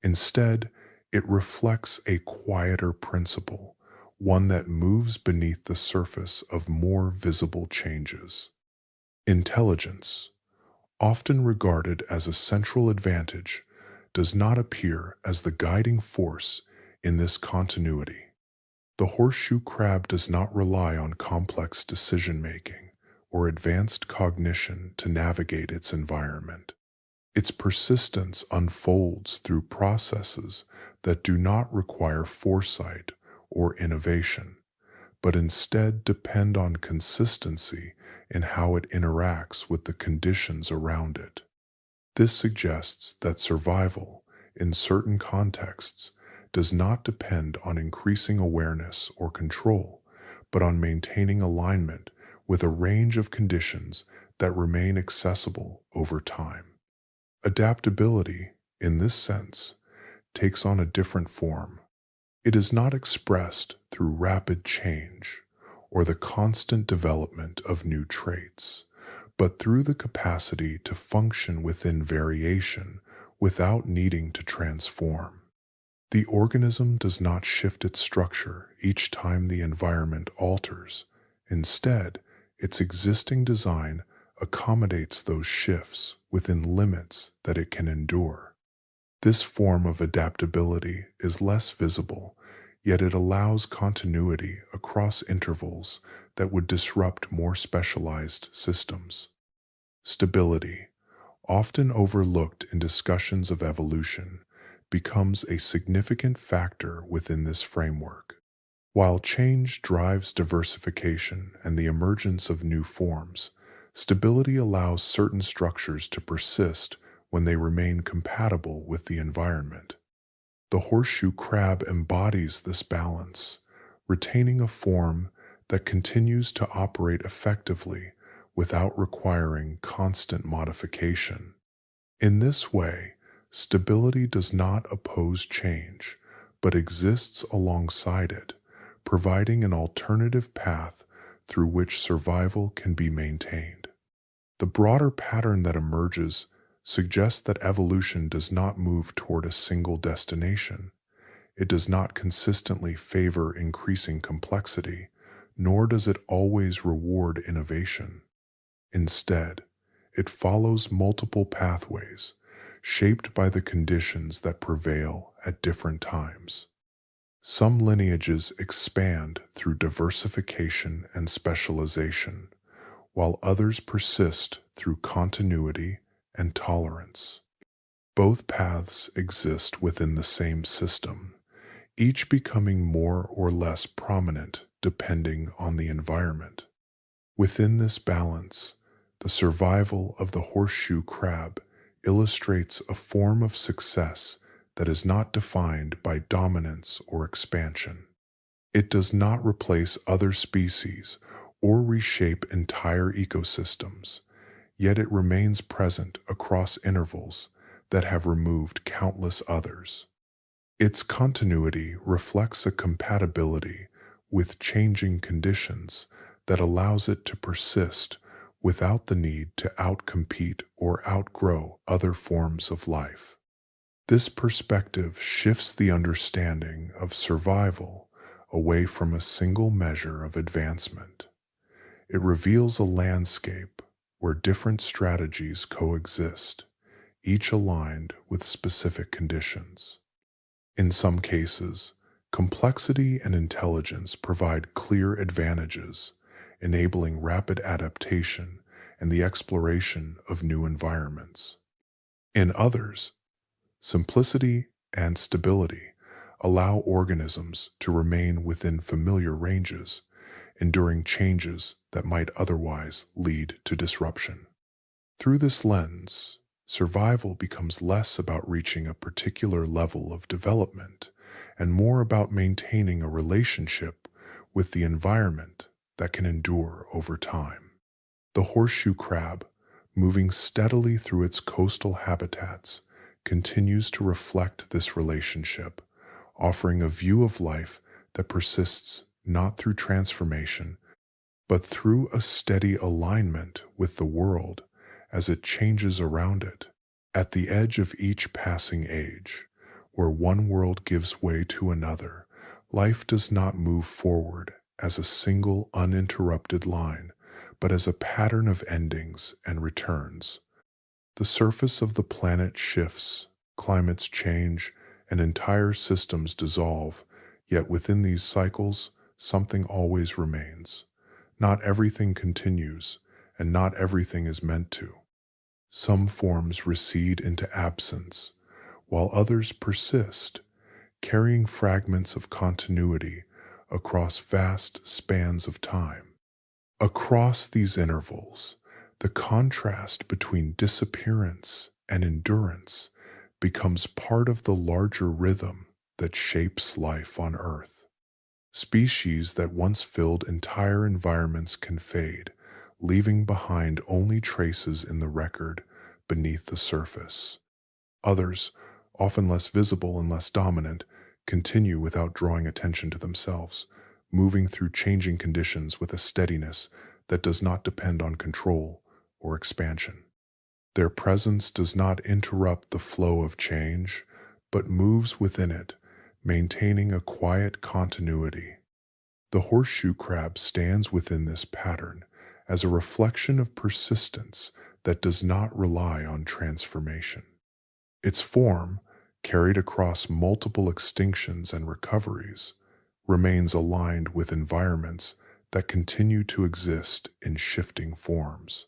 Instead, it reflects a quieter principle, one that moves beneath the surface of more visible changes. Intelligence, often regarded as a central advantage, does not appear as the guiding force in this continuity. The horseshoe crab does not rely on complex decision-making or advanced cognition to navigate its environment. Its persistence unfolds through processes that do not require foresight or innovation, but instead depend on consistency in how it interacts with the conditions around it. This suggests that survival, in certain contexts, does not depend on increasing awareness or control, but on maintaining alignment with a range of conditions that remain accessible over time. Adaptability, in this sense, takes on a different form. It is not expressed through rapid change or the constant development of new traits, but through the capacity to function within variation without needing to transform. The organism does not shift its structure each time the environment alters. Instead, its existing design accommodates those shifts within limits that it can endure. This form of adaptability is less visible, yet it allows continuity across intervals that would disrupt more specialized systems. Stability, often overlooked in discussions of evolution, becomes a significant factor within this framework. While change drives diversification and the emergence of new forms, stability allows certain structures to persist when they remain compatible with the environment. The horseshoe crab embodies this balance, retaining a form that continues to operate effectively without requiring constant modification. In this way, stability does not oppose change, but exists alongside it, providing an alternative path through which survival can be maintained. The broader pattern that emerges suggests that evolution does not move toward a single destination. It does not consistently favor increasing complexity, nor does it always reward innovation. Instead, it follows multiple pathways, shaped by the conditions that prevail at different times. Some lineages expand through diversification and specialization, while others persist through continuity and tolerance. Both paths exist within the same system, each becoming more or less prominent depending on the environment. Within this balance, the survival of the horseshoe crab illustrates a form of success that is not defined by dominance or expansion. It does not replace other species or reshape entire ecosystems, yet it remains present across intervals that have removed countless others. Its continuity reflects a compatibility with changing conditions that allows it to persist without the need to outcompete or outgrow other forms of life. This perspective shifts the understanding of survival away from a single measure of advancement. It reveals a landscape where different strategies coexist, each aligned with specific conditions. In some cases, complexity and intelligence provide clear advantages, enabling rapid adaptation and the exploration of new environments. In others, simplicity and stability allow organisms to remain within familiar ranges, enduring changes that might otherwise lead to disruption. Through this lens, survival becomes less about reaching a particular level of development and more about maintaining a relationship with the environment that can endure over time. The horseshoe crab, moving steadily through its coastal habitats, continues to reflect this relationship, offering a view of life that persists not through transformation, but through a steady alignment with the world as it changes around it. At the edge of each passing age, where one world gives way to another, life does not move forward as a single uninterrupted line, but as a pattern of endings and returns. The surface of the planet shifts, climates change, and entire systems dissolve, yet within these cycles, something always remains. Not everything continues, and not everything is meant to. Some forms recede into absence, while others persist, carrying fragments of continuity across vast spans of time. Across these intervals, the contrast between disappearance and endurance becomes part of the larger rhythm that shapes life on Earth. Species that once filled entire environments can fade, leaving behind only traces in the record beneath the surface. Others, often less visible and less dominant, continue without drawing attention to themselves, moving through changing conditions with a steadiness that does not depend on control or expansion. Their presence does not interrupt the flow of change, but moves within it, maintaining a quiet continuity. The horseshoe crab stands within this pattern as a reflection of persistence that does not rely on transformation. Its form, carried across multiple extinctions and recoveries, remains aligned with environments that continue to exist in shifting forms.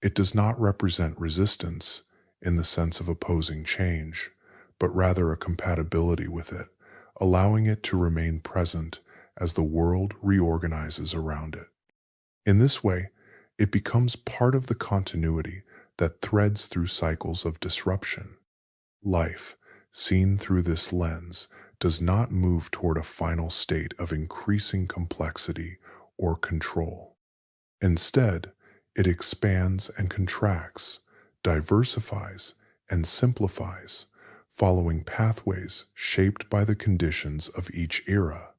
It does not represent resistance in the sense of opposing change, but rather a compatibility with it, allowing it to remain present as the world reorganizes around it. In this way, it becomes part of the continuity that threads through cycles of disruption. Life, seen through this lens, does not move toward a final state of increasing complexity or control. Instead, it expands and contracts, diversifies and simplifies, following pathways shaped by the conditions of each era.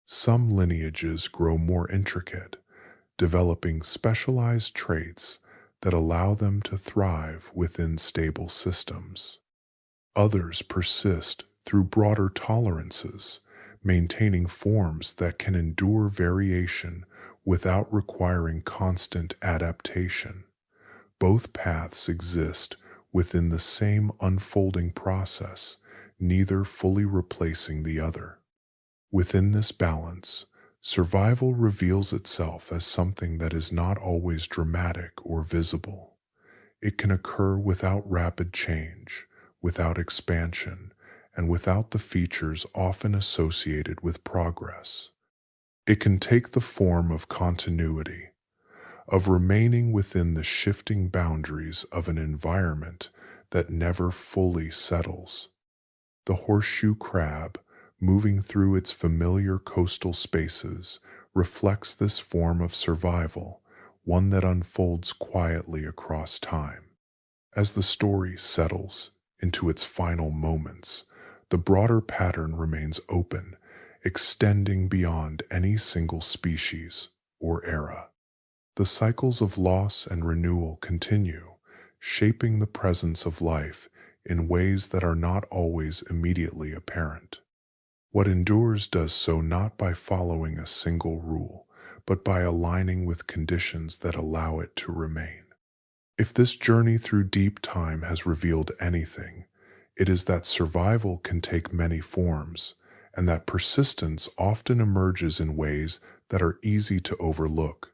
Some lineages grow more intricate, developing specialized traits that allow them to thrive within stable systems. Others persist through broader tolerances, maintaining forms that can endure variation without requiring constant adaptation. Both paths exist within the same unfolding process, neither fully replacing the other. Within this balance, survival reveals itself as something that is not always dramatic or visible. It can occur without rapid change, without expansion, and without the features often associated with progress. It can take the form of continuity, of remaining within the shifting boundaries of an environment that never fully settles. The horseshoe crab, moving through its familiar coastal spaces, reflects this form of survival, one that unfolds quietly across time. As the story settles into its final moments, the broader pattern remains open, extending beyond any single species or era. The cycles of loss and renewal continue, shaping the presence of life in ways that are not always immediately apparent. What endures does so not by following a single rule, but by aligning with conditions that allow it to remain. If this journey through deep time has revealed anything, it is that survival can take many forms, and that persistence often emerges in ways that are easy to overlook.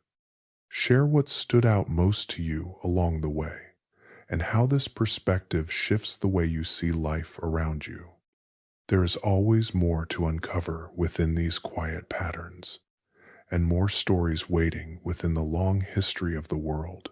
Share what stood out most to you along the way, and how this perspective shifts the way you see life around you. There is always more to uncover within these quiet patterns, and more stories waiting within the long history of the world.